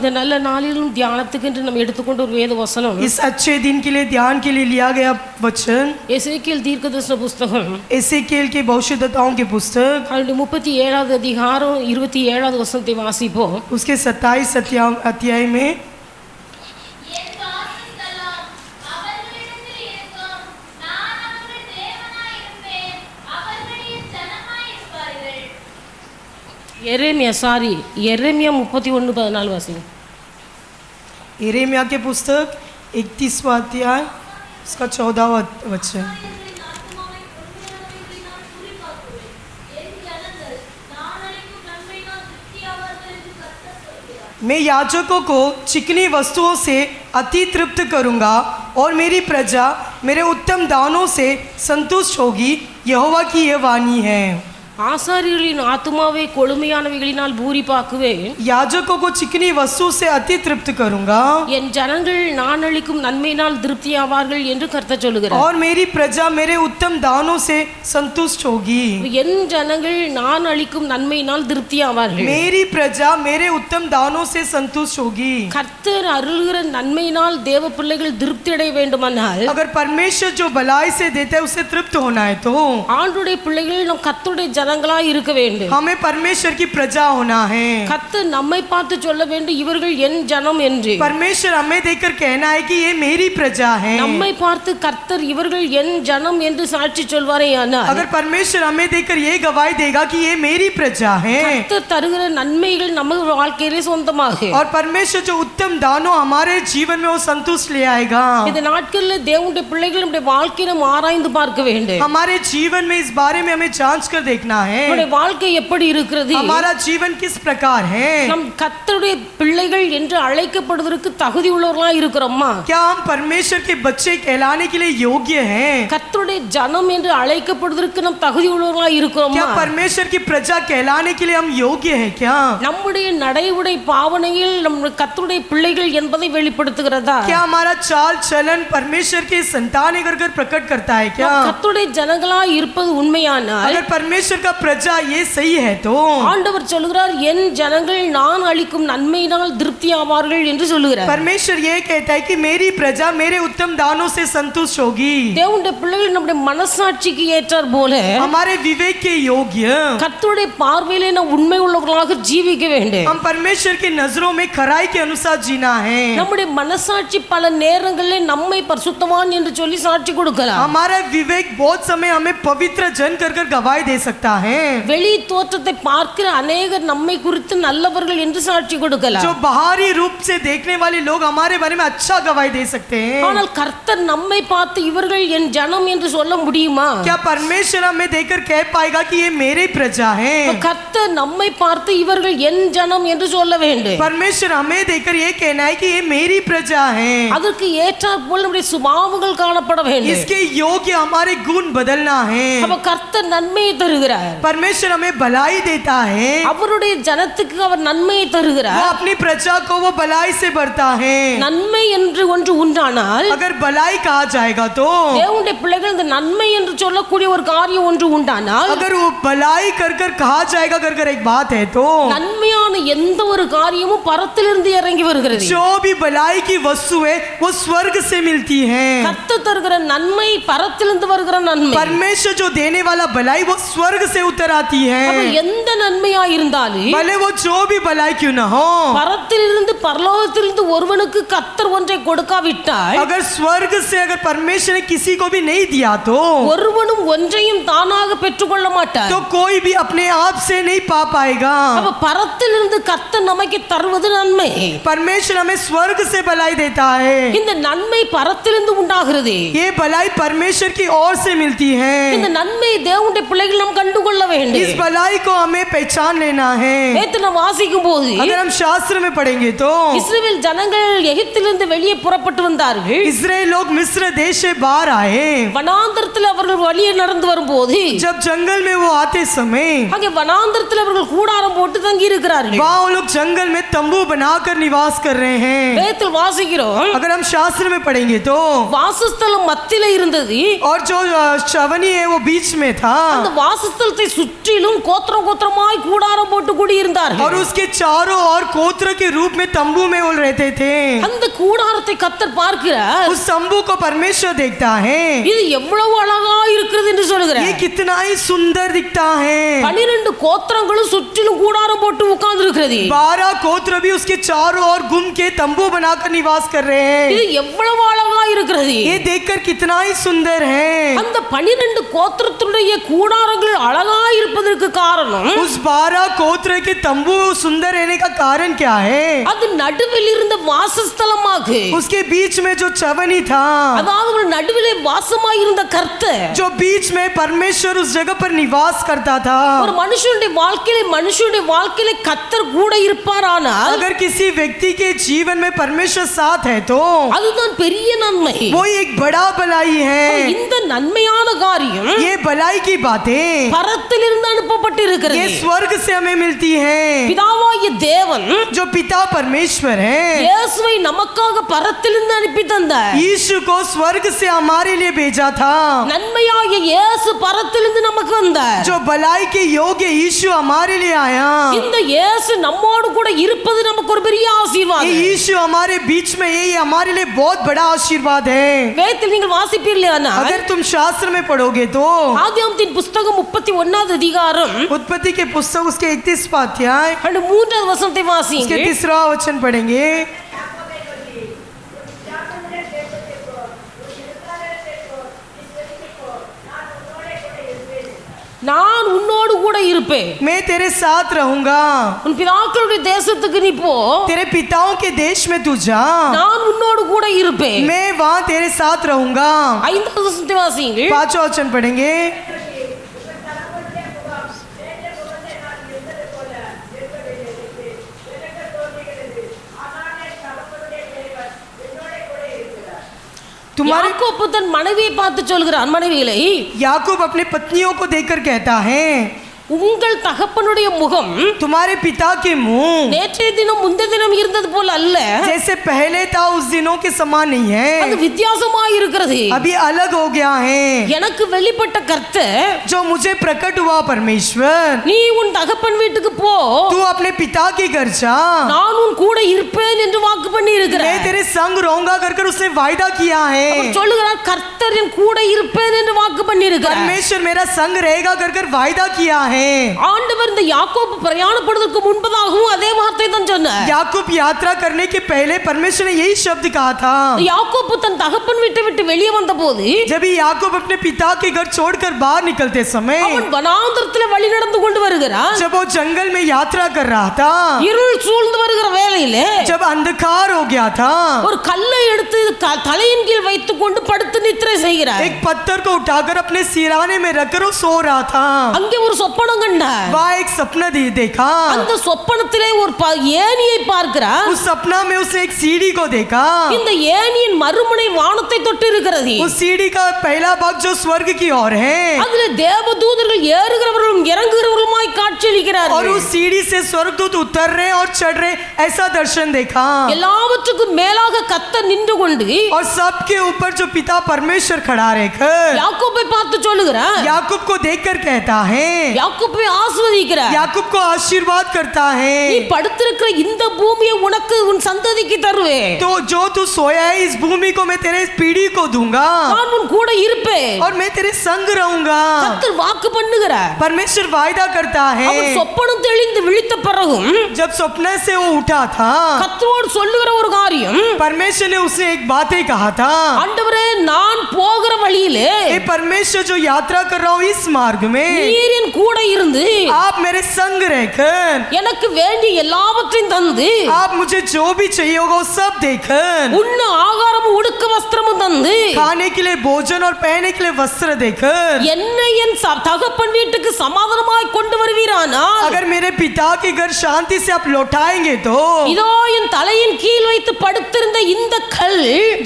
இந்த நல்ல நாளிலும் தியானத்துக்கு என்று நம்ம எடுத்துக்கொண்ட ஒரு வேத வசனம், इस अच्छे दिन के लिए ध्यान के लिए लिया गया वचन எசேக்கியேல் தீர்க்கதரிசன புஸ்தகம் एसेकिएल के भविष्यद्वक्ताओं की पुस्तक 37வது அதிகாரம் 27வது வசனத்தை வாசிப்போம். उसके 27 अध्याय में எரேமியா 31:14 வாசிங்க. यिर्मयाह के पुस्तक 31वां अध्याय उसका 14वां वचन. मैं याजकों को चिकनी वस्तुओं से अति तृप्त करूंगा और मेरी प्रजा मेरे उत्तम दानों से संतुष्ट होगी, यहोवा की यह वाणी है. ஆசாரியர்களின் ஆத்துமாவை கொழுமையானவைகளினால் பூரிப்பாக்குவேன். याजकों को चिकनी वस्तु से अति तृप्त करूंगा, என் ஜனங்கள் நான் அளிக்கும் நன்மையினால் திருப்தியாவார்கள் என்று கர்த்தர் சொல்லுகிறார். और मेरी प्रजा मेरे उत्तम दानों से संतुष्ट होगी. என் ஜனங்கள் நான் அளிக்கும் நன்மையினால் திருப்தியாவார்கள். मेरी प्रजा मेरे उत्तम दानों से संतुष्ट होगी. கர்த்தர் அருள்கிற நன்மையினால் தேவ பிள்ளைகள் திருப்தி அடைய வேண்டுமானால், अगर परमेश्वर जो भलाई से देता है उसे तृप्त होना है तो ஆண்டுடைய பிள்ளைகள் நம் கர்த்தருடைய ஜனங்களாய் இருக்க வேண்டும். हमें परमेश्वर की प्रजा होना है. கர்த்தர் நம்மை பார்த்து சொல்ல வேண்டும், இவர்கள் என் ஜனம் என்று. परमेश्वर हमें देखकर कहना है कि ये मेरी प्रजा है. நம்மை பார்த்து கர்த்தர் இவர்கள் என் ஜனம் என்று சாட்சி சொல்வாரேயானால், अगर परमेश्वर हमें देखकर ये गवाही देगा कि ये मेरी प्रजा है, கர்த்தர் தருகிற நன்மைகள் நம்ம வாழ்க்கையிலே சொந்தமாக, और परमेश्वर जो उत्तम दानों हमारे जीवन में वो संतुष्ट ले आएगा. இந்த நாட்களில் தேவனுடைய பிள்ளைகள் நம்முடைய வாழ்க்கையை நம்ம ஆராய்ந்து பார்க்க வேண்டும். हमारे जीवन में इस बारे में हमें जांच कर देखना है நம்முடைய வாழ்க்கை எப்படி இருக்கிறது, हमारा जीवन किस प्रकार है. நம் கர்த்தருடைய பிள்ளைகள் என்று அழைக்கப்படுவதற்கு தகுதி உள்ளவர்களாக இருக்கிறோமா? क्या हम परमेश्वर के बच्चे कहलाने के लिए योग्य हैं? கர்த்தருடைய ஜனம் என்று அழைக்கப்படுவதற்கு நம் தகுதி உள்ளவர்களாக இருக்கிறோமா? क्या परमेश्वर की प्रजा कहलाने के लिए हम योग्य हैं क्या? நம்முடைய நடைமுறை பாவனையில் நம் கர்த்தருடைய பிள்ளைகள் என்பதை வெளிப்படுத்துகிறதா? क्या हमारा चाल चलन परमेश्वर के संतान कर प्रकट करता है क्या? கர்த்தருடைய ஜனங்களாய் இருப்பது உண்மையானால், अगर परमेश्वर का प्रजा ये सही है तो ஆண்டவர் சொல்கிறார், என் ஜனங்கள் நான் அளிக்கும் நன்மையினால் திருப்தி ஆவார்கள் என்று சொல்லுகிறார். परमेश्वर ये कहता है कि मेरी प्रजा मेरे उत्तम दानों से संतुष्ट होगी. தேவனுடைய பிள்ளைகள் நம்முடைய மனசாட்சிக்கு ஏற்றார் போல हमारे विवेक के योग्य கர்த்தருடைய பார்வையிலே நாம் உண்மை உள்ளவர்களாக ஜீவிக்க வேண்டும். हम परमेश्वर की नजरों में खराई के अनुसार जीना है. நம்முடைய மனசாட்சி பல நேரங்களில் நம்மை பரிசுத்தவான் என்று சொல்லி சாட்சி கொடுக்கலாம். हमारा विवेक बहुत समय हमें पवित्र जन कर गवाही दे सकता है. வெளி தோற்றத்தை பார்க்கிற அநேகர் நம்மை குறித்து நல்லவர்கள் என்று சாட்சி கொடுக்கலாம். जो बाहरी रूप से देखने वाले लोग हमारे बारे में अच्छा गवाही दे सकते हैं. ஆனால் கர்த்தர் நம்மை பார்த்து இவர்கள் என் ஜனம் என்று சொல்ல முடியுமா? क्या परमेश्वर हमें देखकर कह पाएगा कि ये मेरी प्रजा है? கர்த்தர் நம்மை பார்த்து இவர்கள் என் ஜனம் என்று சொல்ல வேண்டும். परमेश्वर हमें देखकर ये कहना है कि ये मेरी प्रजा है. அதற்கு ஏற்றாற் போல் நம்முடைய சுபாவங்கள் காணப்பட வேண்டும். इसके योग्य हमारे गुण बदलना है. அப்ப கர்த்தர் நன்மையை தருகிறார். परमेश्वर हमें भलाई देता है. அவருடைய ஜனத்துக்கு அவர் நன்மையை वो தருகிறார். अपनी प्रजा को वो भलाई से भरता है. நன்மை என்று ஒன்று உண்டானால், अगर भलाई कहा जाएगा तो தேவனுடைய பிள்ளைகள் இந்த நன்மை என்று சொல்லக்கூடிய ஒரு காரியம் ஒன்று உண்டானால், अगर वो भलाई कर कहा जाएगा कर एक बात है तो நன்மையான எந்த ஒரு காரியமும் பரத்திலிருந்து இறங்கி வருகிறது. जो भी भलाई की वस्तु है वो स्वर्ग से मिलती है. கர்த்தர் தருகிற நன்மை பரத்திலிருந்து வருகிற நன்மை. परमेश्वर जो देने वाला भलाई वो स्वर्ग से उतर आती है. அப்ப எந்த நன்மையா இருந்தாலும், भले वो जो भी भलाई क्यों ना हो, பரத்திலிருந்து பரலோகத்திலிருந்து ஒருவனுக்கு கர்த்தர் ஒன்றை கொடுக்காவிட்டால், अगर स्वर्ग से अगर परमेश्वर ने किसी को भी नहीं दिया तो ஒருவனும் ஒன்றையும் தானாக பெற்றுக்கொள்ள மாட்டார். तो कोई भी अपने आप से नहीं पा पाएगा. அப்ப பரத்திலிருந்து கர்த்தர் நமக்கு தருவது நன்மை. परमेश्वर हमें स्वर्ग से भलाई देता है. இந்த நன்மை பரத்திலிருந்து உண்டாகிறது. ये भलाई परमेश्वर की ओर से मिलती है. இந்த நன்மை தேவனுடைய பிள்ளைகள் நாம் கண்டுகொள்ள வேண்டும். इस भलाई को हमें पहचान लेना है. நேத்து நான் வாசிக்கும் போது, अगर हम शास्त्र में पढ़ेंगे तो இஸ்ரவேல் ஜனங்கள் எகிப்திலிருந்து வெளியே புறப்பட்டு வந்தார்கள். इस्राएल लोग मिस्र देश से बाहर आए. வனாந்தரத்தில் அவர்கள் வழியே நடந்து வரும்போது, जब जंगल में वो आते समय அங்கே வனாந்தரத்தில் அவர்கள் கூடாரம் போட்டு தங்கி இருக்கிறார்கள். वहाँ वो लोग जंगल में तंबू बनाकर निवास कर रहे हैं. வேதத்தில் வாசிக்கிறோம், अगर हम शास्त्र में पढ़ेंगे तो வாசஸ்தலம் மத்தியில இருந்தது. और जो चवनी है वो बीच में था. அந்த வாசஸ்தல வனாந்திரத்தை சுற்றிலும் கோத்திரம் கோத்திரமாய் கூடாரம் போட்டு और குடியிருந்தார்கள். उसके चारों ओर गोत्र के रूप में तंबू में वो रहते थे। அந்த கூடாரத்தை கர்த்தர் பார்க்கிறார். उस तंबू को परमेश्वर देखता है, இது எவ்வளவு அழகா இருக்கிறது என்று ये சொல்கிறார். कितना ही सुंदर दिखता है। 12 கோத்திரங்களும் சுற்றிலும் கூடாரம் போட்டு உட்கார்ந்து இருக்கிறது. 12 गोत्र भी उसके चारों ओर घूम के तंबू बनाकर निवास कर रहे हैं। இது எவ்வளவு அழகா இருக்கிறது. ये देखकर कितना ही सुंदर है। அந்த 12 கோத்திரத்துடைய கூடாரங்கள் அழகா இருப்பதற்கு காரணம் उस 12 गोत्र के तंबू सुंदर रहने का कारण क्या है? அது நடுவில் இருந்த வாசஸ்தலமாக, उसके बीच में जो चवनी था, அதாவது ஒரு நடுவிலே வாசமாய் இருந்த கர்த்தர் जो बीच में परमेश्वर उस जगह पर निवास करता था। ஒரு மனுஷனுடைய வாழ்க்கையிலே கர்த்தர் கூட இருப்பாரானால் अगर किसी व्यक्ति के जीवन में परमेश्वर साथ है तो அதுதான் பெரிய நன்மை. वो एक बड़ा भलाई है। இந்த நன்மையான காரியம் ये भलाई की बातें பரத்திலிருந்து அனுப்பப்பட்டிருக்கிறது. ये स्वर्ग से हमें मिलती है। பிதாவாகிய தேவன் जो पिता परमेश्वर है, இயேசுவை நமக்காக பரத்திலிருந்து அனுப்பி தந்தார். यीशु को स्वर्ग से हमारे लिए भेजा था। நன்மையாகிய இயேசு பரத்திலிருந்து நமக்கு வந்தார். जो भलाई के योग्य यीशु हमारे लिए आया। இந்த இயேசு நம்மோடு கூட இருப்பது நமக்கு ஒரு பெரிய ये ஆசீர்வாதம். यीशु हमारे बीच में, ये हमारे लिए बहुत बड़ा आशीर्वाद है। வேதத்தில் நீங்கள் வாசிப்பீர்களானால் अगर तुम शास्त्र में पढ़ोगे तो ஆதியாகமத்தின் புத்தகம் 31வது அதிகாரம் उत्पत्ति के पुस्तक उसके 31वां अध्याय 3வது வசனத்தை उसके வாசியுங்கள். 3रा वचन पढ़ेंगे। நான் உன்னோடு கூட இருப்பேன். मैं तेरे साथ रहूंगा। உன் பிதாக்களுடைய தேசத்துக்கு நீ போ, तेरे पिताओं के देश में तू जा, நான் உன்னோடு கூட இருப்பேன். मैं वहां तेरे साथ रहूंगा। 5வது வசனத்தை வாசியுங்கள். 5वां वचन पढ़ेंगे। तुम्हारे யாக்கோபு தன் மனைவியை பார்த்து சொல்கிறான், மனைவிகளை याकूब अपने पत्नियों को देखकर कहता है, உங்கள் தகப்பனுடைய முகம் तुम्हारे पिता के मुंह நேற்றைய தினம் முந்தைய தினம் இருந்தது போல அல்ல, जैसे पहले था उस दिनों के समान नहीं அது है, வித்தியாசமாய் இருக்கிறது. अभी अलग हो गया है। எனக்கு வெளிப்பட்ட கர்த்தர், जो मुझे प्रकट हुआ परमेश्वर, நீ உன் தகப்பன் வீட்டுக்கு போ, तू अपने पिता के घर जा, நான் உன் கூட இருப்பேன் என்று வாக்கு பண்ணி मैं இருக்கிறார். तेरे संग रहूंगा कर उसने वायदा किया है। அவர் சொல்லுகிறார், கர்த்தர் என் கூட இருப்பேன் என்று வாக்கு பண்ணி இருக்கிறார். परमेश्वर मेरा संग रहेगा कर वायदा किया है। ஆண்டவர் இந்த யாக்கோபு பிரயாணப்படுவதற்கு முன்பதாகவும் அதே வார்த்தை தான் சொன்னார். याकूब यात्रा करने के पहले परमेश्वर ने यही शब्द कहा था। யாக்கோபு தன் தகப்பன் வீட்டை விட்டு வெளியே வந்தபோது जब याकूब अपने पिता के घर छोड़कर बाहर निकलते समय, அவன் வனாந்தரத்தில் வழி நடந்து கொண்டு வருகிறான். जब वो जंगल में यात्रा कर रहा था, இருள் சூழ்ந்து வருகிற வேளையிலே जब अंधकार हो गया था, ஒரு கல்லை எடுத்து தலையின் கீழ் வைத்துக் கொண்டு படுத்து நித்திரை செய்கிறார். एक पत्थर को उठाकर अपने सिराने में रखकर वो सो रहा था। அங்கே ஒரு சொப்பனம் கண்டார். वहाँ एक सपना देखा। அந்த சொப்பனத்திலே ஒரு ஏணியை பார்க்கிறார். उस सपना में उसने एक सीढ़ी को देखा। இந்த ஏணியின் மறுமுனை வானத்தை தொட்டு இருக்கிறது. उस सीढ़ी का पहला भाग जो स्वर्ग की ओर है, அதிலே தேவதூதர்கள் ஏறுகிறவர்களும் இறங்குகிறவர்களுமாய் और காட்சியளிக்கிறார்கள். उस सीढ़ी से स्वर्गदूत उतर रहे और चढ़ रहे, ऐसा दर्शन देखा। எல்லாவற்றுக்கும் மேலாக கர்த்தர் நின்று கொண்டு और सबके ऊपर जो पिता परमेश्वर खड़ा रहकर யாக்கோபை பார்த்து சொல்லுகிறார், याकूब को देखकर कहता है, யாக்கோபை ஆசீர்வதிக்கிறார். याकूब को आशीर्वाद करता நீ है, படுத்திருக்கிற இந்த பூமியை உனக்கு உன் சந்ததிக்கு தருவேன். तो जो तू सोया है इस भूमि को मैं तेरे पीढ़ी को दूंगा நான் உன் கூட இருப்பேன். और मैं तेरे संग रहूंगा। கர்த்தர் வாக்கு பண்ணுகிறார். परमेश्वर वायदा करता அவன் है। சொப்பனம் தெளிந்து விழித்த பிறகும் जब सपने से वो उठा था, கர்த்தரோடு சொல்லுகிற ஒரு காரியம், परमेश्वर ने उससे एक बात ही कहा था, ஆண்டவரே நான் போகிற வழியிலே ये परमेश्वर जो यात्रा कर रहा हूँ इस मार्ग में நீர் என் கூட இருந்து आप मेरे संग रहकर எனக்கு வேண்டிய எல்லாவற்றையும் தந்து आप मुझे जो भी चाहिए होगा वो सब देकर, உண்ண ஆகாரமும் உடுக்க வஸ்திரமும் தந்து खाने के लिए भोजन और पहनने के लिए वस्त्र देकर, என்னை என் தகப்பன் வீட்டுக்கு சமாதானமாய் கொண்டு வருவீரானால் अगर मेरे पिता के घर शांति से आप लौटाएंगे तो இதோ என் தலையின் கீழ் வைத்து படுத்திருந்த இந்த கல்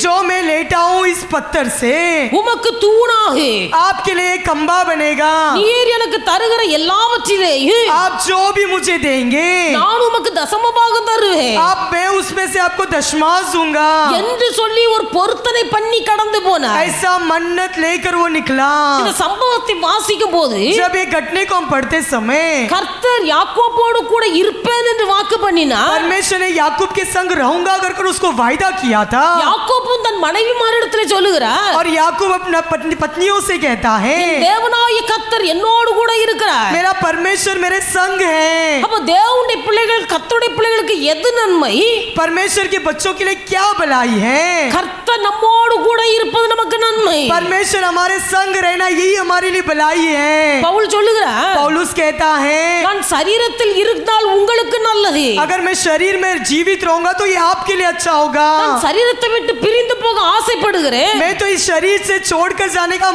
जो मैं लेटा हूँ इस पत्थर से உமக்கு தூணாக आपके लिए खंबा बनेगा। நீர் எனக்கு தருகிற எல்லாவற்றிலேயும் आप जो भी मुझे देंगे நான் உமக்கு தசமபாகம் தருவேன் आप मैं उसमें से आपको दशमांश दूंगा। என்று சொல்லி ஒரு பொருத்தனை பண்ணி கடந்து போனார். ऐसा मन्नत लेकर वो निकला। இந்த சம்பவத்தை வாசிக்கும் போது जब ये घटने को हम पढ़ते समय கர்த்தர் யாக்கோபோடு கூட இருப்பேன் என்று வாக்கு பண்ணினார். परमेश्वर ने याकूब के संग रहूंगा कर उसको वायदा किया था। யாக்கோபும் தன் மனைவிமாரிடத்தில் சொல்லுகிறார், और याकूब अपना पत्नियों से कहता है தேவனாகிய கர்த்தர் என்னோடு கூட இருக்கிறார். मेरा परमेश्वर मेरे संग है। அப்ப தேவனுடைய பிள்ளைகள் கர்த்தருடைய பிள்ளைகளுக்கு எது நன்மை? परमेश्वर के बच्चों के लिए क्या भलाई है? கர்த்தர் நம்மோடு கூட இருப்பது நமக்கு நன்மை. परमेश्वर हमारे संग रहना यही हमारे लिए भलाई है। பவுல் சொல்லுகிறார், पौलुस कहता है நான் சரீரத்தில் இருந்தால் உங்களுக்கு நல்லது, अगर मैं शरीर में जीवित रहूंगा तो ये आपके लिए अच्छा होगा। நான் சரீரத்தை விட்டு பிரிந்து போக ஆசைப்படுகிறேன், मैं तो इस शरीर से छोड़कर जाने का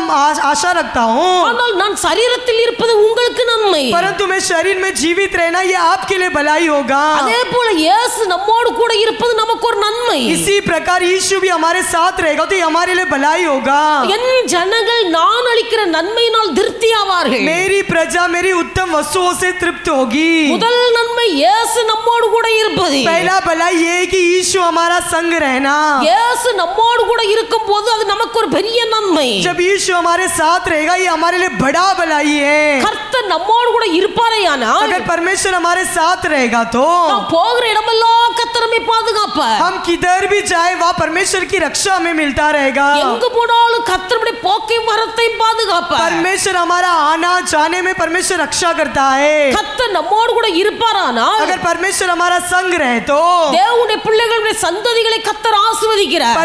आशा रखता हूँ, ஆனால் நான் சரீரத்தில் இருப்பது உங்களுக்கு நன்மை. परंतु मैं शरीर में जीवित रहना ये आपके लिए भलाई होगा। அதே போல இயேசு நம்மோடு கூட இருப்பது நமக்கு ஒரு நன்மை. इसी प्रकार यीशु भी हमारे साथ रहेगा तो ये हमारे लिए भलाई होगा। என் ஜனங்கள் நான் அளிக்கிற நன்மையினால் திருப்தி ஆவார்கள். मेरी प्रजा मेरी उत्तम वस्तुओं से तृप्त होगी। முதல் நன்மை இயேசு நம்மோடு கூட இருப்பது. पहला भलाई ये है कि यीशु हमारा संग रहना। இயேசு நம்மோடு கூட இருக்கும் போது அது நமக்கு ஒரு பெரிய நன்மை. जब यीशु हमारे साथ रहेगा ये हमारे लिए बड़ा भलाई है। கர்த்தர் நம்மோடு கூட இருப்பாரேயானால் अगर परमेश्वर हमारे साथ रहेगा तो நாம் போகிற இடமெல்லாம் கர்த்தர் நம்மை பாதுகாப்பார். हम किधर भी जाए वहाँ परमेश्वर की रक्षा हमें मिलता रहेगा। எங்கு போனாலும் கர்த்தருடைய போக்கையும் வரத்தையும் பாதுகாப்பார். परमेश्वर हमारा आना जाने में परमेश्वर रक्षा करता है। கர்த்தர் நம்மோடு கூட இருப்பாரானால் अगर परमेश्वर हमारा संग रहे तो தேவனுடைய பிள்ளைகளுடைய சந்ததிகளை கர்த்தர் ஆசீர்வதிக்கிறார்.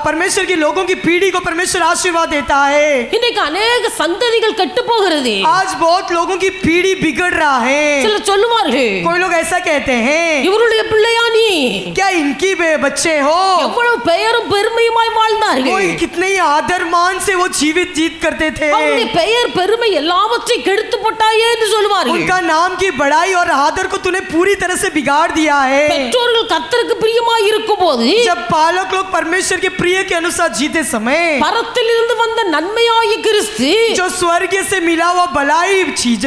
परमेश्वर की लोगों की पीढ़ी को परमेश्वर आशीर्वाद देता है। இன்னைக்கு अनेक சந்ததிகள் கெட்டு போகிறது. आज बहुत लोगों की पीढ़ी बिगड़ रहा है। சிலர் சொல்லுவார்கள், कोई लोग ऐसा कहते हैं இவருடைய பிள்ளையா நீ? क्या इनकी बच्चे हो? எவ்வளவு பெயரும் பெருமையுமாய் வாழ்ந்தார்கள். कोई कितने ही आदर मान से वो जीत करते थे। அவருடைய பெயர் பெருமை எல்லாவற்றையும் கெடுத்து போட்டாயே என்று சொல்லுவார்கள். उनका नाम की बड़ाई और आदर को तूने पूरी तरह से बिगाड़ दिया है। பெற்றோர்கள் கர்த்தருக்கு பிரியமாய் இருக்கும்போது जब पालक लोग परमेश्वर के प्रिय के अनुसार जीते समय பரத்திலிருந்து வந்த நன்மையாகிய கிறிஸ்து जो स्वर्ग से मिला हुआ भलाई चीज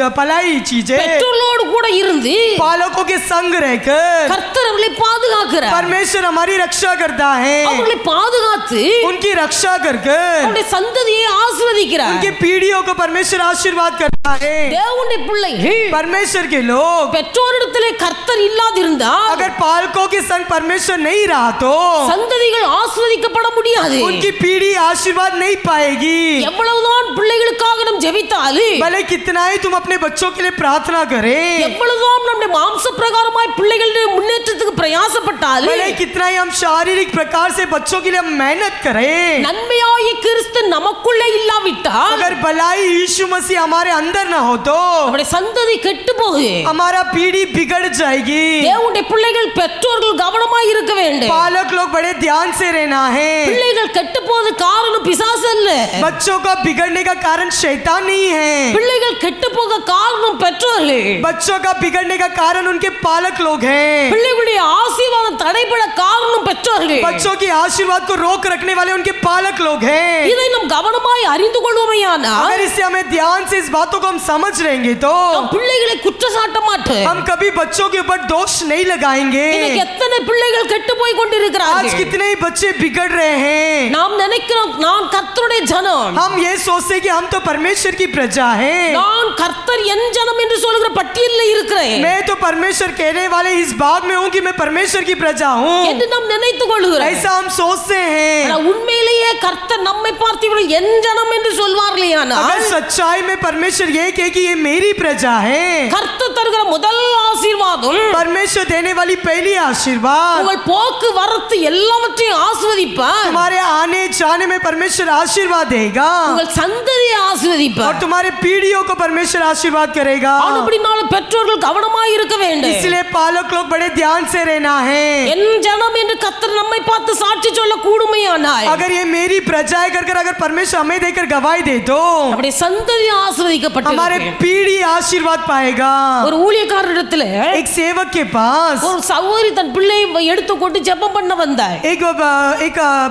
है பெற்றோர்களோடு கூட இருந்து पालकों के संग रहकर கர்த்தர் அவர்களை பாதுகாக்கிறார். परमेश्वर हमारी रक्षा करता है। அவர்களை பாதுகாத்து उनकी रक्षा कर அவருடைய சந்ததியை ஆசீர்வதிக்கிறார். उनकी पीढ़ियों को परमेश्वर आशीर्वाद करता है। தேவனுடைய பிள்ளைகள் परमेश्वर के लोग பெற்றோரிடத்திலே கர்த்தர் இல்லாதிருந்தால் अगर पालकों के संग परमेश्वर नहीं रहा तो சந்ததிகள் ஆசீர்வதிக்கப்பட முடியாது. उनकी पीढ़ी आशीर्वाद नहीं पाएगी। எவ்வளவுதான் பிள்ளைகளுக்காக நாம் ஜெபித்தாலும், भले कितना ही तुम अपने बच्चों के लिए प्रार्थना करे, எவ்வளவுதான் நம்முடைய மாம்ச பிரகாரமாய் பிள்ளைகளுடைய முன்னேற்றத்துக்கு பிரயாசப்பட்டாலும், भले कितना ही हम शारीरिक प्रकार से बच्चों के लिए हम मेहनत करें, நன்மையாகிய கிறிஸ்து நமக்குள்ளே இல்லாவிட்டால் अगर भलाई यीशु मसीह हमारे अंदर ना हो तो நம்முடைய சந்ததி கெட்டு போகுது. हमारा पीढ़ी बिगड़ जाएगी। தேவனுடைய பிள்ளைகள் பெற்றோர்கள் கவனமாய் இருக்க வேண்டும். पालक लोग बड़े ध्यान से रहना है। பிள்ளைகள் கெட்டு போவது காரணம் பிசாசு அல்ல. बच्चों का बिगड़ने का कारण शैतान नहीं है। பிள்ளைகள் கெட்டு போக காரணம் பெற்றோர்கள். बच्चों का बिगड़ने का कारण उनके पालक लोग हैं। பிள்ளைகளுடைய ஆசீர்வாதம் தடைபட காரணம் பெற்றோர்கள். बच्चों की आशीर्वाद को रोक रखने वाले उनके पालक लोग हैं। இதை நாம் கவனமாய் அறிந்து கொள்வோமேயானால் अगर इससे हमें ध्यान से इस बातों को हम समझ रहेंगे तो நாம் பிள்ளைகளை குற்றச்சாட்ட மாட்டோம். हम कभी बच्चों के ऊपर दोष नहीं लगाएंगे। இன்னைக்கு எத்தனை பிள்ளைகள் கெட்டு போய் आज கொண்டிருக்கிறார்கள். कितने ही बच्चे बिगड़ रहे हैं। நாம் நினைக்கிறோம் நான் கர்த்தருடைய ஜனம், हम ये सोचते हैं कि हम तो परमेश्वर की प्रजा हैं। நான் கர்த்தர் என் ஜனம் என்று சொல்கிற பட்டியலில் இருக்கிறேன் मैं तो परमेश्वर कहने वाले इस भाग में हूँ कि मैं परमेश्वर की प्रजा हूँ। என்று நாம் நினைத்துக் கொள்கிறோம். ऐसा हम सोचते हैं। ஆனா உண்மையிலேயே கர்த்தர் நம்மை பார்த்து இவர்கள் என் ஜனம் என்று சொல்வார்களேயானால் अगर सच्चाई में परमेश्वर ये कहे कि ये मेरी प्रजा है, கர்த்தர் தருகிற முதல் ஆசீர்வாதம் परमेश्वर देने वाली पहली आशीर्वाद உங்கள் போக்கு வரத்து எல்லாவற்றையும் ஆசீர்வதிப்பார். तुम्हारे आने जाने में परमेश्वर आशीर्वाद देगा உங்கள் சந்ததியை और ஆசீர்வதிப்பார். तुम्हारे पीढ़ियों को परमेश्वर आशीर्वाद करेगा। அப்படினாலும் பெற்றோர்கள் கவனமாய் இருக்க வேண்டும். इसलिए पालक लोग बड़े ध्यान से रहना है। என் ஜனம் என்று கர்த்தர் நம்மை பார்த்து சாட்சி சொல்ல கூடுமையானால் अगर ये मेरी प्रजा है कर अगर परमेश्वर हमें देकर गवाही दे तो நம்முடைய சந்ததி ஆசீர்வதிக்கப்பட்டிருக்கும். हमारे पीढ़ी आशीर्वाद पाएगा। ஒரு ஊழியக்காரரிடத்துல एक सेवक के पास ஒரு சகோதரி தன் பிள்ளையை எடுத்து கொண்டு ஜெபம் பண்ண வந்தாள். एक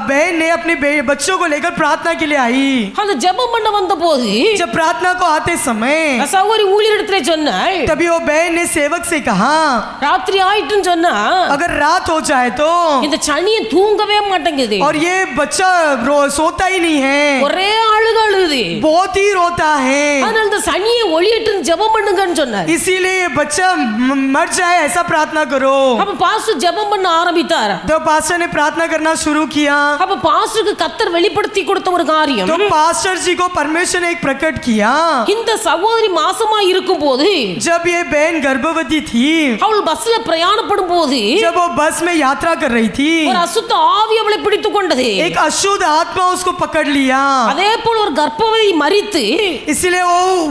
बहन ने अपने बच्चों को लेकर प्रार्थना के लिए आई। அந்த ஜெபம் பண்ண வந்த போது जब प्रार्थना को आते समय சகோதரி ஊழியரிடத்துல சொன்னாள், तभी वो बहन ने सेवक से कहा ராத்திரி ஆயிட்டுன்னு சொன்னா अगर रात हो जाए तो இந்த சனியை தூங்கவே மாட்டேங்குது, और ये बच्चा सोता ही नहीं है, ஒரே அழுது, बहुत ही रोता है, அதனால இந்த சனியை ஒளியிட்டு ஜெபம் பண்ணுங்கன்னு சொன்னார். इसीलिए ये बच्चा मर जाए ऐसा प्रार्थना करो। அப்ப பாஸ்டர் ஜெபம் பண்ண ஆரம்பித்தார். तो पास्टर ने प्रार्थना करना शुरू किया। அப்ப பாஸ்டருக்கு கர்த்தர் வெளிப்படுத்தி கொடுத்த ஒரு காரியம், तो पास्टर जी को परमेश्वर ने एक प्रकट किया। இந்த சகோதரி மாசமா இருக்கும் போது जब ये बहन गर्भवती थी, அவள் பஸ்ல பிரயாணப்படும் போது जब वो बस में यात्रा कर रही थी, ஒரு அசுத்த ஆவி அவளை பிடித்து கொண்டது. एक अशुद्ध आत्मा उसको पकड़ लिया। அதே போல ஒரு கர்ப்பவதி மரித்து इसलिए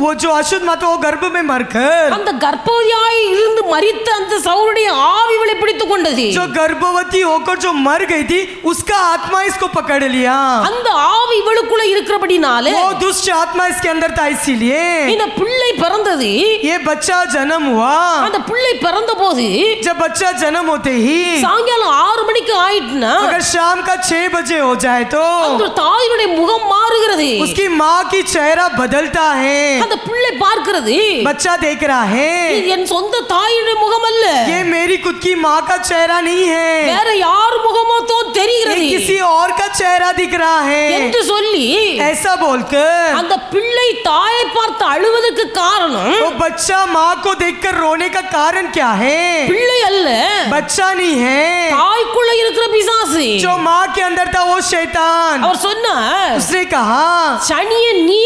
वो जो अशुद्ध माता वो गर्भ में मरकर அந்த கர்ப்பவதியாய் இருந்து மரித்த அந்த சகோதரியுடைய ஆவி அவளை பிடித்து கொண்டது. जो गर्भवती होकर जो मर गई थी उसका आत्मा इसको पकड़ लिया। அந்த ஆவி இவளுக்குள்ள இருக்கிறபடினால वो दुष्ट आत्मा इसके अंदर था, इसीलिए இந்த பிள்ளை பிறந்தது. ये बच्चा जन्म हुआ। அந்த பிள்ளை பிறந்த போது जब बच्चा जन्म होते ही சாயங்காலம் 6 மணிக்கு ஆயிட்டுனா अगर शाम का 6 बजे हो जाए तो அந்த தாயினுடைய முகம் மாறுகிறது. उसकी माँ की चेहरा बदलता है। அந்த பிள்ளை பார்க்கிறது, बच्चा देख रहा है இது என் சொந்த தாயினுடைய முகம் அல்ல, ये मेरी खुद की माँ का चेहरा नहीं है, வேற யார் முகமோ தோ ये தெரிகிறது किसी और का चेहरा दिख रहा है। என்று சொல்லி ऐसा बोलकर அந்த பிள்ளை தாயை பார்த்து அழுவதற்கு காரணம் वो बच्चा माँ को देखकर रोने का कारण क्या है? பிள்ளை அல்ல, बच्चा नहीं है, தாய்க்குள்ள இருக்கிற பிசாசு. जो माँ के अंदर था वो शैतान। அவர் சொன்னார், उसने कहा சனிய நீ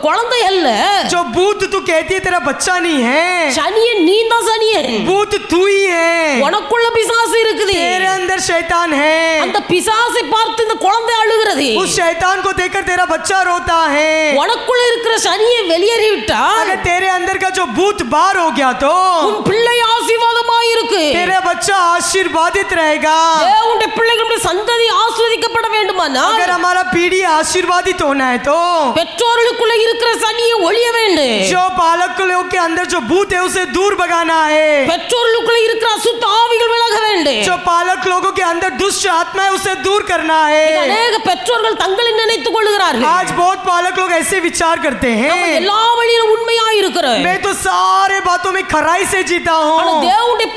குழந்தை அல்ல, जो भूत तू कहती है तेरा बच्चा नहीं है, சனிய நீ தான் சனியன், भूत तू ही है, உனக்குள்ள பிசாசு இருக்குது. तेरे अंदर शैतान है। அந்த பிசாசை பார்த்து இந்த குழந்தை அழுகிறது. उस शैतान को देखकर तेरा बच्चा रोता है। உனக்குள்ள இருக்கிற சனியை வெளியேறி விட்டால் अगर तेरे अंदर का जो भूत बाहर हो गया तो உன் பிள்ளை ஆசீர்வாதமாய் இருக்கு. तेरा बच्चा आशीर्वादित रहेगा। தேவனுடைய பிள்ளைகளுடைய சந்ததி ஆசீர்வதிக்கப்பட வேண்டுமானால் अगर हमारा पीढ़ी आशीर्वादित होना है तो பெற்றோர்களுக்குள்ள இருக்கிற சனியை ஒழிய வேண்டும். जो बालक लोग के अंदर जो भूत है उसे दूर भगाना है। பெற்றோர்களுக்குள்ள இருக்கிற அசுத்த ஆவிகள் விலக வேண்டும். जो बालक लोगों के अंदर दुष्ट आत्मा है उसे दूर करना है। அநேக பெற்றோர்கள் தங்களை நினைத்துக் கொள்கிறார்கள், आज बहुत बालक लोग ऐसे विचार करते நம்ம हैं, எல்லா வழியிலும் உண்மையாய் இருக்கிறோம். मैं तो सारे बातों में खराई से जीता ஆனா हूँ। தேவனுடைய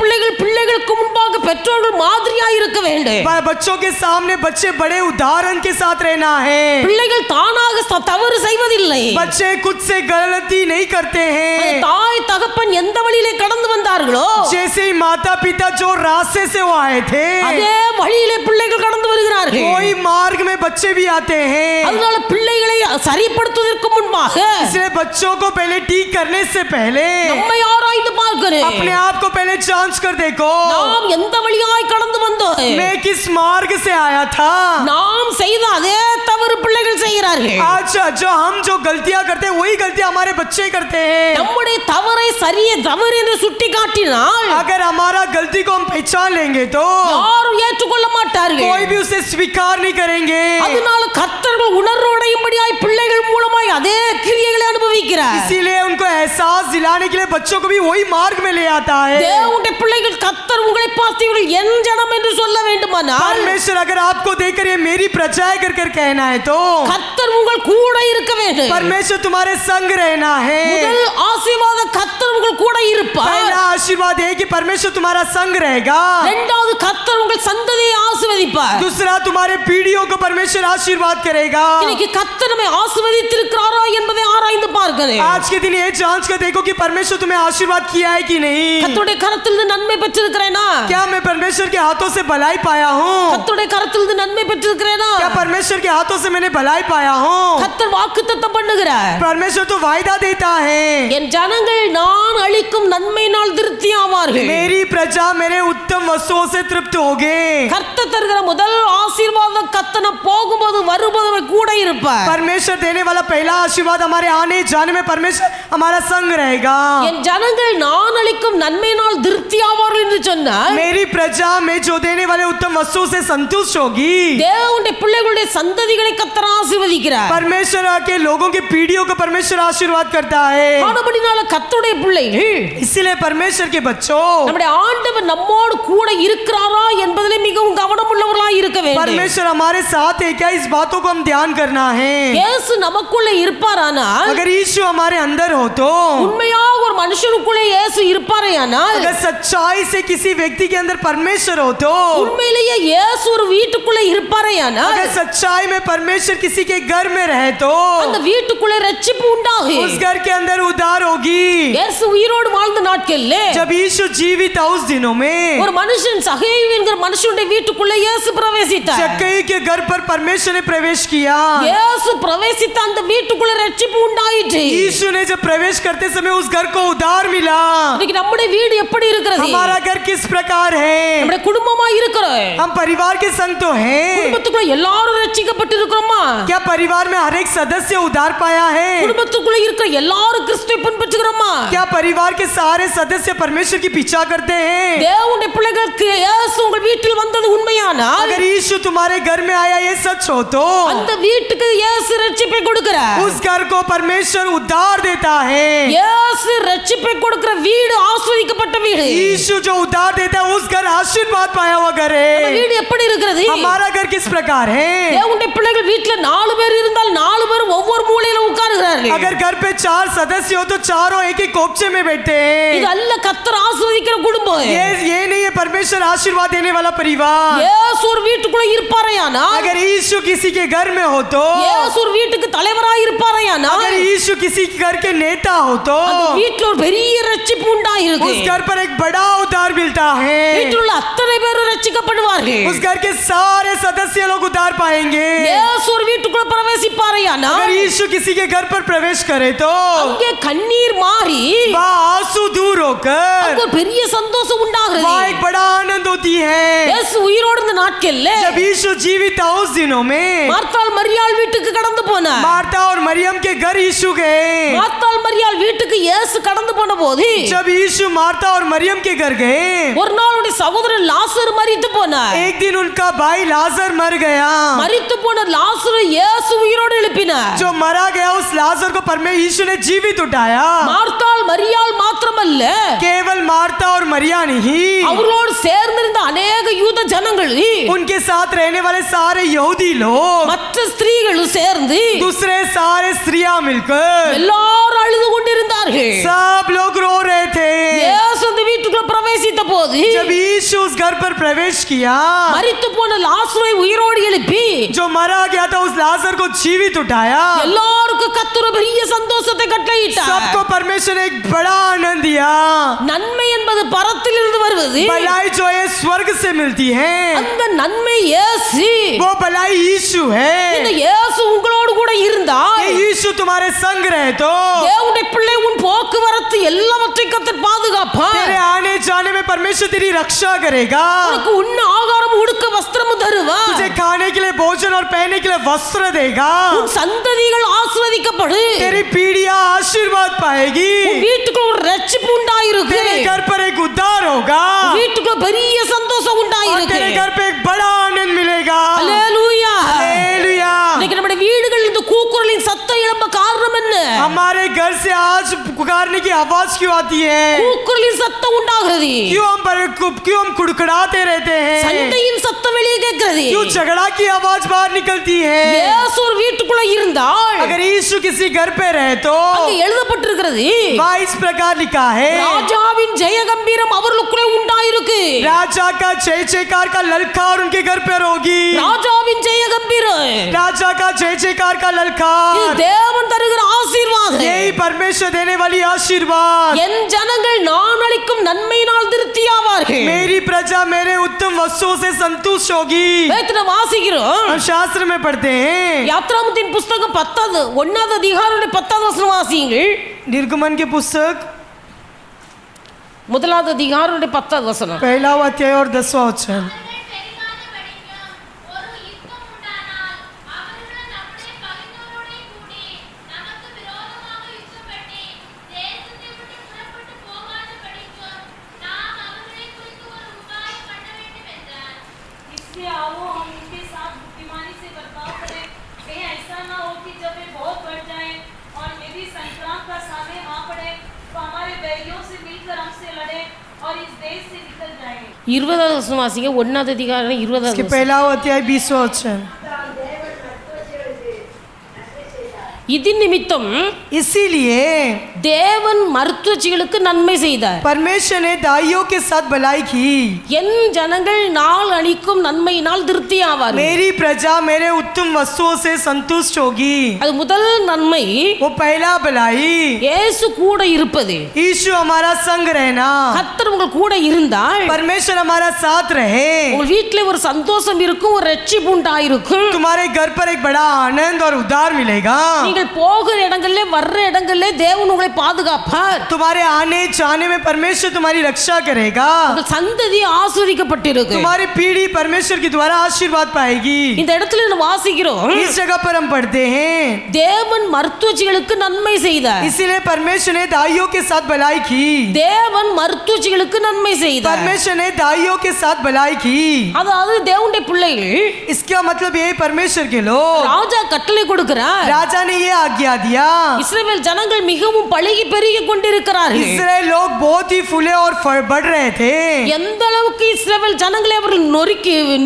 பிள்ளைகளுக்கு முன்பாக பெற்றோர்கள் மாதிரியாய் இருக்க வேண்டும். बच्चों के सामने बच्चे बड़े उदाहरण के साथ रहना है। பிள்ளைகள் தானாக தவறு செய்வதில்லை. बच्चे खुद से गलती नहीं करते அந்த हैं। தாய் தகப்பன் எந்த வழியிலே கடந்து வந்தார்களோ जैसे ही माता पिता जो रास्ते से वो आए थे அதே வழியிலே பிள்ளைகள் கடந்து வருகிறார்கள். वही मार्ग में बच्चे भी आते हैं। அதனால பிள்ளைகளை சரிப்படுத்துவதற்கு முன்பாக इसलिए बच्चों को पहले ठीक करने से पहले நம்மை ஆராய்ந்து பார்க்கிறேன். अपने आप को पहले जांच कर देखो, நாம் எந்த வழியாய் கடந்து வந்தோம், मैं किस मार्ग से आया था। நாம் செய்த அதே தவறு பிள்ளைகள் செய்கிறார்கள். आज जो हम जो गलतियां करते हैं वही गलतियां हमारे बच्चे करते हैं। நம்முடைய தவறை சரியே தவறு என்று சுட்டி காட்டினால் अगर हमारा गलती को हम पहचान लेंगे तो யாரும் ஏற்றுக்கொள்ள மாட்டார்கள். कोई भी उसे स्वीकार नहीं करेंगे। அதனால கர்த்தர்கள் உணர்வடையும்படியாய் பிள்ளைகள் மூலமாய் அதே கிரியைகளை அனுபவிக்கிறார். इसीलिए उनको एहसास दिलाने के लिए बच्चों को भी वही मार्ग में ले आता है। தேவனுடைய பிள்ளைகள் கர்த்தர் உங்களை பார்த்து இவர்கள் என் ஜனம் என்று சொல்ல வேண்டுமானால் परमेश्वर अगर आपको देखकर ये मेरी प्रजा है कर कहना है तो கர்த்தர் உங்கள் கூட இருக்க வேண்டும். परमेश्वर तुम्हारे संग रहना है। முதல் ஆசீர்வாத கர்த்தர் உங்கள் கூட இருப்பார். पहला आशीर्वाद है कि परमेश्वर तुम्हारा संग रहेगा। இரண்டாவது கர்த்தர் உங்கள் சந்ததியை ஆசீர்வதிப்பார். दूसरा तुम्हारे पीढ़ियों को परमेश्वर आशीर्वाद करेगा। இன்னைக்கு கர்த்தர் நம்மை ஆசீர்வதித்திருக்கிறாரா என்பதை ஆராய்ந்து பார்க்கிறேன். आज के दिन ये जांच कर देखो कि परमेश्वर तुम्हें आशीर्वाद किया है कि नहीं। கர்த்தருடைய கரத்திலிருந்து நன்மை பெற்றிருக்கிறேனா? क्या मैं परमेश्वर के हाथों से भलाई पाया हूँ? கர்த்தருடைய கரத்திலிருந்து நன்மை பெற்றிருக்கிறேனா? क्या परमेश्वर के हाथों से मैंने भलाई पाया हूँ? கர்த்தர் வாக்குத்தத்தம் பண்ணுகிறார். परमेश्वर तो वायदा देता है, என் ஜனங்கள் நான் அளிக்கும் நன்மையினால் திருப்தி ஆவார்கள். मेरी प्रजा मेरे उत्तम उत्तम वस्तुओं से तृप्त होगे। கர்த்தர் தருகிற முதல் ஆசீர்வாதம் கத்தன போகும்போது வரும்போது கூட இருப்பார். परमेश्वर देने वाला पहला आशीर्वाद हमारे आने जाने में परमेश्वर हमारा संग रहेगा। என் ஜனங்கள் நான் அளிக்கும் நன்மையினால் திருப்தி ஆவார்கள் என்று சொன்னார். मेरी प्रजा में जो देने वाले उत्तम वस्तुओं से संतुष्ट होगी। தேவனுடைய பிள்ளைகளுடைய சந்ததிகளை கர்த்தர் ஆசீர்வதிக்கிறார். परमेश्वर के लोगों की पीढ़ियों को परमेश्वर आशीर्वाद करता है। ஆனபடினால கர்த்தருடைய பிள்ளைகள், इसीलिए परमेश्वर के बच्चों, நம்முடைய ஆண்டவர் நம்மோடு கூட இருக்கிறாரா என்பதிலே மிகவும் கவனம் உள்ளவர்களாய் இருக்க வேண்டும். परमेश्वर हमारे साथ है क्या, इस बातों को हम ध्यान करना है। இயேசு நமக்குள்ளே இருப்பாரானால், अगर यीशु हमारे अंदर हो तो, உண்மையாக ஒரு மனுஷனுக்குள்ளே இயேசு இருப்பாரேயானால், अगर सच्चाई से किसी व्यक्ति के अंदर परमेश्वर हो तो, உண்மையிலேயே இயேசு ஒரு வீட்டுக்குள்ளே இருப்பாரேயானால், अगर सच्चाई में परमेश्वर किसी के घर में रहे तो அந்த வீட்டுக்குள்ளே ரட்சிப்பு உண்டாகும். उस घर के अंदर उद्धार होगी। இயேசு உயிரோடு வாழ்ந்த நாட்களிலே जब यीशु जीवित था उस दिनों में, ஒரு மனுஷன் சகேயு என்கிற மனுஷனுடைய வீட்டுக்குள்ளே இயேசு பிரவேசித்தார். जक्कई के घर पर परमेश्वर ने प्रवेश किया। இயேசு பிரவேசித்த அந்த வீட்டுக்குள்ளே ரட்சிப்பு உண்டாயிற்று. यीशु ने जब प्रवेश करते समय उस घर को उद्धार मिला। இன்னைக்கு நம்முடைய வீடு எப்படி இருக்கிறது? हमारा घर किस प्रकार है? நம்முடைய குடும்பமா இருக்கிறோம். हम परिवार के संग तो हैं। குடும்பத்துக்குள்ள எல்லாரும் ரட்சிக்கப்பட்டு இருக்கிறோமா? क्या परिवार में हर एक सदस्य उद्धार पाया है? குடும்பத்துக்குள்ள இருக்கிற எல்லாரும் கிறிஸ்துவை பின்பற்றுகிறோமா? क्या परिवार के सारे सदस्य परमेश्वर की पीछा करते हैं? தேவனுடைய பிள்ளைகளுக்கு இயேசு உங்கள் வீட்டில் வந்தது உண்மையானால், अगर यीशु तुम्हारे घर में आया ये सच हो तो அந்த வீட்டுக்கு இயேசு ரட்சிப்பை கொடுக்கிறார். उस घर को परमेश्वर उद्धार देता है। இயேசு ரட்சிப்பை கொடுக்கிற வீடு ஆசீர்வதிக்கப்பட்ட வீடு. यीशु जो उद्धार देता है उस घर आशीर्वाद पाया हुआ घर நம்ம है। வீடு எப்படி இருக்கிறது? हमारा घर किस प्रकार है? தேவனுடைய பிள்ளைகள் வீட்ல 4 பேர் இருந்தால் 4 பேர் ஒவ்வொரு மூலையில உட்காருகிறார்கள். अगर घर पे 4 सदस्य हो तो चारों एक ही कोपचे में बैठते இது हैं। அல்ல கர்த்தர் ஆசீர்வதிக்கிற குடும்பம். ये नहीं है परमेश्वर आशीर्वाद देने वाला परिवार। இயேசு ஒரு வீட்டுக்குள்ள இருப்பாரேயானால், अगर यीशु किसी के घर में हो तो, இயேசு ஒரு வீட்டுக்கு தலைவராய் இருப்பாரேயானால், अगर यीशु किसी के घर के नेता हो तो அந்த வீட்ல ஒரு பெரிய ரட்சிப்பு உண்டாயிருக்கு. उस घर पर एक बड़ा उद्धार मिलता है। வீட்டில் உள்ள அத்தனை பேரும் ரட்சிக்கப்படுவார்கள். उस घर के सारे सदस्य लोग उद्धार पाएंगे। இயேசு ஒரு வீட்டுக்குள்ள பிரவேசிப்பாரேயானால், अगर यीशु किसी के घर पर प्रवेश करे तो அங்கே கண்ணீர் மாறி वहाँ आंसू दूर होकर அங்க ஒரு பெரிய சந்தோஷம் உண்டாகிறது. वहाँ एक बड़ा आनंद होती है। இயேசு உயிரோடு இருந்த நாட்கள்ல जब यीशु जीवित था उस दिनों में மார்த்தாள் மரியாள் வீட்டுக்கு கடந்து போனார். मार्था और मरियम के घर यीशु गए। மார்த்தாள் மரியாள் வீட்டுக்கு இயேசு கடந்து போன போது जब यीशु मार्था और मरियम के घर गए, ஒரு நாள் உடைய சகோதரன் லாசர் மரித்து போனார். एक दिन उनका भाई लाजर मर गया। மரித்து போன லாசரை இயேசு உயிரோடு எழுப்பினார். जो मरा गया उस लाजर को परमेश्वर यीशु ने जीवित उठाया। மார்த்தாள் மரியாள் மாத்திரமல்ல, केवल मार्था और मरिया नहीं, அவர்களோடு சேர்ந்திருந்த अनेक யூத ஜனங்கள், उनके साथ रहने वाले सारे यहूदी लोग, மற்ற ஸ்திரீகளும் சேர்ந்து दूसरे सारे स्त्रियां मिलकर எல்லாரும் அழுது கொண்டிருந்தார்கள். सब लोग रो रहे थे। இயேசு அந்த வீட்டுக்குள்ள பிரவேசித்த போது जब यीशु उस घर पर प्रवेश किया, மரித்து போன லாசரை உயிரோடு எழுப்பி जो मरा गया था उस लाजर को जीवित उठाया। எல்லாருக்கும் கர்த்தர் பெரிய சந்தோஷத்தை கட்டளையிட்டார். सबको परमेश्वर ने एक बड़ा आनंद दिया। நன்மை என்பது பரத்திலிருந்து வருவது. भलाई जो है स्वर्ग से मिलती है, அந்த நன்மை இயேசு. वो भलाई यीशु இந்த है। இயேசு உங்களோடு கூட இருந்தால், ये यीशु तुम्हारे संग रहे तो தேவனுடைய பிள்ளை உன் போக்குவரத்து எல்லாவற்றையும் கர்த்தர் பாதுகாப்பார். तेरे आने जाने में परमेश्वर तेरी रक्षा करेगा। உனக்கு உண்ண ஆகாரம் உடுக்க வஸ்திரம் தருவார். तुझे खाने के लिए भोजन और पहनने के लिए वस्त्र देगा। உன் சந்ததிகள் ஆசீர்வதிக்கப்படு. तेरी पीढ़ियां आशीर्वाद पाएगी। உன் வீட்டுக்குள்ள ஒரு ரட்சிப்பு உண்டாயிருக்கு. तेरे घर पर एक उद्धार होगा வீட்டுக்குள்ள பெரிய சந்தோஷம் और உண்டாயிருக்கு. तेरे घर पे एक बड़ा आनंद मिलेगा। அல்லேலூயா. हालेलुया। இன்னைக்கு நம்முடைய வீடுகள் இந்த கூக்குரலின் சத்தம் எழும்ப காரணம் என்ன? हमारे घर से आज पुकारने की आवाज क्यों आती है? கூக்குரலின் சத்தம் உண்டாகிறது. क्यों हम कुड़कुड़ाते रहते हैं? சண்டையின் சத்தம் வெளியே கேட்கிறது. क्यों झगड़ा की आवाज बाहर निकलती है? இயேசு ஒரு வீட்டுக்குள்ள இருந்தால் अगर यीशु किसी घर पे रहे तो அங்கே எழுதப்பட்டிருக்கிறது, वहाँ इस प्रकार लिखा है, ராஜாவின் ஜெய கம்பீரம் அவர்களுக்குள்ளே உண்டாயிருக்கு. राजा का जय जयकार का ललकार उनके घर पर होगी। ராஜாவின் ஜெய கம்பீரம் राजा का जय जयकार का இது ललकार, தேவன் தருகிற ஆசீர்வாதம். यही परमेश्वर देने वाली आशीर्वाद। என் ஜனங்கள் நான் அளிக்கும் நன்மையினால் திருப்தியாவார்கள். मेरी प्रजा मेरे उत्तम वस्तुओं से संतुष्ट होगी। வேதத்துல வாசிக்கிறோம். हम शास्त्र में पढ़ते हैं, யாத்ராமத்தின் புஸ்தகம் 10வது அதிகாரம் 10வது வசனம் வாசியுங்கள். निर्गमन के पुस्तक முதலாவது அதிகாரம் 10வது வசனம். पहला अध्याय और 10वां वचन. இருபதாவது வசனம் வாசிங்க. 1வது அதிகாரம் 20வது इसके வசனம். पहला अध्याय 20वां वचन. இது நிமித்தம் इसीलिए தேவன் மருத்துவச்சிகளுக்கு நன்மை செய்தார். परमेश्वर ने दाइयों के साथ भलाई की. என் ஜனங்கள் நாள் அளிக்கும் நன்மையினால் திருப்தி ஆவார்கள். मेरी प्रजा मेरे उत्तम वस्तुओं से संतुष्ट होगी. அது முதல் நன்மை. वो पहला भलाई. இயேசு கூட இருப்பது. यीशु हमारा संग रहना. கர்த்தர் உங்கள் கூட இருந்தால் परमेश्वर हमारा साथ रहे. உங்கள் வீட்டிலே ஒரு சந்தோஷம் இருக்கும், ஒரு ரட்சிப்பு உண்டாயிருக்கும். तुम्हारे घर पर एक बड़ा आनंद और उद्धार मिलेगा. நீங்கள் போகிற இடங்களிலே வர்ற இடங்களிலே தேவன் உங்களை பாதுகாப்பார். तुम्हारे आने जाने में परमेश्वर तुम्हारी रक्षा करेगा. உங்கள் சந்ததி ஆசீர்வதிக்கப்பட்டிருக்கு. तुम्हारी पीढ़ी परमेश्वर के द्वारा आशीर्वाद पाएगी. இந்த இடத்துல நம்ம வாசிக்கிறோம், इस जगह पर हम पढ़ते हैं, தேவன் மருத்துவச்சிகளுக்கு நன்மை செய்தார். इसीलिए परमेश्वर ने दाइयों के साथ भलाई की. தேவன் மருத்துவச்சிகளுக்கு நன்மை செய்தார். परमेश्वर ने दाइयों के साथ भलाई की. அதாவது தேவனுடைய பிள்ளைகள், इसका मतलब ये परमेश्वर के लोग, ராஜா கட்டளை கொடுக்கிறார். राजा ने ये आज्ञा दिया. இஸ்ரவேல் ஜனங்கள் மிகவும் பழகி பெருகி கொண்டிருக்கிறார்கள். इसराइल लोग बहुत ही फूले और बढ़ रहे थे. எந்த அளவுக்கு இஸ்ரவேல் ஜனங்களை அவர்கள்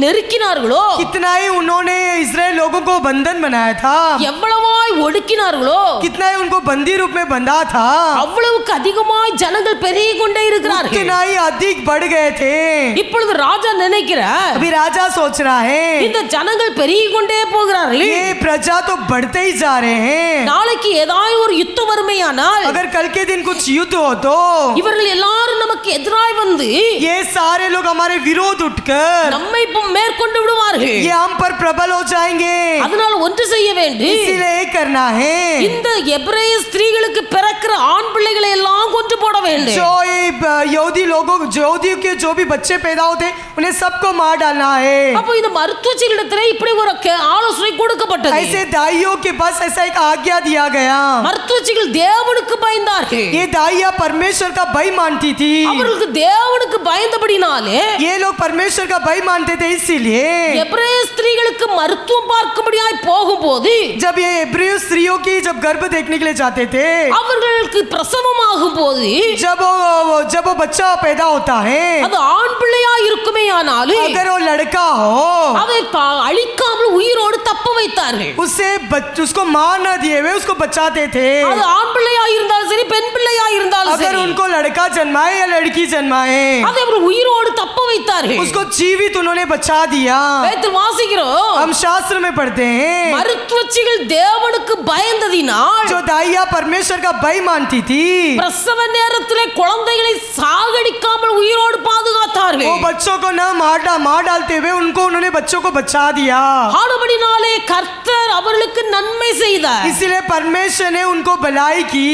நெருக்கினார்களோ, कितना ही उन्होंने इसराइल लोगों को बंधन बनाया था, எவ்வளவாய் ஒடுக்கினார்களோ, कितना ही उनको बंदी रूप में बंधा था, அவ்வளவுக்கு அதிகமாய் ஜனங்கள் பெருகி கொண்டே இருக்கிறார்கள். कितना ही अधिक बढ़ गए थे. இப்பொழுது ராஜா நினைக்கிறார், अभी राजा सोच रहा है, இந்த ஜனங்கள் பெருகி கொண்டே போகிறார்கள். ये प्रजा तो बढ़ते ही जा रहे हैं. நாளைக்கு ஏதாவது ஒரு யுத்தம் வருமையானால், अगर कल के दिन कुछ युद्ध हो तो இவர்கள் எல்லாரும் நமக்கு எதிராய் வந்து ये सारे लोग हमारे विरोध उठकर நம்மை மேற்கொண்டு விடுவார்கள். ये हम पर प्रबल हो जाएंगे. அதனால ஒன்று செய்ய வேண்டும், इसीलिए ये करना है, இந்த எபிரேய ஸ்திரீகளுக்கு பிறக்கிற ஆண் பிள்ளைகளை எல்லாம் கொன்று போட வேண்டும். जो ये यहूदी लोगों यहूदियों के जो भी बच्चे पैदा होते उन्हें सबको मार डालना है. அப்போ இந்த மருத்துவச்சிகளிடத்திலே இப்படி ஒரு ஆலோசனை கொடுக்கப்பட்டது. ऐसे दाइयों के पास ऐसा एक आज्ञा दिया गया. மருத்துவச்சிகள் தேவனுக்கு பயந்தார்கள். ये दाइया परमेश्वर का भय मानती थी. அவர்களுக்கு தேவனுக்கு பயந்தபடினாலே ये लोग परमेश्वर का भय मानते थे. इसीलिए எபிரேய ஸ்திரீகளுக்கு மருத்துவம் பார்க்கும்படியாய் போகும்போது, जब ये इब्रियो स्त्रियों की जब गर्भ देखने के लिए जाते थे, அவர்களுக்கு பிரசவமாகும் போது जब वो बच्चा पैदा होता है, அது ஆண் பிள்ளையா இருக்குமே ஆனாலும் अगर वो लड़का हो அதை அழிக்காமல் உயிரோடு தப்ப வைத்தார்கள். उसको मार न दिए हुए उसको बचाते थे. அது ஆண் பிள்ளையா இருந்தாலும் சரி, பெண் பிள்ளையா இருந்தாலும் अगर சரி, उनको लड़का जन्माए या लड़की जन्माए அதை அவர் உயிரோடு தப்ப வைத்தார்கள். उसको जीवित उन्होंने बचा दिया. வேதத்தில் வாசிக்கிறோம், हम शास्त्र में पढ़ते हैं, மருத்துவச்சிகள் தேவனுக்கு பயந்ததினால் जो दाइया परमेश्वर का भय मानती थी, பிரசவ நேரத்திலே குழந்தைகளை சாகடிக்காமல் உயிரோடு பாதுகாத்தார்கள். वो बच्चों को न मार डालते हुए उनको उन्होंने बच्चों को बचा दिया. ஆனபடினாலே கர்த்தர் அவர்களுக்கு நன்மை செய்தார். इसलिए परमेश्वर ने उनको भलाई की.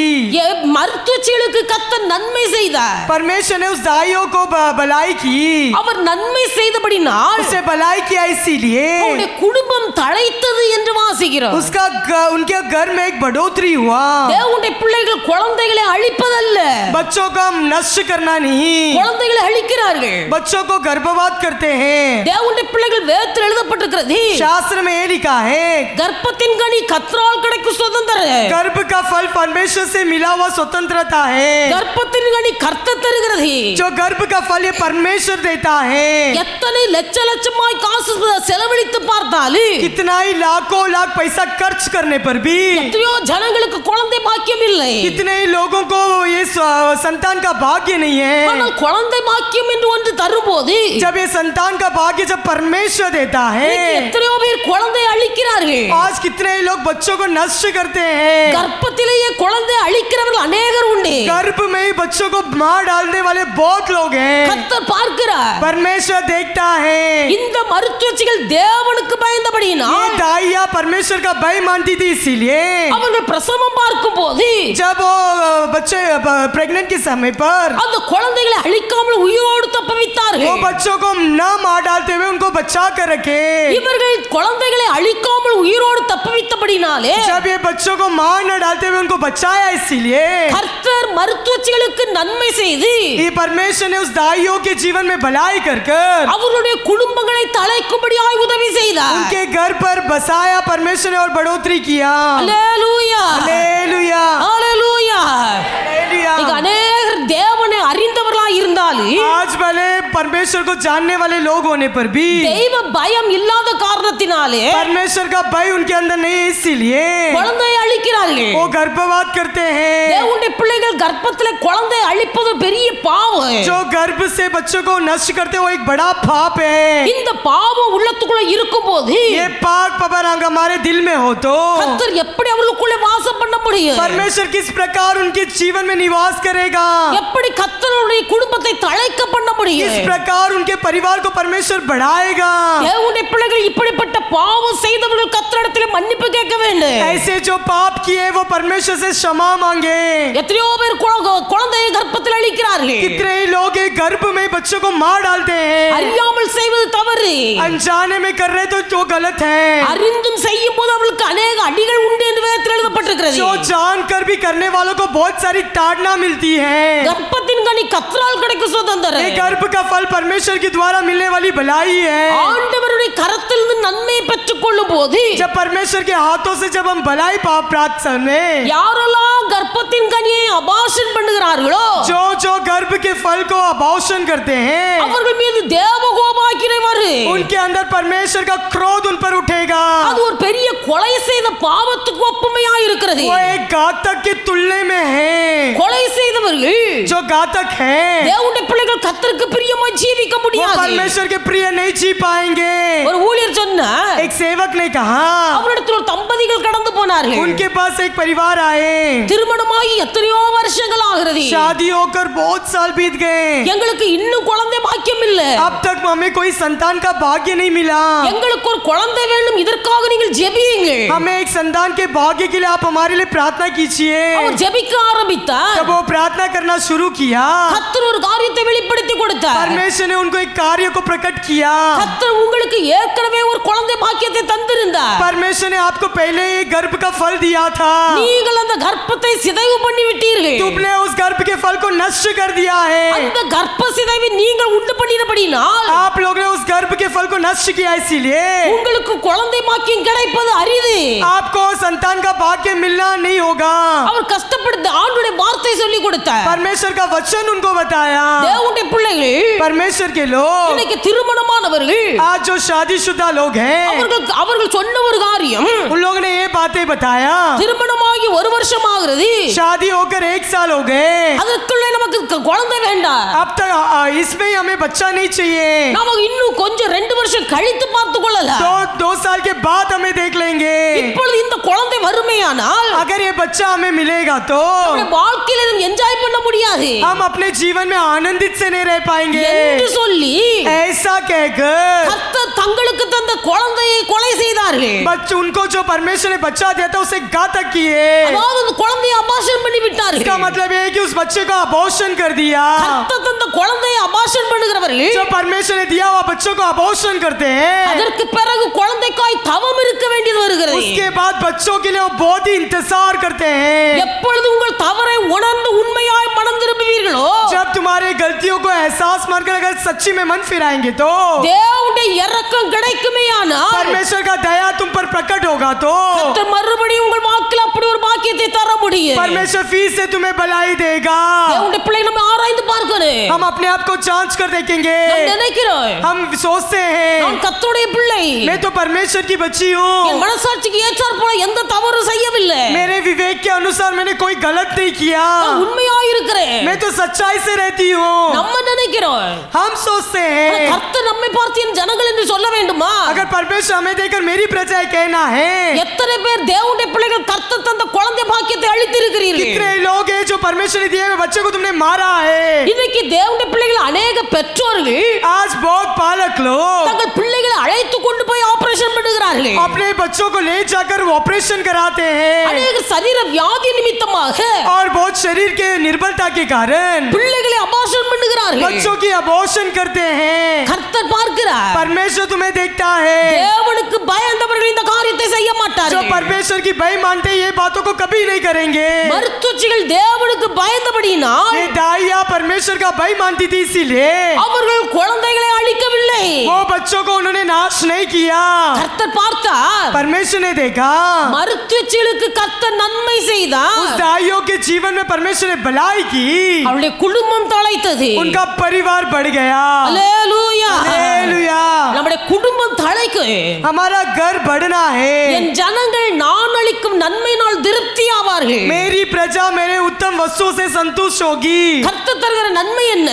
மருத்துவச்சிகளுக்கு கர்த்தர் நன்மை செய்தார். परमेश्वर ने उस दाइयों को भलाई की. அவர் நன்மை செய்தபடினால் उसे भलाई किया. इसीलिए அவருடைய குடும்பம் தழைத்தது என்று வாசிக்கிறோம். उनके घर में एक बढ़ोतरी हुआ. தேவனுடைய பிள்ளைகள் குழந்தைகளை அழிப்பதல்ல, बच्चों को हम नष्ट करना नहीं, குழந்தைகளை அழிக்கிறார்கள். बच्चों को गर्भवात करते हैं. தேவனுடைய பிள்ளைகள் வேதத்தில் எழுதப்பட்டிருக்கிறது, शास्त्र में ये लिखा है, கர்ப்பத்தின் கனி கர்த்தரால் கிடைக்கும் சுதந்திரம். गर्भ का फल परमेश्वर से मिला हुआ स्वतंत्रता है. கர்ப்பத்தின் கனி கர்த்தர் தருகிறது. जो गर्भ का फल ये परमेश्वर देता है. எத்தனை லட்சமாய் காசு செலவழித்து பார்த்தாலும், कितना ही लाखों लाख पैसा खर्च करने पर भी எத்தனையோ ஜனங்களுக்கு குழந்தை பாக்கியம் இல்லை. कितने ही लोगों को ये संतान का भाग्य नहीं है. ஆனால் குழந்தை பாக்கியம் என்று ஒன்று தரும்போது जब ये संतान का भाग्य जब परमेश्वर देता இன்னைக்கு है। எத்தனையோ பேர் குழந்தையை அழிக்கிறார்கள். आज कितने ही लोग बच्चों को नष्ट करते हैं। கர்ப்பத்திலேயே குழந்தை அழிக்கிறவர்கள் அநேகர் உண்டு. गर्भ में ही बच्चों को मार डालने वाले बहुत लोग हैं। கர்த்தர் பார்க்கிறார். परमेश्वर देखता है। இந்த மருத்துவச்சிகள் தேவனுக்கு பயந்தபடியினால் ये दाइया परमेश्वर का भय मानती थी, इसीलिए அவர்கள் பிரசவம் பார்க்கும் போது जब वो बच्चे प्रेग्नेंट के समय पर அந்த குழந்தைகளை அழிக்காமல் உயிரோடு वो தப்பவித்தார்கள். बच्चों को न मार डालते हुए उनको बचा कर रखे। இவர்கள் குழந்தைகளை அழிக்காமல் உயிரோடு தப்பவித்தபடினாலே जब ये बच्चों को मार न डालते हुए उनको बचाया, इसीलिए கர்த்தர் மருத்துவச்சிகளுக்கு நன்மை செய்து ये परमेश्वर ने उस दाइयों के जीवन में भलाई कर कर அவர்களுடைய குடும்பங்களை தழைக்கும்படியாய் உதவி செய்தார். उनके घर पर बसाया परमेश्वर ने और बढ़ोतरी किया। அல்லேலூயா, हालेलुया, அல்லேலூயா. हालेलुया। இங்க அநேகர் தேவனை அறிந்தவர்களாய் இருந்தாலும் आज भले परमेश्वर को जानने वाले लोग होने पर भी தெய்வ பயம் இல்லாத காரணத்தினாலே परमेश्वर का भय उनके अंदर नहीं है, इसीलिए குழந்தையை அழிக்கிறார்கள். वो गर्भवात करते हैं। தேவனுடைய பிள்ளைகள் கர்ப்பத்திலே குழந்தை அழிப்பது பெரிய பாவம். जो गर्भ से बच्चों को नष्ट करते हैं, वो एक बड़ा पाप है। இந்த பாவம் உள்ளத்துக்குள்ள இருக்கும்போது ये पाप पबरंग हमारे दिल में हो तो கர்த்தர் எப்படி அவர்களுக்குள்ளே வாசம் பண்ண முடியும்? परमेश्वर किस प्रकार उनके जीवन में निवास करेगा? எப்படி கர்த்தருடைய குடும்பத்தை தழைக்க பண்ண முடியும்? किस प्रकार उनके परिवार को परमेश्वर बढ़ाएगा? தேவனுடைய பிள்ளைகள் இப்படிப்பட்ட பாவம் செய்தவர்கள் கர்த்தரிடத்தில் மன்னிப்பு கேட்க வேண்டும். ऐसे जो पाप किए वो परमेश्वर से क्षमा मांगे। எத்தனையோ பேர் குழந்தையை கர்ப்பத்தில் அழிக்கிறார்கள். कितने ही लोग एक गर्भ में बच्चों को मार डालते हैं। அறியாமல் செய்வது தவறு. अनजाने में कर रहे तो जो गलत है। அறிந்தும் செய்யும் போது அவர்களுக்கு अनेक அடிகள் உண்டு என்று வேதத்தில் எழுதப்பட்டிருக்கிறது. जो जानकर भी करने वालों को बहुत सारी ताड़ना मिलती है। கர்ப்பத்தின் கனி கர்த்தரால் கிடைக்கும் சுதந்திரம். ये गर्भ का फल परमेश्वर के द्वारा मिलने वाली भलाई है। ஆண்டவருடைய கரத்திலிருந்து நன்மையை பெற்றுக் கொள்ளும் போது जब परमेश्वर के हाथों से जब हम भलाई प्राप्त करने, யாரெல்லாம் கர்ப்பத்தின் கனியை அபாஷன் பண்ணுகிறார்களோ जो जो गर्भ के फल को अबॉर्शन करते हैं, அவர்கள் மீது தேவ கோபாக்கினை வரும். उनके अंदर परमेश्वर का क्रोध उन पर उठेगा। அது ஒரு பெரிய கொலை செய்த பாவத்துக்கு ஒப்புமையா இருக்கிறது. वो एक घातक के तुलने में है। கொலை செய்தவர்கள் जो घातक है தேவனுடைய பிள்ளைகள் கர்த்தருக்கு பிரியமா ஜீவிக்க वो முடியாது. परमेश्वर के प्रिय नहीं जी पाएंगे। ஒரு ஊழியர் சொன்னார், एक सेवक ने कहा, அவரிடத்தில் ஒரு தம்பதிகள் கடந்து போனார்கள். उनके पास एक परिवार आए, திருமணமாகி எத்தனையோ வருஷங்கள் ஆகிறது. शादी होकर बहुत साल बीत गए, எங்களுக்கு இன்னும் குழந்தை பாக்கியம் இல்ல. अब तक हमें कोई संतान का भाग्य नहीं मिला। எங்களுக்கு ஒரு குழந்தை வேண்டும், இதற்காக நீங்கள் ஜெபியுங்கள். हमें एक संतान के भाग्य के लिए आप हमारे लिए प्रार्थना कीजिए। அவர் ஜெபிக்க ஆரம்பித்தார். जब वो प्रार्थना करना शुरू किया, கர்த்தர் ஒரு காரியத்தை வெளிப்படுத்தி கொடுத்தார். परमेश्वर ने उनको एक कार्य को प्रकट किया। கர்த்தர் உங்களுக்கு ஏற்கனவே ஒரு குழந்தை பாக்கியத்தை தந்திருந்தார். परमेश्वर ने आपको पहले एक गर्भ का फल दिया था, நீங்கள் அந்த கர்ப்பத்தை சிதைவு பண்ணி விட்டீர்கள். तुमने उस गर्भ के फल को नष्ट कर दिया है। அந்த கர்ப்ப சிதைவை நீங்கள் உண்டு பண்ணினபடினால் आप लोग ने उस गर्भ के फल को नष्ट किया, इसीलिए உங்களுக்கு குழந்தை பாக்கியம் கிடைப்பது அரிது. आपको संतान का भाग्य मिलना नहीं होगा। அவர் கஷ்டப்படுத்த ஆண்டுடைய வார்த்தை சொல்லி கொடுத்தார். परमेश्वर का वचन उनको बताया। தேவனுடைய பிள்ளைகள் परमेश्वर के लोग, இன்னைக்கு திருமணமானவர்கள் आज जो शादीशुदा लोग हैं, அவர்கள் சொன்ன ஒரு காரியம், उन लोगों ने ये बातें बताया, திருமணமாகி ஒரு வருஷம் ஆகிறது, शादी होकर 1 साल हो गए, அதற்குள்ளே நமக்கு குழந்தை வேண்டாம், अब तक इसमें हमें बच्चा नहीं चाहिए, நமக்கு இன்னும் கொஞ்சம் 2 வருஷம் கழித்து பார்த்து கொள்ளலாம். 2 साल के बाद हमें देख लेंगे। இப்பொழுது இந்த குழந்தை வறுமையானால் अगर ये बच्चा हमें मिलेगा तो நம்முடைய வாழ்க்கையில என்ஜாய் பண்ண முடியாது हम अपने जीवन में आनंदित से नहीं रह पाएंगे। என்று சொல்லி ऐसा कहकर கர்த்தர் தங்களுக்கு தந்த குழந்தையை கொலை செய்தார்கள். उनको जो परमेश्वर ने बच्चा दिया था उसे घातक किए। அதாவது அந்த குழந்தையை அபாஷன் பண்ணி விட்டார்கள். इसका मतलब ये है कि उस बच्चे को अबॉर्शन कर दिया। கர்த்தர் தந்த குழந்தையை அபாஷன் பண்ணுகிறவர்கள் जो परमेश्वर ने दिया हुआ बच्चों को अबॉर्शन करते हैं, அதற்கு பிறகு குழந்தைக்காய் தவம் இருக்க வேண்டியது வருகிறது. उसके बाद बच्चों के लिए वो बहुत ही इंतजार करते हैं। எப்பொழுது உங்கள் தவறை உணர்ந்து உண்மையாய் மனம் திரும்புவீர்களோ जब तुम्हारे गलतियों को एहसास मानकर अगर सच्ची में मन फिराएंगे तो தேவனுடைய இரக்கம் கிடைக்குமேயானால் परमेश्वर का दया तुम ऊपर प्रकट होगा तो கர்த்தர் மறுபடியும் உங்கள் வாக்கில் அப்படி ஒரு பாக்கியத்தை தர முடியும். परमेश्वर फिर से तुम्हें भलाई देगा. தேவனுடைய பிள்ளைகளை நம்ம ஆராய்ந்து பார்க்கணும். हम अपने आप को जांच कर देखेंगे. நாம் நினைக்கிறோம், हम सोचते हैं நான் கர்த்தருடைய பிள்ளை, मैं तो परमेश्वर की बच्ची हूँ. என் மனசாட்சிக்கு ஏற்றாற் போல எந்த தவறும் செய்யவில்லை, मेरे विवेक के अनुसार मैंने कोई गलत नहीं किया. நான் உண்மையா இருக்கிறேன். मैं तो सच्चाई से रहती हूँ. நம்ம நினைக்கிறோம், हम सोचते ஆனா हैं கர்த்தர் நம்மை பார்த்து என் ஜனங்கள் என்று சொல்ல வேண்டுமா? अगर परमेश्वर हमें देखकर मेरी प्रजा कहना है. எத்தனை பேர் தேவனுடைய பிள்ளைகள் கர்த்தர் தந்த குழந்தை பாக்கியத்தை அழித்திருக்கிறீர்கள்? कितने लोग हैं जो परमेश्वर ने दिए हुए बच्चे को तुमने मारा है. இன்னைக்கு தேவனுடைய பிள்ளைகள் अनेक பெற்றோர்கள் आज बहुत पालक लोग தங்கள் பிள்ளைகளை அழைத்து கொண்டு போய் ஆபரேஷன் பண்ணுகிறார்கள். अपने बच्चों को ले जाकर वो ऑपरेशन कराते हैं அநேக சரீர வியாதி நிமித்தமாக और बहुत शरीर के निर्बलता के कारण பிள்ளைகளை அபார்ஷன் பண்ணுகிறார்கள். बच्चों की अबॉर्शन करते हैं. கர்த்தர் பார்க்கிறார். परमेश्वर तुम्हें देखता है. தேவனுக்கு பயந்தவர்கள் இந்த காரியத்தை செய்ய जो மாட்டார்கள். परमेश्वर की भय मानते हैं, ये बातों को कभी नहीं करेंगे. மருத்துவச்சிகள் தேவனுக்கு பயந்தபடியினால் ये दाइया परमेश्वर का भय मानती थी, इसीलिए அவர்கள் குழந்தைகளை அழிக்கவில்லை. वो बच्चों को उन्होंने नाश नहीं किया. கர்த்தர் பார்த்தார். परमेश्वर ने देखा மருத்துவச்சிகளுக்கு கர்த்தர் நன்மை उस செய்தார். दाइयों के जीवन में परमेश्वर ने भलाई की. அவளுடைய குடும்பம் தழைத்தது. उनका परिवार बढ़ गया. அல்லேலூயா. हालेलुया. நம்முடைய குடும்பம் தழைக்கு. हमारा घर बढ़ना है. என் ஜனங்கள் நான் அளிக்கும் நன்மையினால் திருப்தி ஆவார்கள். मेरी प्रजा मेरे उत्तम वस्तुओं से संतुष्ट होगी. கர்த்தர் தருகிற நன்மை என்ன?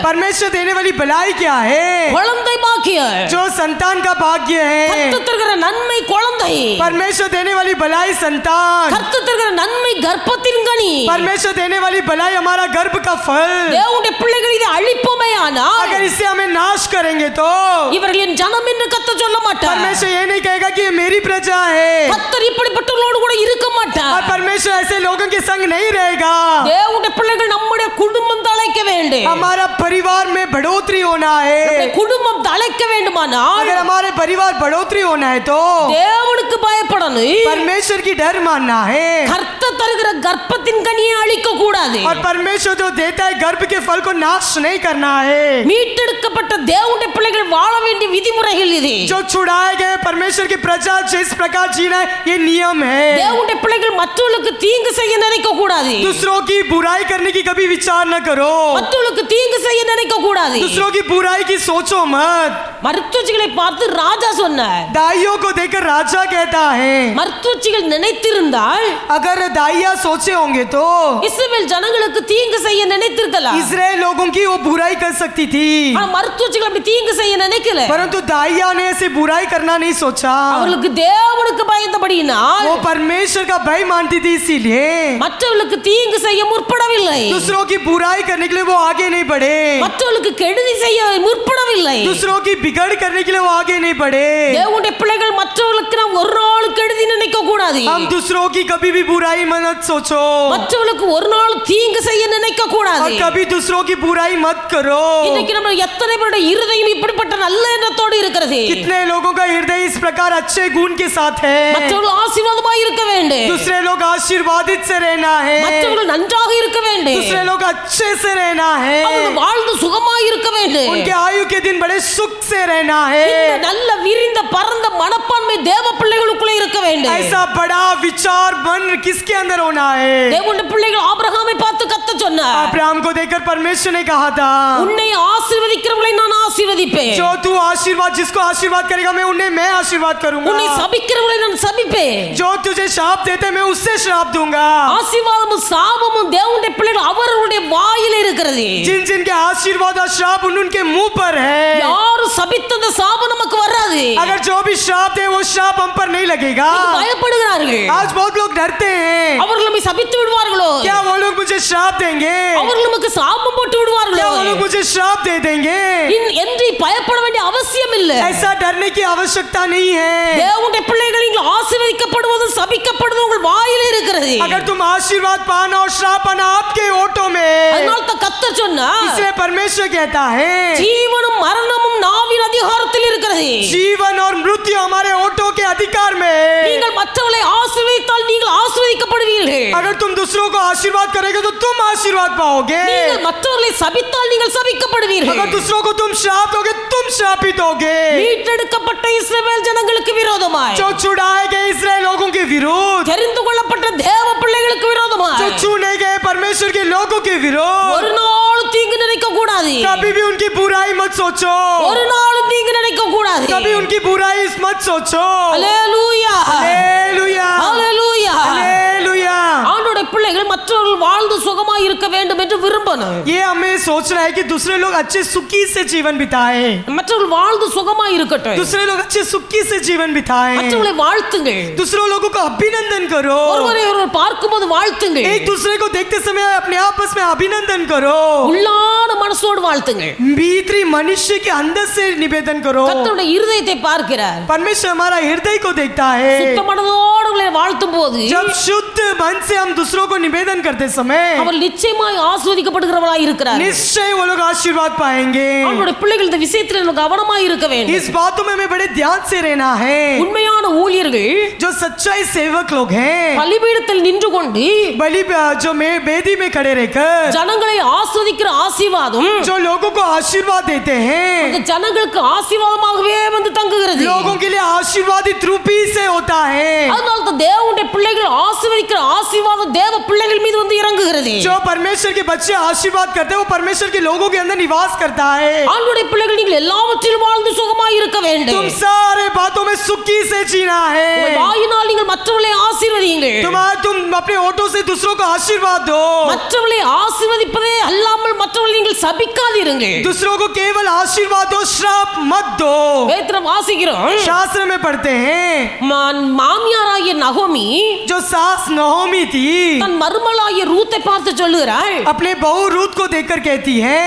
परमेश्वर देने वाली भलाई क्या है? குழந்தை பாக்கியம். जो संतान का भाग्य है. கர்த்தர் தருகிற நன்மை குழந்தை. परमेश्वर देने वाली भलाई संतान. கர்த்தர் தருகிற நன்மை கர்ப்பத்தின் கனி. परमेश्वर देने वाली भलाई हमारा गर्भ का फल. தேவனுடைய பிள்ளைகள் இதை அழிப்போமேயானால் अगर इससे हमें नाश करेंगे तो இவர்கள் என் ஜனம் என்று கர்த்தர் சொல்ல மாட்டார். परमेश्वर ये नहीं कहेगा कि ये मेरी प्रजा है. கர்த்தர் இப்படிப்பட்டவர்களோடு கூட இருக்க और மாட்டார். परमेश्वर ऐसे लोगों के संग नहीं रहेगा. தேவனுடைய பிள்ளைகள் நம்முடைய குடும்பம் தழைக்க வேண்டும். हमारा परिवार में बढ़ोतरी होना है. நம்முடைய குடும்பம் தழைக்க வேண்டுமானால் अगर हमारे परिवार बढ़ोतरी होना है तो தேவனுக்கு பயப்படணும். परमेश्वर की डर मानना है. கர்த்தர் தருகிற கர்ப்பத்தின் கனியை அழிக்க கூடாது. और परमेश्वर जो देता है गर्भ के फल को नाश नहीं करना है. மீட்டெடுக்கப்பட்ட தேவனுடைய பிள்ளைகள் வாழ வேண்டிய விதிமுறைகள் இது. जो छुड़ाए गए परमेश्वर की प्रजा जिस प्रकार जीना है, ये नियम है. தேவனுடைய பிள்ளைகள் மற்றவர்களுக்கு தீங்கு செய்ய நினைக்க கூடாது. दूसरों की बुराई करने की कभी विचार न करो. மற்றவர்களுக்கு தீங்கு செய்ய நினைக்க கூடாது. दूसरों की बुराई की सोचो मत. மருத்துவச்சிகளை பார்த்து ராஜா சொன்னார். दाइयों को देखकर राजा कहता है. மருத்துவச்சிகள் நினைத்திருந்தால் अगर दाइया सोचे होंगे तो இஸ்ரவேல் ஜனங்களுக்கு தீங்கு செய்ய நினைத்திருக்கலாம். इजराइल लोगों की वो बुराई कर सकती थी. ஆனா மருத்துவச்சிகள் அப்படி தீங்கு செய்ய நினைக்கல. परंतु दाइया ने ऐसी बुराई करना नहीं सोचा. அவர்களுக்கு தேவனுக்கு பயந்தபடியினால் वो परमेश्वर का भय मानती थी, इसीलिए மற்றவர்களுக்கு தீங்கு செய்ய முற்படவில்லை. दूसरों की बुराई करने के लिए वो आगे नहीं बढ़े. மற்றவர்களுக்கு கெடுதி செய்ய முற்படவில்லை. दूसरों की बिगड़ करने के लिए वो आगे नहीं बढ़े. தேவனுடைய பிள்ளைகள் மற்றவர்களுக்கு நாம் ஒரு நாள் கெடுதி நினைக்க கூடாது. हम दूसरों की कभी भी बुराई मत सोचो மற்றவர்களுக்கு ஒரு நாள் தீங்கு செய்ய நினைக்க கூடாது. और कभी दूसरों की बुराई मत करो. இன்னைக்கு நம்ம எத்தனை பேருடைய இருதயம் இப்படிப்பட்ட நல்ல எண்ணத்தோடு இருக்கிறது. कितने लोगों का हृदय इस प्रकार अच्छे गुण के साथ है. மற்றவர்கள் ஆசீர்வாதமாய் இருக்க வேண்டும். दूसरे लोग आशीर्वादित से रहना है. மற்றவர்கள் நன்றாக இருக்க வேண்டும். दूसरे लोग अच्छे से रहना है. அவர்கள் வாழ்ந்து சுகமாய் இருக்க வேண்டும். उनके आयु के दिन बड़े सुख से रहना है. இந்த நல்ல விரிந்த பரந்த மனப்பான்மை தேவ பிள்ளைகளுக்குள்ளே இருக்க வேண்டும். ऐसा बड़ा विचार मन किसके अंदर होना है? தேவனுடைய பிள்ளைகள் ஆபிரகாமை பார்த்து கத்த சொன்னார். अब्राहम को देखकर परमेश्वर ने कहा था, உன்னை ஆசீர்வதிக்கிறவர்களை நான் ஆசீர்வதிப்பேன். जो तू आशीर्वाद जिसको आशीर्वाद करेगा मैं आशीर्वाद करूंगा. உன்னை சபிக்கிறவர்களை நான் சபிப்பேன். जो तुझे श्राप देते मैं उससे श्राप दूंगा. ஆசீர்வாதமும் சாபமும் தேவனுடைய பிள்ளைகள் அவர்களுடைய வாயில் இருக்கிறது. जिन जिन के आशीर्वाद और श्राप उनके मुंह पर है. யாரும் சபித்தத சாபம் நமக்கு வராது. अगर जो भी श्राप दे वो श्राप हम पर नहीं लगेगा. பயப்படுகிறார்கள். आज बहुत लोग डरते हैं. அவர்கள் நம்மை சபித்து விடுவார்களோ? क्या वो लोग मुझे श्राप देंगे? அவர்கள் நமக்கு சாபம் போட்டு क्या விடுவார்களோ? वो लोग मुझे श्राप दे देंगे? என்று பயப்பட வேண்டிய அவசியம் இல்லை. ऐसा डरने की आवश्यकता नहीं है. தேவனுடைய பிள்ளைகள் நீங்கள் ஆசீர்வதிக்கப்படுவதும் சபிக்கப்படுவதும் உங்கள் வாயில் இருக்கிறது. अगर तुम आशीर्वाद पाना और श्राप पाना आपके ओटों में. அதனால தான் கர்த்தர் சொன்னார், इसलिए परमेश्वर कहता है ஜீவனும் மரணமும் நாவின் அதிகாரத்தில் இருக்கிறது. जीवन और मृत्यु हमारे ओटों के अधिकार में है। நீங்கள் மற்றவர்களை ஆசீர்வதித்தால் நீங்கள் ஆசீர்வதிக்கப்படுவீர்கள். अगर तुम दूसरों को आशीर्वाद करोगे तो तुम आशीर्वाद पाओगे। நீங்கள் மற்றவர்களை சபித்தால் நீங்கள் சபிக்கப்படுவீர்கள். अगर दूसरों को तुम श्राप दोगे तुम श्रापित होगे। மீட்டெடுக்கப்பட்ட இஸ்ரவேல் ஜனங்களுக்கு விரோதமாய், जो छुड़ाए गए इस्राएल लोगों के विरोध, தெரிந்து கொள்ளப்பட்ட தேவ பிள்ளைகளுக்கு விரோதமாய், जो चुने गए परमेश्वर के लोगों के विरोध, ஒரு நாளும் தீங்கு நினைக்க கூடாது. कभी भी उनकी बुराई मत सोचो। ஒரு நாளும் தீங்கு நினைக்க கூடாது. कभी उनकी बुराई मत सोचो। அல்லேலூயா, हालेलुया, அல்லேலூயா. हालेलुया। ஆண்டவருடைய பிள்ளைகள் மற்றவர்கள் வாழ்ந்து சுகமாய் இருக்க வேண்டும் என்று விரும்பணும். ये हमें सोचना है कि दूसरे लोग अच्छे सुखी से जीवन बिताएं, மற்றவர்கள் வாழ்ந்து சுகமாய் இருக்கட்டும். दूसरे लोग अच्छे सुखी से जीवन बिताएं, மற்றவர்களை வாழ்த்துங்கள். दूसरों लोगों को अभिनंदन करो। ஒருவரை ஒருவர் பார்க்கும்போது வாழ்த்துங்கள். एक दूसरे को देखते समय अपने आपस में अभिनंदन करो। உள்ளான மனசோடு வாழ்த்துங்கள். भीतरी मनुष्य के अंदर से निवेदन करो। கர்த்தருடைய இருதயத்தை பார்க்கிறார். परमेश्वर हमारा हृदय को देखता है। சுத்த மனதோடு உங்களை வாழ்த்தும் போது जब शुद्ध मन से हम दूसरों को निवेदन करते समय அவர் நிச்சயமாய் ஆசீர்வதிக்கப்படுகிறவராய் இருக்கிறார். निश्चय वो लोग आशीर्वाद पाएंगे। அவருடைய பிள்ளைகள் இந்த விஷயத்தில் நம்ம கவனமாய் இருக்க வேண்டும். इस बातों में हमें बड़े ध्यान से रहना है। உண்மையான ஊழியர்கள் जो सच्चाई सेवक लोग हैं, பலிபீடத்தில் நின்று கொண்டு बलि जो बेदी में खड़े रहकर ஜனங்களை ஆசீர்வதிக்கிற ஆசீர்வாதம் जो लोगों को आशीर्वाद देते हैं, அந்த ஜனங்களுக்கு ஆசீர்வாதமாகவே வந்து தங்குகிறது. लोगों के लिए आशीर्वादित रूपी से होता है। அதனால தான் தேவனுடைய பிள்ளைகள் ஆசீர்வதிக்கிற ஆசீர்வாதம் தேவ பிள்ளைகள் மீது வந்து இறங்குகிறது. जो परमेश्वर के बच्चे आशीर्वाद करते हैं वो परमेश्वर के लोगों के अंदर निवास करता है। ஆண்டவருடைய பிள்ளைகள் நீங்கள் எல்லாவற்றிலும் வாழ்ந்து சுகமாய் இருக்க வேண்டும். तुम सारे बातों में सुखी से जीना है। உங்கள் வாயினால் நீங்கள் மற்றவர்களை ஆசீர்வதியுங்கள். तुम अपने ओठों से दूसरों को आशीर्वाद दो। மற்றவர்களை ஆசீர்வதிப்பதே அல்லாமல் மற்றவர்களை நீங்கள் சபிக்காதீர்கள். दूसरों को केवल आशीर्वाद दो, श्राप मत दो। வேதத்துல வாசிக்கிறோம், शास्त्र में पढ़ते हैं மாமியாராகிய நகோமி जो सास नहोमी थी தன் மருமகளாகிய ரூத்தை பார்த்து சொல்லுகிறாள், अपने बहू रूत को देखकर कहती है,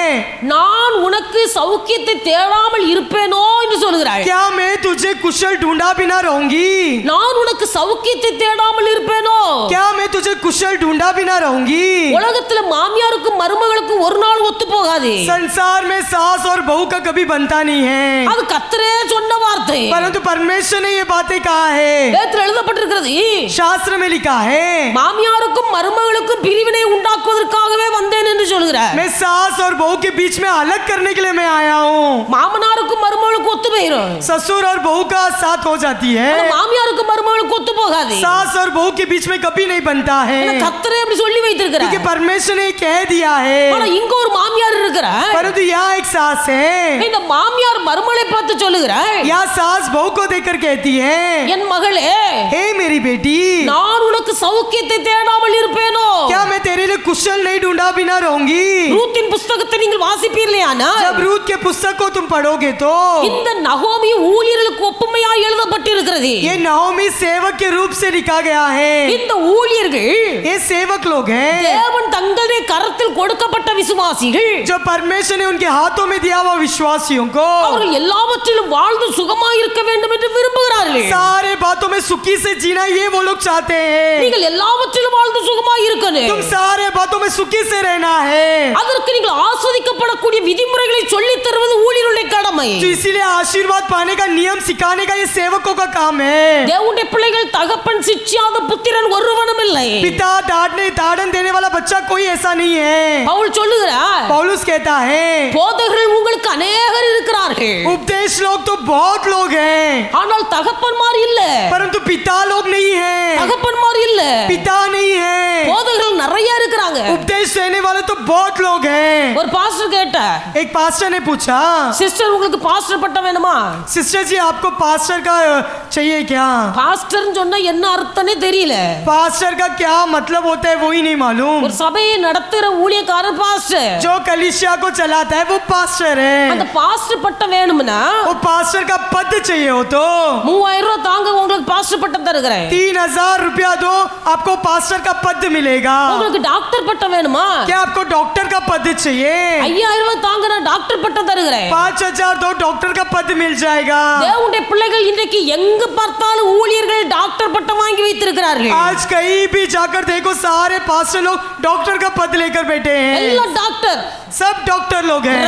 நான் உனக்கு சௌக்கியத்தை தேடாமல் இருப்பேனோ என்று சொல்லுகிறாள். क्या मैं तुझे कुशल ढूंढा बिना रहूंगी? நான் உனக்கு சௌக்கியத்தை தேடாமல் இருப்பேனோ? क्या मैं तुझे कुशल ढूंढा बिना रहूंगी? உலகத்துல மாமியாருக்கும் மருமகளுக்கும் ஒரு நாள் ஒத்து போகாது. संसार में सास और बहू का कभी बनता नहीं है, அது கர்த்தரே சொன்ன வார்த்தை. परंतु परमेश्वर ने ये बातें कहा है। வேதத்துல எழுதப்பட்டிருக்கிறது, शास्त्र में लिखा है, மாமியாருக்கும் மருமகளுக்கும் பிரிவினை உண்டாக்குவதற்காகவே வந்தேன் என்று சொல்கிறார். मैं सास और बहू के बीच में अलग करने के लिए मैं आया हूँ। மாமனாருக்கும் மருமகளுக்கும் ஒத்து போயிரும், ससुर और बहू का साथ हो जाती है, ஆனா மாமியாருக்கும் மருமகளுக்கும் ஒத்து போகாது. सास और बहू के बीच में कभी नहीं बनता है, ஏன்னா கர்த்தரே அப்படி சொல்லி வைத்திருக்கிறார். क्योंकि परमेश्वर ने कह दिया है। ஆனா இங்க ஒரு மாமியார் இருக்கிறார். परंतु यहाँ एक सास है, இந்த மாமியார் மருமகளை பார்த்து சொல்லுகிறார், यहाँ सास बहू को देखकर कहती है, என் மகளே, हे मेरी बेटी, நான் உனக்கு சௌக்கியத்தை தேடாமல் இருப்பேனோ? क्या मैं तेरे लिए कुशल नहीं ढूंढा बिना रहूंगी? ரூத்தின் புஸ்தகத்தை நீங்கள் வாசிப்பீர்களேயானால் जब रूत के पुस्तक को तुम पढ़ोगे तो இந்த நகோமி ஊழியர்களுக்கு ஒப்புமையாய் எழுதப்பட்டிருக்கிறது. ये नहोमी सेवक के रूप से लिखा गया है। இந்த ஊழியர்கள் ये सेवक लोग हैं தேவன் தங்களுடைய கரத்தில் கொடுக்கப்பட்ட விசுவாசிகள். जो परमेश्वर ने उनके हाथों में दिया हुआ विश्वासियों को அவர்கள் எல்லாவற்றிலும் வாழ்ந்து சுகமாய் இருக்க வேண்டும் என்று விரும்புகிறார்கள். सारे बातों में सुखी से जीना ये वो लोग चाहते हैं। நீங்கள் எல்லாவற்றிலும் வாழ்ந்து சுகமாய் இருக்கணும். तुम सारे बातों में सुखी से रहना है, அதற்கு நீங்கள் ஆஸ்வதிக்கப்படக்கூடிய விதிமுறைகளை சொல்லித் தருவது ஊழியருடைய கடமை. तो इसीलिए आशीर्वाद पाने का नियम सिखाने का ये सेवकों का काम है। தேவனுடைய பிள்ளைகள் தகப்பன் சிட்சியாத புத்திரன் ஒருவனும் இல்லை. पिता ताड़न देने वाला बच्चा कोई ऐसा नहीं है। பவுல் சொல்லுகிறார், पौलुस कहता है, போதகர்கள் உங்களுக்கு அநேகர் இருக்கிறார்கள், उपदेश लोग तो बहुत लोग हैं, ஆனால் தகப்பன்மார் இல்ல. परंतु पिता लोग नहीं है, தகப்பன்மார் இல்ல, पिता नहीं है। போதகர்கள் நிறைய இருக்கிறாங்க. उपदेश देने वाले तो बहुत लोग हैं। ஒரு பாஸ்டர் கேட்டார், एक पास्टर ने पूछा, சிஸ்டர் உங்களுக்கு பாஸ்டர் பட்டம் வேணுமா? सिस्टर जी आपको पास्टर का चाहिए क्या? பாஸ்டர் சொன்னா என்ன அர்த்தம்னே தெரியல. पास्टर का क्या मतलब होता है वो ही नहीं मालूम। ஒரு சபையை நடத்துற ஊழியக்காரர் பாஸ்டர். जो कलीसिया को चलाता है वो पास्टर அந்த है। பாஸ்டர் பட்டம் வேணும்னா वो पास्टर का पद चाहिए हो तो 3000 ரூபாய் தாங்க, உங்களுக்கு பாஸ்டர் பட்டம் தருகிறேன். 3000 रुपया दो, आपको पास्टर का पद मिलेगा। உங்களுக்கு டாக்டர் பட்டம் வேணுமா? क्या आपको डॉक्टर का पद चाहिए? 5000 ரூபாய் தாங்க, நான் டாக்டர் பட்டம் தருகிறேன். 5000 दो, डॉक्टर का पद मिल जाएगा। தேவனுடைய பிள்ளைகள் இன்றைக்கு எங்க பார்த்தாலும் ஊழியர்கள் டாக்டர் பட்டம் வாங்கி வைத்திருக்கிறார்கள். आज कहीं भी जाकर देखो सारे पास्टर लोग डॉक्टर का पद लेकर बैठे हैं. எல்லாம் டாக்டர், सब डॉक्टर लोग हैं,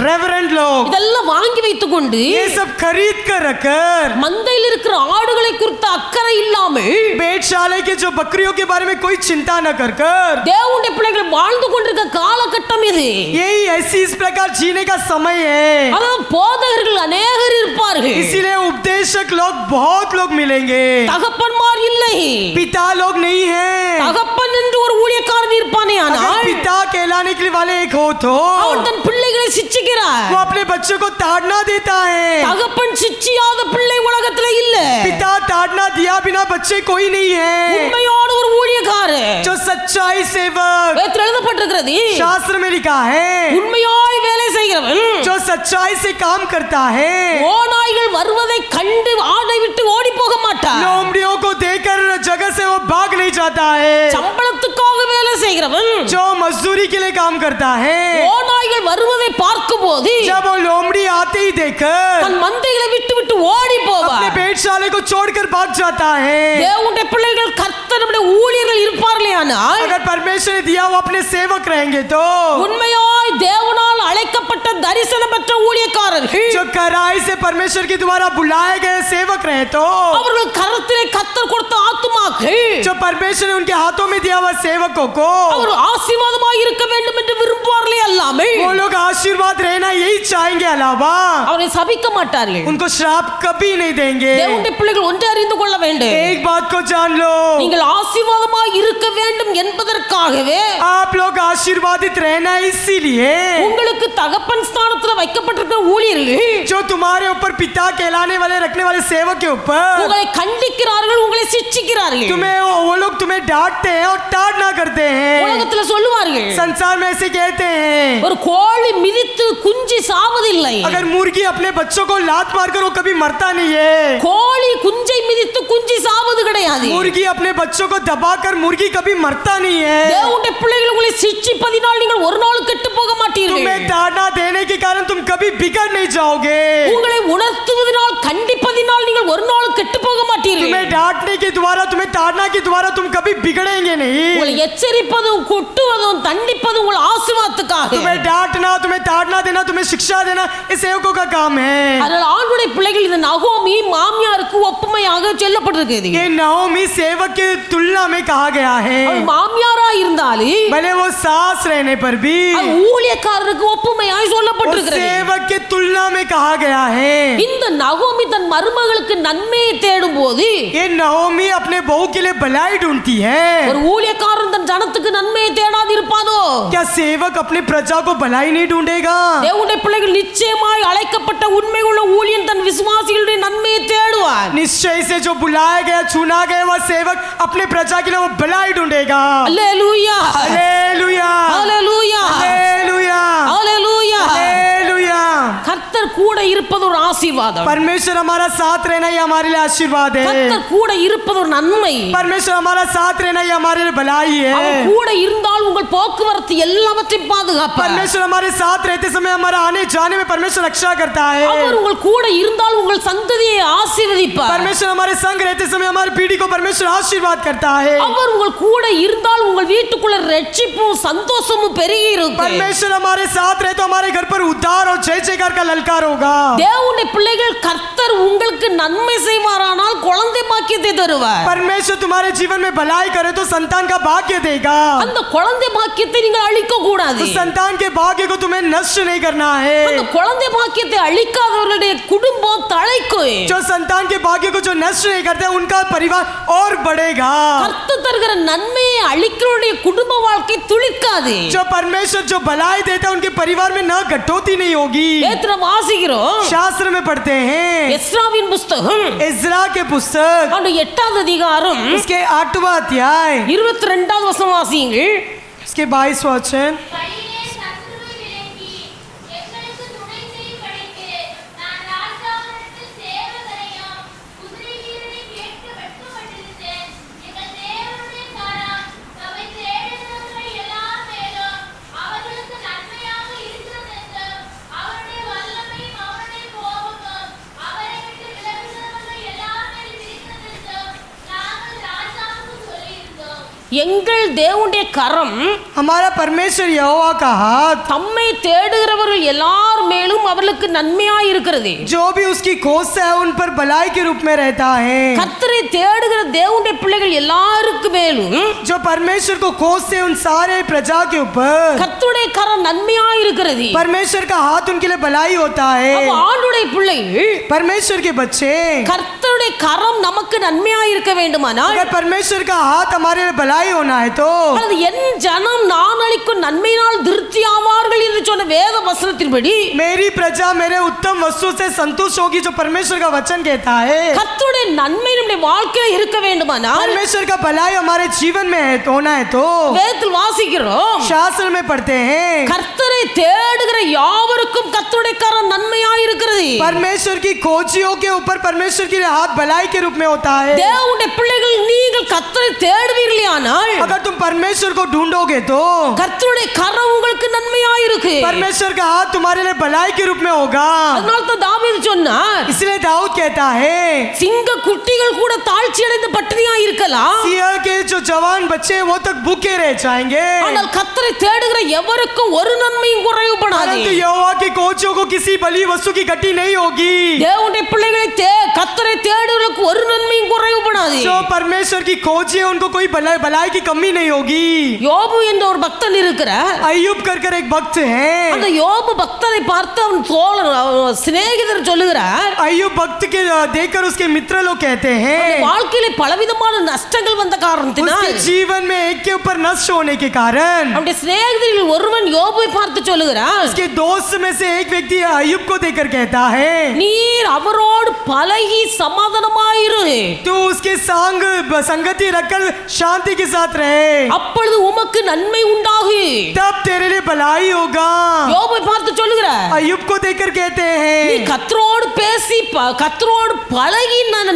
रेवरेंड लोग, இதெல்லாம் வாங்கி வைத்துக் கொண்டு ये सब खरीद कर रखकर மந்தையில் இருக்கிற ஆடுகளை குறித்த அக்கறை இல்லாமல் भेड़शाला के जो बकरियों के बारे में कोई चिंता न कर कर தேவனுடைய பிள்ளைகள் வாழ்ந்து கொண்டிருக்க காலகட்டம் இது. यही ऐसी इस प्रकार जीने का समय है. அதான் போதகர்கள் அநேகர் இருப்பார்கள், इसीलिए उपदेशक लोग बहुत लोग मिलेंगे. தகப்பன்மார் இல்லை. पिता लोग नहीं हैं. தகப்பன் என்று ஒரு ஊழியக்காரன் இருப்பானே, अगर ஆனால் पिता कहलाने के लिए वाले एक हो तो அவன் தன் பிள்ளைகளை சிட்சிக்கிறார். वो अपने बच्चों को ताड़ना देता है. தகப்பன் சிட்சியாத பிள்ளை உலகத்துல இல்ல. पिता ताड़ना दिया बिना बच्चे कोई नहीं है. உண்மையான ஒரு ஊழியக்காரன், जो सच्चाई सेवक, வேதத்தில் எழுதப்பட்டிருக்கிறது, शास्त्र में लिखा है, உண்மையாய் வேலை செய்கிறவன் जो सच्चाई से काम करता है, ஓநாய்கள் வருவதை கண்டு ஆடை விட்டு ஓடி போக மாட்டார். लोमड़ियों को देखकर जगह से वो भाग नहीं जाता है. சம்பளத்துக்காக வேலை செய்கிறவன் जो मजदूरी के लिए काम करता है, ஓநாய்கள் வருவதை பார்க்கும்போது जब वो लोमड़ी आते ही देखकर தன் மந்தைகளை விட்டு விட்டு ஓடி अपने போவார். भेड़शाले को छोड़कर भाग जाता है. தேவனுடைய பிள்ளைகள் கர்த்தருடைய ஊழியர்கள் இருப்பார்களே, ஆனால் अगर परमेश्वर ने दिया वो अपने सेवक रहेंगे तो உண்மையாய் தேவனால் அழைக்கப்பட்ட தரிசனம் பெற்ற ஊழியக்காரர்கள் जो कराई से परमेश्वर के द्वारा बुलाए गए सेवक रहे तो அவர்கள் கரத்திலே கர்த்தர் கொடுத்த ஆத்துமாக்கள் जो परमेश्वर ने उनके हाथों में दिया हुआ सेवकों को அவர் ஆசீர்வாதமாய் இருக்க வேண்டும் என்று விரும்புவார்களே அல்லாமல் वो लोग आशीर्वाद रहना यही चाहेंगे, अलावा அவரை சபிக்க மாட்டார்கள். उनको श्राप कभी नहीं देंगे. தேவனுடைய பிள்ளைகள் ஒன்றை அறிந்து கொள்ள வேண்டும், एक बात को जान लो, நீங்கள் ஆசீர்வாதமாய் இருக்க வேண்டும் என்பதற்காகவே आप लोग आशीर्वादित रहना इसीलिए உங்களுக்கு தகப்பன் ஸ்தானத்தில் வைக்கப்பட்டிருக்கிற ஊழியர்கள் जो तुम्हारे ऊपर पिता कहलाने वाले रखने वाले सेवक के ऊपर உங்களை கண்டிக்கிறார்கள், உங்களை சிட்சிக்கிறார்கள். तुम्हें वो लोग तुम्हें डांटते हैं और ताड़ना करते हैं. உலகத்துல சொல்லுவார்கள், संसार में ऐसे कहते हैं, ஒரு கோழி மிதித்து குஞ்சு சாவதில்லை, अगर मुर्गी अपने बच्चों को लात मारकर वो कभी मरता नहीं है. கோழி குஞ்சை மிதித்து குஞ்சு சாவது கிடையாது. मुर्गी अपने बच्चों को दबाकर मुर्गी कभी मरता नहीं है. தேவனுடைய பிள்ளைகள் உங்களை சிட்சிப்பதினால் நீங்கள் ஒரு நாள் கெட்டு போக மாட்டீர்கள். तुम्हें ताड़ना देने के कारण तुम कभी बिगड़ नहीं जाओगे. உங்களை உணர்த்துவதினால் கண்டிப்பதினால் நீங்கள் ஒரு நாள் கெட்டு போக மாட்டீர்கள். तुम्हें डांटने के द्वारा तुम्हें ताड़ना के द्वारा तुम कभी बिगड़ेंगे नहीं. உங்களை எச்சரிப்பதும் குட்டுவதும் தண்டிப்பதும் உங்கள் ஆசீர்வாதத்துக்காக. तुम्हें डांटना, तुम्हें ताड़ना देना, तुम्हें शिक्षा देना ये सेवकों का काम है. அதனால் ஆண்டுடைய பிள்ளைகள் இந்த நகோமி மாமியாருக்கு ஒப்புமையாக சொல்லப்பட்டிருக்கிறது. ये नहोमी सेवक की तुलना में कहा गया है. அவள் மாமியாரா இருந்தாலும் भले वो सास रहने पर भी அது ஊழியக்காரருக்கு ஒப்புமையாய் वो சொல்லப்பட்டிருக்கிறது. सेवक के तुलना में कहा गया है. இந்த நகோமி தன் மருமகளுக்கு நன்மையை தேடும் போது ये नहोमी अपने बहू के लिए भलाई ढूंढती है. ஒரு ஊழியக்காரன் தன் ஜனத்துக்கு நன்மையை தேடாது இருப்பானோ? क्या सेवक अपनी प्रजा को भलाई नहीं ढूंढेगा? தேவனுடைய பிள்ளைகள் நிச்சயமாய் அழைக்கப்பட்ட உண்மை உள்ள ஊழியன் தன் விசுவாசிகளுடைய நன்மையை தேடுவார். निश्चय से जो बुलाया गया चुना गया वह सेवक अपने प्रजा के लिए वो भलाई ढूंढेगा. அல்லேலூயா, हालेलुया, அல்லேலூயா, हालेलुया, அல்லேலூயா. हालेलुया. கர்த்தர் கூட இருப்பது ஒரு ஆசீர்வாதம். परमेश्वर हमारा साथ रहना ये हमारे लिए आशीर्वाद है. கர்த்தர் கூட இருப்பது ஒரு நன்மை. परमेश्वर हमारा साथ रहना ये हमारे लिए भलाई அவர் है. கூட இருந்தால் உங்கள் போக்குவரத்து எல்லாவற்றையும் பாதுகாப்பார். परमेश्वर हमारे साथ रहते समय हमारा आने जाने में परमेश्वर रक्षा करता है. அவர் உங்கள் கூட இருந்தால் உங்கள் சந்ததியை ஆசீர்வதிப்பார். परमेश्वर हमारे संग रहते समय हमारी पीढ़ी को परमेश्वर आशीर्वाद करता है. அவர் உங்கள் கூட இருந்தால் உங்கள் வீட்டுக்குள்ள ரட்சிப்பும் சந்தோஷமும் பெருகி இருக்கும். परमेश्वर हमारे साथ रहे तो हमारे घर पर उद्धार और जय जयकार का ललकार होगा. தேவனுடைய பிள்ளைகள் கர்த்தர் உங்களுக்கு நன்மை செய்வாரானால் குழந்தை பாக்கியத்தை தருவார். परमेश्वर तुम्हारे जीवन में भलाई करे तो संतान का भाग्य देगा. அந்த குழந்தை பாக்கியத்தை நீங்கள் அழிக்க கூடாது. उस संतान के भाग्य को तुम्हें नष्ट नहीं करना அந்த है. குழந்தை பாக்கியத்தை அழிக்காதவர்களுடைய குடும்பம் தழைக்கும். जो संतान के भाग्य को जो नष्ट नहीं करते उनका परिवार और बढ़ेगा. கர்த்தர் தருகிற நன்மையை அழிக்கிறவருடைய குடும்ப வாழ்க்கை துளிர்க்காது. जो परमेश्वर जो भलाई देता है उनके परिवार में न कटौती नहीं होगी. வேதத்துல வாசிக்கிறோம், शास्त्र में पढ़ते हैं எஸ்ராவின் புஸ்தகம் इज़रा के पुस्तक அவருடைய 8வது அதிகாரம் उसके 8वां अध्याय 22வது வசனம் வாசியுங்கள். उसके 22वां वचन. வழியிலே சத்துருவை விலக்கி எங்களுக்கு துணை செய்யும்படிக்கு நான் ராஜாவினிடத்தில் சேவகரையும் குதிரை வீரரை கேட்க வெட்கப்பட்டிருந்தேன். எங்கள் தேவனுடைய கரம் நம்மை தேடுகிறவர்கள் எல்லார் மேலும் அவர்களுக்கு நன்மையாக இருக்கிறதென்றும் அவருடைய வல்லமையும் அவருடைய கோபமும் அவரை விட்டு விலகுகிறதென்றும் எங்கள் தேவனுடைய கரம் हमारा परमेश्वर यहोवा का हाथ தம்மை தேடுகிறவர்கள் எல்லார் மேலும் அவர்களுக்கு நன்மையாய் இருக்கிறது. जो भी उसकी खोज से है उन पर भलाई के रूप में रहता है। கர்த்தரை தேடுகிற தேவனுடைய பிள்ளைகள் எல்லாருக்கு மேலும் जो परमेश्वर को खोज से उन सारे प्रजा के ऊपर கர்த்தருடைய கரம் நன்மையாய் இருக்கிறது. परमेश्वर का हाथ उनके लिए भलाई होता है। அப்ப ஆண்டுடைய பிள்ளைகள் परमेश्वर के बच्चे கர்த்தருடைய கரம் நமக்கு நன்மையாய் இருக்க வேண்டுமானால் अगर परमेश्वर का हाथ हमारे लिए भलाई होना है तो அல்லது என் ஜனம் நான் அளிக்கும் நன்மையினால் திருப்தி ஆவார்கள் என்று சொன்ன வேத வசனத்தின்படி मेरी प्रजा मेरे उत्तम वस्तु से संतुष्ट होगी, जो परमेश्वर का वचन कहता है। கர்த்தருடைய நன்மை நம்முடைய வாழ்க்கையில் இருக்க வேண்டுமானால் परमेश्वर का भलाई हमारे जीवन में है होना है तो வேதத்தில் வாசிக்கிறோம், शास्त्र में पढ़ते हैं கர்த்தரை தேடுகிற யாவருக்கும் கர்த்தருடைய கரம் நன்மையாய் இருக்கிறது. परमेश्वर की खोजियों के ऊपर परमेश्वर के लिए हाथ भलाई के रूप में होता है। தேவனுடைய பிள்ளைகள் நீங்கள் கர்த்தரை தேடுவீர்களானால் अगर तुम परमेश्वर को ढूंढोगे तो கர்த்தருடைய கரம் உங்களுக்கு நன்மையாய் இருக்கு. परमेश्वर का हाथ तुम्हारे लिए भलाई के रूप में होगा। அதனால தான் தாவீது சொன்னார், इसलिए दाऊद कहता है சிங்க குட்டிகள் கூட தாழ்ச்சி அடைந்து பட்டினியாய் இருக்கலாம், सिंह के जो जवान बच्चे हैं, वो तक भूखे रह जाएंगे, ஆனால் கர்த்தரை தேடுகிற எவருக்கும் ஒரு நன்மையும் குறைவுபடாது. परंतु यहोवा की खोजियों को किसी भली वस्तु की घटी नहीं होगी। தேவனுடைய பிள்ளைகளை கர்த்தரை தேடுவதற்கு ஒரு நன்மையும் குறைவுபடாது. जो परमेश्वर की खोज है उनको कोई भलाई की कमी नहीं होगी। யோபு என்ற ஒரு பக்தன் இருக்கிறார். अय्यूब कर एक भक्त அந்த है। யோபு பக்தனை பார்த்து அவன் தோழர் சிநேகிதர் சொல்லுகிறார், अय्यूब भक्त के देखकर उसके मित्र लोग कहते हैं வாழ்க்கையில பலவிதமான நஷ்டங்கள் வந்த காரணத்தினால் उसके जीवन में एक के ऊपर नष्ट होने के कारण அவனுடைய சிநேகிதரில் ஒருவன் யோபுவை பார்த்து சொல்லுகிறார், उसके दोस्त में से एक व्यक्ति अय्यूब को देखकर कहता है நீர் அவரோடு பழகி சமாதானமாயிரு, तू उसके संगति रखकर शांति के साथ रहे, அப்பொழுது உமக்கு நன்மை உண்டாகு. तब तेरे लिए भलाई होगा। யோபுவை பார்த்து சொல்லுகிறார், अय्यूब को देखकर कहते நீ हैं கர்த்தரோடு பேசி கர்த்தரோடு பழகி நான்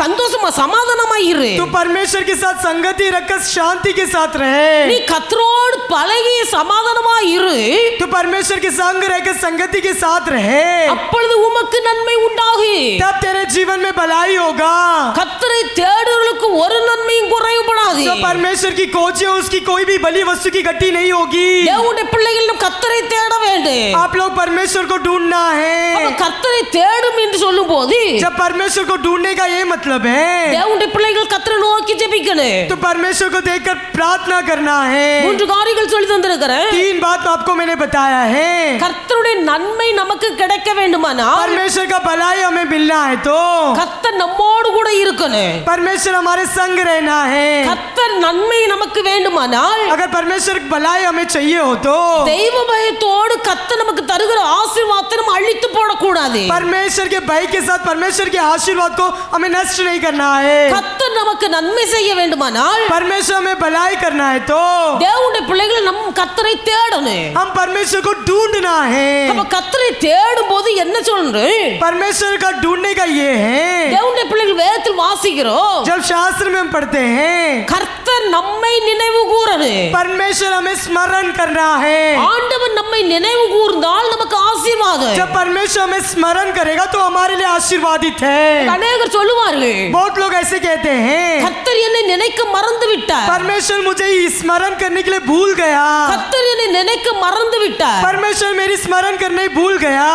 சந்தோஷமா சமாதானமாயிரு, तू परमेश्वर के साथ संगति रखकर शांति के साथ நீ रहे, கர்த்தரோடு பழகி சமாதானமாயிரு, तू परमेश्वर के संग रहकर संगति के साथ रहे, அப்பொழுது உமக்கு நன்மை உண்டாகு. तब तेरे जीवन में भलाई होगा। கர்த்தரை தேடுவதற்கு ஒரு நன்மையும் குறைவுபடாது. जो परमेश्वर की खोज है उसकी कोई भी भली वस्तु की घटी नहीं होगी। தேவனுடைய பிள்ளைகள் கர்த்தரை தேட வேண்டும். आप लोग परमेश्वर को ढूंढना அப்ப है। கர்த்தரை தேடும் என்று சொல்லும் போது जब परमेश्वर को ढूंढने का ये मतलब है தேவனுடைய பிள்ளைகள் கர்த்தரை நோக்கி ஜெபிக்கணும். तो परमेश्वर को देखकर प्रार्थना करना है। மூன்று காரியங்கள் சொல்லி தந்திருக்கிறேன். 3 बात आपको मैंने बताया है। கர்த்தருடைய நன்மை நமக்கு கிடைக்க வேண்டுமானால் परमेश्वर का भलाई हमें मिलना है तो கர்த்தர் நம்மோடு கூட இருக்கணும். परमेश्वर हमारे संग रहना है। கர்த்தர் நன்மை நமக்கு வேண்டுமானால் अगर परमेश्वर की भलाई हमें चाहिए हो तो தெய்வ பயத்தோடு கர்த்தர் நமக்கு தருகிற ஆசீர்வாதத்தை நம்ம அழித்து போடக்கூடாது. परमेश्वर के भय के साथ परमेश्वर के आशीर्वाद को हमें नष्ट नहीं करना है। கர்த்தர் நமக்கு நன்மை செய்ய வேண்டுமானால் परमेश्वर हमें भलाई करना है तो தேவனுடைய பிள்ளைகள் நம் கர்த்தரை தேடணும். हम परमेश्वर को ढूंढना है। அப்ப கர்த்தரை தேடும் போது என்ன சொல்றேன்? परमेश्वर का ढूंढने का ये है, தேவனுடைய பிள்ளைகள் வேதத்தில் வாசிக்கிறோம், जब शास्त्र में हम पढ़ते हैं கர்த்தர் நம்மை நினைவு கூறணும். परमेश्वर हमें स्मरण करना है। ஆண்டவர் நம்மை நினைவு கூர்ந்தால் நமக்கு ஆசீர்வாதம். जब परमेश्वर हमें स्मरण करेगा तो हमारे लिए आशीर्वादित है। அநேகர் சொல்லுவார்கள், बहुत लोग ऐसे कहते हैं கர்த்தர் என்னை நினைக்க மறந்து விட்டார், परमेश्वर मुझे स्मरण करने के लिए भूल गया, கர்த்தர் என்னை நினைக்க மறந்து விட்டார். परमेश्वर मेरी स्मरण करने भूल गया।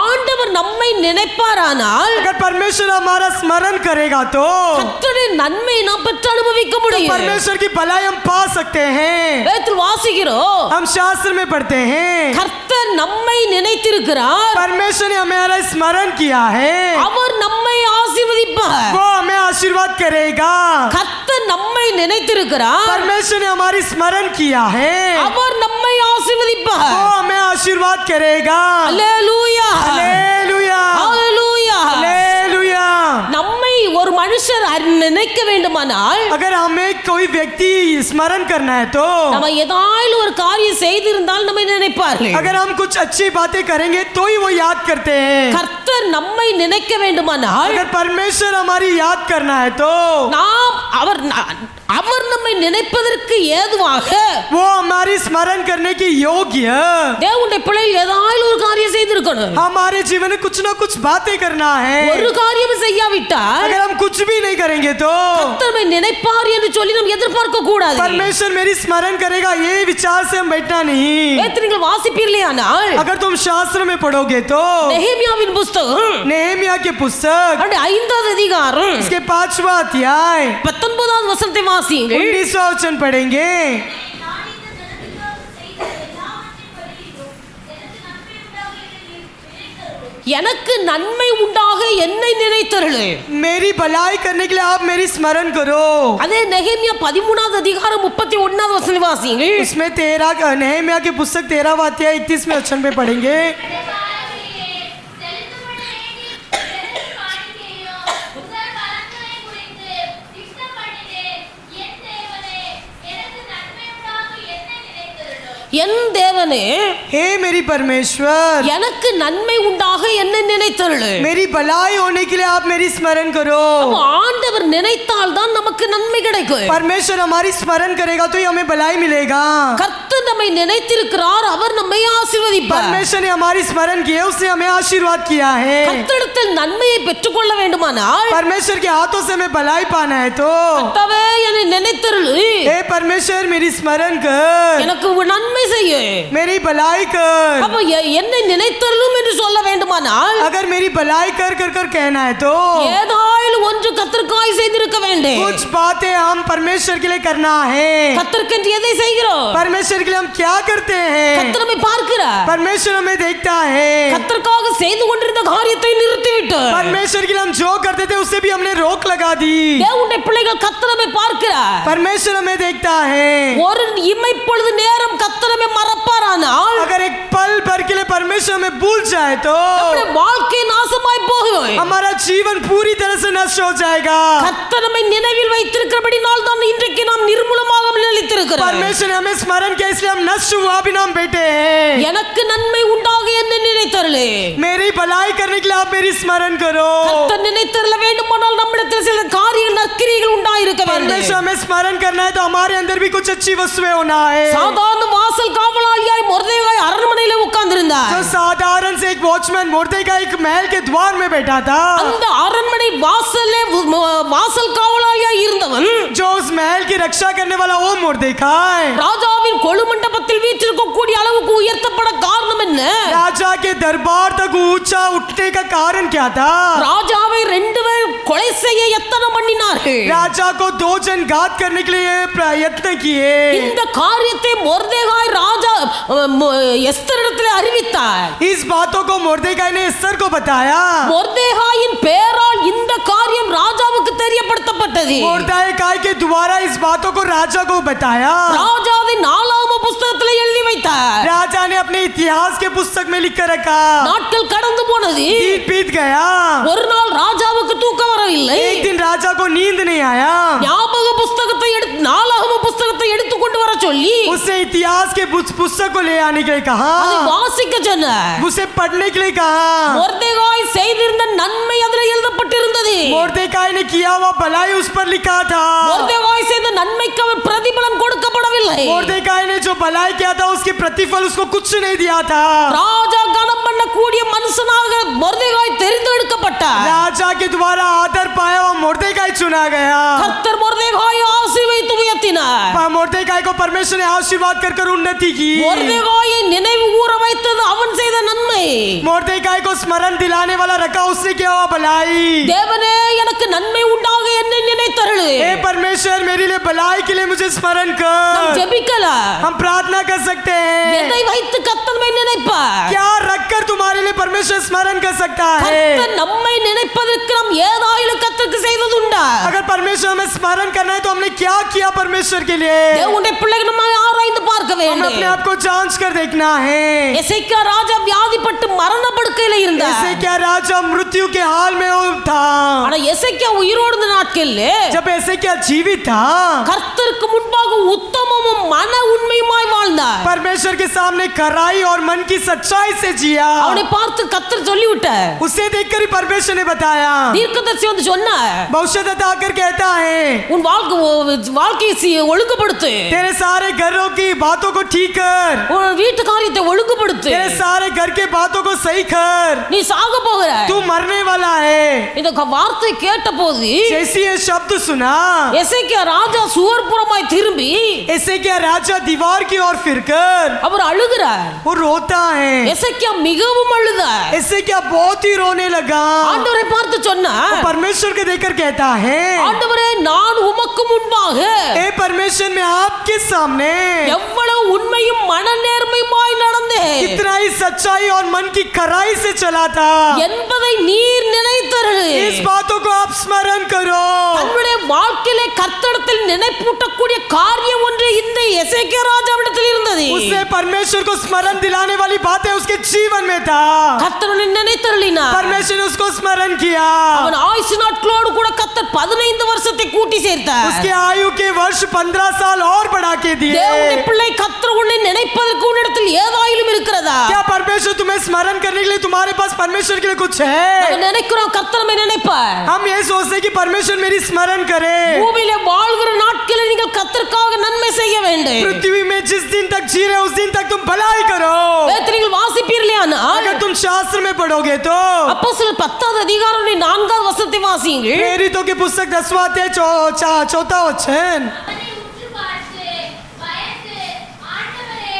ஆண்டவர் நம்மை நினைப்பாரானால் अगर परमेश्वर हमारा स्मरण करेगा तो கர்த்தருடைய நன்மை நாம் பெற்று அனுபவிக்க முடியும். परमेश्वर की भलाई हम पा सकते हैं। வேதத்தில் வாசிக்கிறோம், हम शास्त्र में पढ़ते हैं கர்த்தர் நம்மை நினைத்திருக்கிறார், परमेश्वर ने हमारा स्मरण किया है, அவர் நம்மை ஆசீர்வதிப்பார். वो हमें आशीर्वाद करेगा। கர்த்தர் நம்மை நினைத்திருக்கிறார், परमेश्वर ने हमारी स्मरण किया है, அவர் நம்மை ஆசீர்வதிப்பார். वो हमें आशीर्वाद करेगा। அல்லேலூயா, हालेलुया, அல்லேலூயா. हालेलुया। நம்மை ஒரு மனுஷர் நினைக்க வேண்டுமானால் अगर हमें कोई व्यक्ति स्मरण करना है तो நம்ம ஏதாவது ஒரு காரியம் செய்திருந்தால் நம்மை நினைப்பார்கள். अगर हम कुछ अच्छी बातें करेंगे तो ही वो याद करते हैं। கர்த்தர் நம்மை நினைக்க வேண்டுமானால் अगर परमेश्वर हमारी याद करना है तो நாம் அவர் நம்மை நினைப்பதற்கு ஏதுவாக वो हमारी स्मरण करने की योग्य தேவனுடைய பிள்ளைகள் ஏதாவது ஒரு காரியம் செய்திருக்கணும். हमारे जीवन में कुछ ना कुछ बातें करना है. ஒரு காரியம் செய்யாவிட்டால் अगर हम कुछ भी नहीं करेंगे तो கர்த்தர் நம்மை நினைப்பார் என்று சொல்லி நாம் எதிர்பார்க்க கூடாது. परमेश्वर मेरी स्मरण करेगा ये विचार से हम बैठना नहीं. நீங்கள் வாசிப்பீர்களேயானால் अगर तुम शास्त्र में पढ़ोगे तो நெகேமியாவின் புத்தகம் नेहमिया के पुस्तक 5வது அதிகாரம் इसके 5वां अध्याय 19வது வசனத்தை வாசியுங்கள். 19वां वचन पढ़ेंगे. நான் இந்த ஜனத்துக்காக செய்த எல்லாவற்றையும் பலியிடும் எனக்கு நன்மை உண்டாக என்னை நினைத்தருளு. எனக்கு நன்மை உண்டாக என்னை நினைத்தருளு. मेरी भलाई करने के लिए आप मेरी स्मरण करो. அதே நெகேமியா 13வது அதிகாரம் 31வது வசனம் வாசியுங்கள். उसमें 13 नेहमिया की पुस्तक 13वां अध्याय 31वें वचन पे पढ़ेंगे. என் தேவனே हे मेरी परमेश्वर எனக்கு நன்மை உண்டாக என்னை நினைத்தருளு. मेरी भलाई होने के लिए आप मेरी स्मरण करो. ஆண்டவர் நினைத்தால் தான் நமக்கு நன்மை கிடைக்கும். परमेश्वर हमारी स्मरण करेगा तो ही हमें भलाई मिलेगा. கர்த்தர் நம்மை நினைத்திருக்கிறார், அவர் நம்மை ஆசீர்வதிப்பார். परमेश्वर ने हमारी स्मरण किया, उसने हमें आशीर्वाद किया है. கர்த்தரிடத்தில் நன்மையை பெற்றுக்கொள்ள வேண்டுமானால் परमेश्वर के हाथों से हमें भलाई पाना है तो கர்த்தாவே என்னை நினைத்தருளு. हे परमेश्वर मेरी स्मरण कर, எனக்கு நன்மை செய்ய. मेरी भलाई कर. அப்ப என்னை நினைத்தருளும் என்று சொல்ல வேண்டுமானால் अगर मेरी भलाई कर कर कर कहना है तो ஏதாயிலும் ஒன்று கர்த்தருக்காய் செய்திருக்க வேண்டும். कुछ बातें हम परमेश्वर के लिए करना है. கர்த்தருக்கு எதை செய்கிறோம்? परमेश्वर के लिए हम क्या करते हैं? கர்த்தர் நம்மை பார்க்கிறார். परमेश्वर हमें देखता है. கர்த்தருக்காக செய்து கொண்டிருந்த காரியத்தை நிறுத்திவிட்டார். परमेश्वर के लिए हम जो करते थे उससे भी हमने रोक लगा दी. தேவனுடைய பிள்ளைகள் கர்த்தர் நம்மை பார்க்கிறார். परमेश्वर हमें देखता है. ஒரு இமைப்பொழுது நேரம் கர்த்தர் நம்மை மறப்பாரானால் अगर एक पल भर के लिए परमेश्वर हमें भूल जाए तो நம்முடைய வாழ்க்கை நாசமாய் போகும். हमारा जीवन पूरी तरह से नष्ट हो जाएगा. கர்த்தர் நம்மை நினைவில் வைத்திருக்கிறபடினால் தான் இன்றைக்கு நாம் நிர்மூலமாக நிலைத்திருக்கிறோம். परमेश्वर ने हमें स्मरण किया इसलिए हम नष्ट हुआ भी नाम बैठे हैं. எனக்கு நன்மை உண்டாக என்னை நினைத்தருளே. मेरी भलाई करने के लिए आप मेरी स्मरण करो. கர்த்தர் நினைத்தருள வேண்டுமானால் நம்மிடத்தில் சில காரியங்கள் நற்கிரியைகள் உண்டாயிருக்க வேண்டும். परमेश्वर हमें स्मरण करना है तो हमारे अंदर भी कुछ अच्छी वस्तुएं होना है. சாதாரண வாசல் காவலாளியாய் மொர்தெகாய் அரண்மனையிலே உட்கார்ந்திருந்தார். जो साधारण से एक वॉचमैन मोर्देकाई एक महल के द्वार में बैठा था. அந்த அரண்மனை வாசல்லே வாசல் காவலாளியாய் இருந்தவன் जो उस महल की रक्षा करने वाला वो मोर्देकाई ராஜாவின் கொழுமண்டபத்தில் வீற்றிருக்கக்கூடிய அளவுக்கு உயர்த்தப்பட காரணம் என்ன? राजा के दरबार तक ऊंचा उठने का कारण क्या था? ராஜாவை 2 பேர் கொலை செய்ய எத்தனம் பண்ணினார்கள். राजा को 2 जन घात करने के लिए प्रयत्न किए. இந்த காரியத்தை மொர்தெகாய் ராஜா எஸ்தரிடத்தில் அறிவித்தார். इस बातों को मोर्देकाई ने एस्तर को बताया. மொர்தெகாயின் பெயரால் இந்த காரியம் ராஜாவுக்கு தெரியப்படுத்தப்பட்டது. मोर्देकाई के द्वारा इस बातों को राजा को बताया. ராஜாவின் 4ஆம் புத்தகத்தில் எழுதி வைத்தார். राजा ने अपने इतिहास के पुस्तक में लिख कर रखा. நாட்கள் கடந்து போனது. दिन बीत गया. ஒரு நாள் ராஜாவுக்கு தூக்கம் வரவில்லை. एक दिन राजा को नींद नहीं आया. ஞாபக புத்தகத்தை 4ஆம் புத்தகத்தை எடுத்து கொண்டு வர சொல்லி उसने इतिहास के पुस्तक को ले आने के लिए कहा. அதை வாசிக்க சொன்னார். उसे पढ़ने के लिए कहा. மொர்தெகாய் செய்திருந்த நன்மை அதில் எழுதப்பட்டிருந்தது. मोर्देकाई ने किया हुआ भलाई उस पर लिखा था. மொர்தெகாய் செய்த நன்மைக்கு அவர் பிரதிபலன் கொடுக்கப்படவில்லை. मोर्देकाई ने जो भलाई किया था उसके प्रतिफल उसको कुछ नहीं दिया था. ராஜா கனம் பண்ணக்கூடிய மனுஷனாக மொர்தெகாய் தெரிந்தெடுக்கப்பட்டார். राजा के द्वारा आदर पाया हुआ मोर्देकाई चुना गया. கர்த்தர் மொர்தெகாயை ஆசீர்வதித்து உயர்த்தினார். मोर्देकाई को परमेश्वर ने आशीर्वाद कर कर उन्नति की. மொர்தெகாயை நினைவு கூற வைத்தது அவன் செய்த நன்மை. मोर्देकाई को स्मरण दिलाने वाला रखा उसने किया हुआ भलाई. தேவனே எனக்கு நன்மை உண்டாக என்னை நினைத்தருளு. हे परमेश्वर मेरे लिए भलाई के लिए मुझे स्मरण நாம் कर. ஜெபிக்கலாம். हम प्रार्थना कर सकते हैं. எதை வைத்து கர்த்தர் நம்மை நினைப்பார்? क्या रखकर तुम्हारे लिए परमेश्वर स्मरण कर सकता है? கர்த்தர் நம்மை நினைப்பதற்கு நாம் ஏதாயிலும் கர்த்தருக்கு செய்ததுண்டா? अगर परमेश्वर हमें स्मरण करना है तो हमने क्या किया परमेश्वर के लिए? தேவனுடைய பிள்ளைகள் நம்ம ஆராய்ந்து பார்க்க हमें अपने வேண்டும். आप को जांच कर देखना है. எசேக்கியா ராஜா வியாதிப்பட்டு மரண படுக்கையில இருந்தார். ऐसे क्या राजा मृत्यु के हाल में वो था. ஆனா எசேக்கியா உயிரோடு இருந்த நாட்களில் जब ऐसे क्या जीवित था, கர்த்தருக்கு முன்பாக உத்தமமும் மன உண்மையுமாய் வாழ்ந்தார். परमेश्वर के सामने खराई और मन की सच्चाई से जिया। அவனை பார்த்து கர்த்தர் சொல்லிவிட்டார். उसे देखकर ही परमेश्वर ने बताया, தீர்க்கதரிசி வந்து சொன்னார், भविष्यद्वक्ता आकर कहता है, உன் வாழ்க்கையை ஒழுங்குபடுத்து, तेरे सारे घरों की बातों को ठीक कर, உன் வீட்டு காரியத்தை ஒழுங்குபடுத்து, तेरे सारे घर के बातों को सही कर, நீ சாக போகிறாய். तू मरने वाला है। இந்த வார்த்தை கேட்டபோது जैसे ये शब्द सुना, எசேக்கியா ராஜா சுவர்புறமாய் திரும்பி ऐसे क्या राजा दीवार की ओर फिरकर அவர் அழுகிறார். वो रोता है। எசேக்கியா மிகவும் அழுதார். ऐसे क्या बहुत ही रोने लगा। ஆண்டவரை பார்த்து சொன்னார், वो परमेश्वर को देखकर कहता है, ஆண்டவரே நான் உமக்கு முன்பாக ए परमेश्वर मैं आपके सामने எவ்வளவு உண்மையும் மனநேர்மையுமாய் நடந்தேன் कितना ही सच्चाई और मन की खराई से चला था, என்பதை நீர் நினைத்தருள். इस बातों को आप स्मरण करो। தன்னுடைய வாழ்க்கையிலே கர்த்தரிடத்தில் நினைப்பூட்டக்கூடிய காரியம் ஒன்று இந்த எசேக்கியா ராஜாவிடத்தில் இருந்தது. उससे परमेश्वर को स्मरण दिलाने वाली बातें उसके जीवन में था। கர்த்தரை நினைத்தருளினார். परमेश्वर ने उसको स्मरण किया। அவன் ஆயுசு நாட்களோடு கூட கர்த்தர் 15 வருஷத்தை கூட்டி சேர்த்தார். उसके आयु के वर्ष 15 साल और बढ़ा के दिए। தேவனுடைய பிள்ளை கர்த்தர் உன்னை நினைப்பதற்கு உன்னிடத்தில் ஏதாயிலும் இருக்கிறதா? क्या परमेश्वर तुम्हें स्मरण करने के लिए तुम्हारे पास परमेश्वर के लिए कुछ है? நம்ம நினைக்கிறோம் கர்த்தர் நம்மை நினைப்பார். हम ये सोचते हैं कि परमेश्वर मेरी स्मरण करे। பூமியிலே வாழ்கிற நாட்களில் நீங்கள் கர்த்தருக்காக நன்மை செய்ய வேண்டும். पृथ्वी में जिस दिन तक जी रहे उस दिन तक तुम भलाई करो। வேதத்தில் வாசிப்பீர்களேயானால் अगर तुम शास्त्र में पढ़ोगे तो அப்போஸ்தலர் 10வது அதிகாரம் 4வது வசனத்தை வாசியுங்கள். प्रेरितों की पुस्तक 10वां अध्याय 4वां वचन। அவனை உற்று பார்த்து பயந்து ஆண்டவரே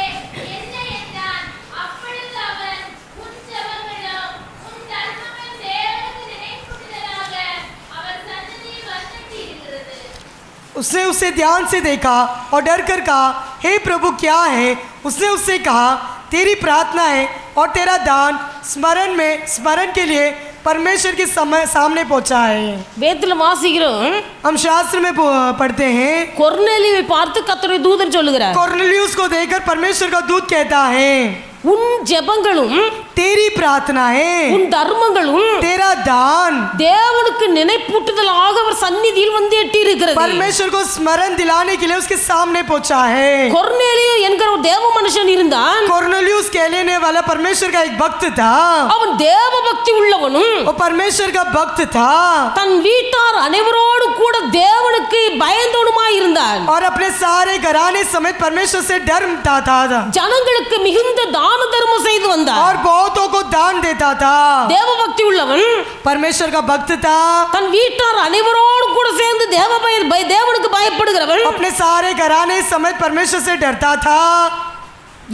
என்ன என்றான். அப்பொழுது அவன் உன் ஜெபங்களும் உன் தர்மங்களும் தேவனுக்கு நினைப்பூட்டுதலாக அவர் சன்னதியில் வந்தட்டி இருக்கிறது. उसने उसे ध्यान से देखा और डर कर कहा, हे प्रभु क्या है? उसने उससे कहा, तेरी प्रार्थना है और तेरा दान स्मरण के लिए परमेश्वर के सामने पहुंचा है। வேதத்தில் வாசிக்கிறோம், हम शास्त्र में पढ़ते हैं, கொர்நேலியுவை பார்த்து கர்த்தருடைய தூதன் சொல்லுகிறார், कॉर्नेलियुस को देखकर परमेश्वर का दूत कहता है, உன் ஜெபங்களும் तेरी प्रार्थनाएं, உன் தர்மங்களும் तेरा दान தேவனுக்கு நினைப்பூட்டுதலாக அவர் சந்நிதியில் வந்து எட்டி இருக்கிறது. परमेश्वर को स्मरण दिलाने के लिए उसके सामने पहुंचा है। கொர்நேலியு என்கிற ஒரு தேவ மனுஷன் இருந்தான். कॉर्नेलियुस कहलाने वाला परमेश्वर का एक भक्त था। அவன் தேவ பக்தி உள்ளவனும் वो परमेश्वर का भक्त था தன் வீட்டார் அனைவரோடு கூட தேவனுக்கு பயந்தவனுமாய் இருந்தான். और अपने सारे घराने समेत परमेश्वर से डरता था ஜனங்களுக்கு மிகுந்த தான தர்மம் செய்து வந்தார். और बहुतों को दान देता था। தேவ பக்தி உள்ளவன் परमेश्वर का भक्त था, தன் வீட்டார் அனைவரோடு கூட சேர்ந்து தேவனுக்கு பயப்படுகிறவன், अपने सारे घराने समेत परमेश्वर से डरता था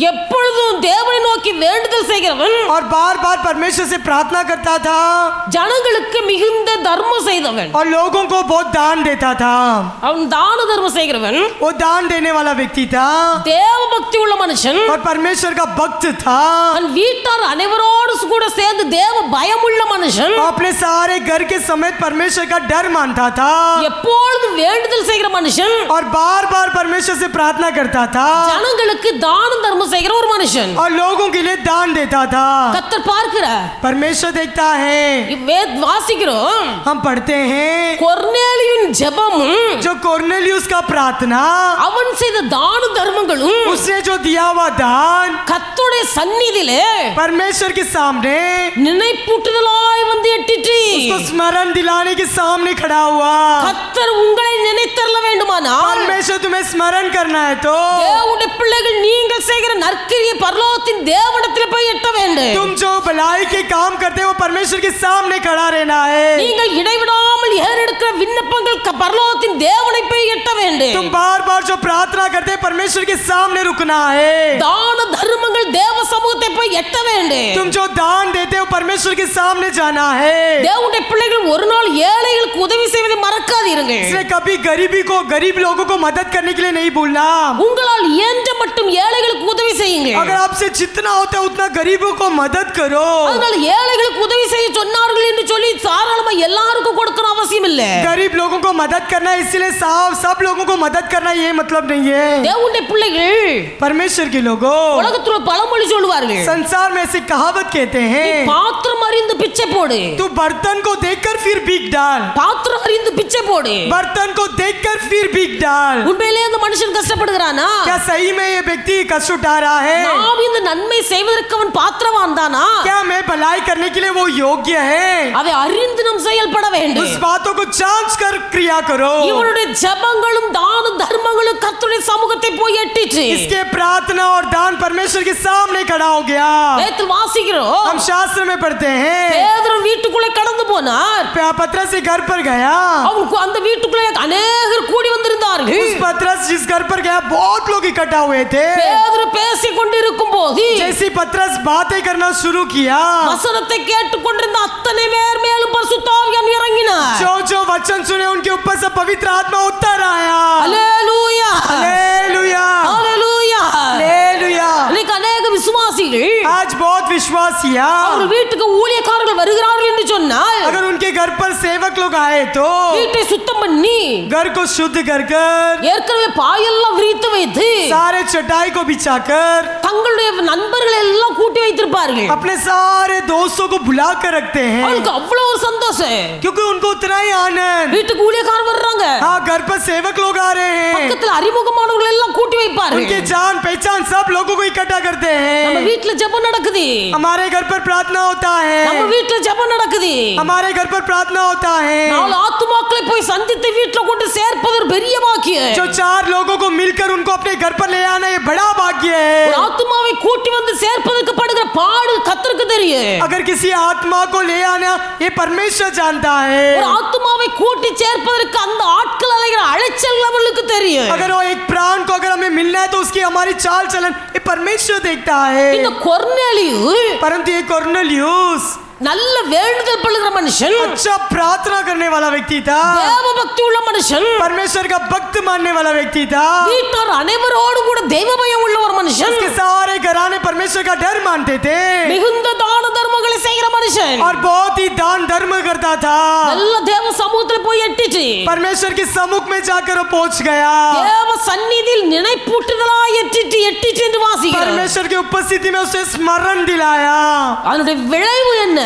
எப்பொழுதும் தேவனை நோக்கி வேண்டுதல் செய்கிறவன், और बार बार परमेश्वर से प्रार्थना करता था ஜனங்களுக்கு மிகுந்த தர்மம் செய்தவன். और लोगों को बहुत दान देता था। அவன் தான தர்மம் செய்கிறவன், वो दान देने वाला व्यक्ति था தேவ பக்தி உள்ள மனுஷன், और परमेश्वर का भक्त था। தன் வீட்டார் அனைவரோடு கூட சேர்ந்து தேவ பயமுள்ள மனுஷன், वो अपने सारे घर के समेत परमेश्वर का डर मानता था எப்பொழுதும் வேண்டுதல் செய்கிற மனுஷன், और बार बार परमेश्वर से प्रार्थना करता था ஜனங்களுக்கு தான தர்மம் செய்கிற ஒரு மனுஷன். और लोगों के लिए दान देता था। கர்த்தர் பார்க்கிறார். परमेश्वर देखता है, வாசிக்கிறோம், हम पढ़ते हैं, கொர்நேலியுவின் ஜெபமும் जो कॉर्नेलियुस का प्रार्थना, அவன் செய்த தான தர்மங்களும் उसने जो दिया हुआ दान கர்த்தருடைய சந்நிதியிலே परमेश्वर के सामने நினைப்பூட்டுதலாய் வந்து எட்டிற்று. उसको स्मरण दिलाने के सामने खड़ा हुआ। கர்த்தர் உங்களை நினைத்தருள வேண்டுமானால் परमेश्वर तुम्हें स्मरण करना है तो தேவனுடைய பிள்ளைகள் நீங்கள் செய்கிற நற்கிரியை பரலோகத்தின் தேவனிடத்தில் போய் எட்ட வேண்டும். तुम जो भलाई के काम करते हो परमेश्वर के सामने खड़ा रहना है। நீங்கள் இடைவிடாமல் ஏறெடுக்கிற விண்ணப்பங்கள் பரலோகத்தின் தேவனை போய் எட்ட வேண்டும். तुम बार बार जो प्रार्थना करते हैं परमेश्वर के सामने रुकना है। தான தர்மங்கள் தேவ சமூகத்தை போய் எட்ட வேண்டும். तुम जो दान देते हो परमेश्वर के सामने जाना है। தேவனுடைய பிள்ளைகள் ஒரு நாள் ஏழைகளுக்கு உதவி செய்வதை மறக்காதீர்கள். इसलिए कभी गरीब लोगों को मदद करने के लिए नहीं भूलना। உங்களால் இயன்ற மட்டும் ஏழைகளுக்கு உதவி செய்யுங்கள். अगर आपसे जितना होता है उतना गरीबों को मदद करो। அதனால ஏழைகளுக்கு உதவி செய்ய சொன்னார்கள் என்று சொல்லி தாராளமா எல்லாருக்கும் கொடுக்கணும் அவசியம் இல்ல. गरीब लोगों को मदद करना इसलिए सब लोगों को मदद करना ये मतलब नहीं है. தேவனுடைய பிள்ளைகள் परमेश्वर के लोगों, உலகத்துல பழமொழி சொல்லுவார்கள், संसार में ऐसी कहावत कहते நீ हैं, பாத்திரம் அறிந்து பிச்சை போடு. तू बर्तन को देखकर फिर भीख डाल. பாத்திரம் அறிந்து பிச்சை போடு. बर्तन को देखकर फिर भीख डाल. உண்மையிலே அந்த மனுஷன் கஷ்டப்படுகிறானா? क्या सही में ये व्यक्ति कष्ट उठा रहा है? நாம் இந்த நன்மை செய்வதற்கு அவன் பாத்திரவான் தானா? क्या मैं भलाई करने के लिए वो योग्य है? அதை அறிந்து நாம் செயல்பட வேண்டும். उस बातों को जांच कर क्रिया करो. இவனுடைய ஜெபங்களும் தான தர்மங்களும் கர்த்தருடைய சமூகத்தை போய் எட்டிச்சு. इसके प्रार्थना और दान परमेश्वर के सामने खड़ा हो गया. வேதத்தில் வாசிக்கிறோம், हम शास्त्र में पढ़ते हैं, பேதுரு வீட்டுக்குள்ளே கடந்து போனார். पतरस से घर पर गया. அவனுக்கு அந்த வீட்டுக்குள்ளே அநேகர் கூடி வந்திருந்தார்கள். उस पतरस जिस घर पर गया बहुत लोग इकट्ठा हुए थे. பேதுரு பேசிக் கொண்டிருக்கும் போது जैसे पतरस बातें करना शुरू किया, வசனத்தை கேட்டுக்கொண்டிருந்த அத்தனை பேர் மேலும் பரிசுத்த ஆவியானவர் இறங்கினார். जो वचन सुने उनके ऊपर से पवित्र आत्मा उतर आया. அல்லேலூயா, हालेलुया, அல்லேலூயா. हालेलुया. இன்னைக்கு அநேக விசுவாசிகள் आज बहुत विश्वासिया, அவர் வீட்டுக்கு ஊழியக்காரர்கள் வருகிறார்கள் என்று சொன்னால் अगर उनके घर पर सेवक लोग आए तो வீட்டை சுத்தம் பண்ணி घर को शुद्ध कर कर, ஏற்கனவே பாயெல்லாம் விரித்து வைத்து सारे चटाई को बिछाकर, தங்களுடைய நண்பர்களை எல்லாம் கூட்டி வைத்திருப்பார்கள். अपने सारे दोस्तों को बुला कर रखते हैं, அவளுக்கு அவ்வளவு ஒரு சந்தோஷம். क्योंकि उनको उतना ही आनंद. வீட்டுக்கு ஊழியக்காரர் வர்றாங்க, हाँ, घर पर सेवक लोग आ रहे हैं, பக்கத்துல அறிமுகமானவர்கள் எல்லாம் கூட்டி उनके வைப்பார்கள். जान पहचान सब लोगों को इकट्ठा करते நம்ம हैं. வீட்டுல ஜெபம் நடக்குது, हमारे घर पर प्रार्थना होता நம்ம है, வீட்டுல ஜெபம் நடக்குது. हमारे घर पर प्रार्थना होता है. நாலு ஆத்துமாக்களை போய் சந்தித்து வீட்டுல கொண்டு சேர்ப்பது ஒரு பெரிய பாக்கியம். जो 4 लोगों को मिलकर उनको अपने घर पर ले आना ये बड़ा भाग्य ஒரு है. ஆத்துமாவை கூட்டி வந்து சேர்ப்பதற்கு படுகிற பாடு கர்த்தருக்கு தெரியும். अगर किसी आत्मा को ले आना ये परमेश्वर जानता ஒரு है. ஆத்துமாவை கூட்டி சேர்ப்பதற்கு அந்த ஆட்கள் அலைகிற அலைச்சல் அவர்களுக்கு தெரியும். अगर वो एक प्राण को अगर हमें मिलना है तो उसकी हमारी चाल चलन ये परमेश्वर देखता है. இந்த கொர்நேலியு परंतु ये कॉर्नेलियुस நல்ல வேண்டுதல் பண்ணுகிற மனுஷன், अच्छा प्रार्थना करने वाला व्यक्ति था, தேவ பக்தி உள்ள மனுஷன், परमेश्वर का भक्त मानने वाला व्यक्ति था. வீட்டார் அனைவரோடு கூட தெய்வ பயம் உள்ள ஒரு மனுஷன், उसके सारे घराने परमेश्वर का डर मानते थे மிகுந்த தான தர்மங்களை செய்கிற மனுஷன். और बहुत ही दान धर्म करता था. நல்ல தேவ சமூகத்தில் போய் எட்டிச்சு. परमेश्वर के सम्मुख में जाकर वो पहुंच गया. தேவ சந்நிதியில் நினைப்பூட்டுதலா எட்டிட்டு எட்டிட்டு என்று வாசிக்கிறோம். परमेश्वर की उपस्थिति में उसे स्मरण दिलाया. அதனுடைய விளைவு என்ன?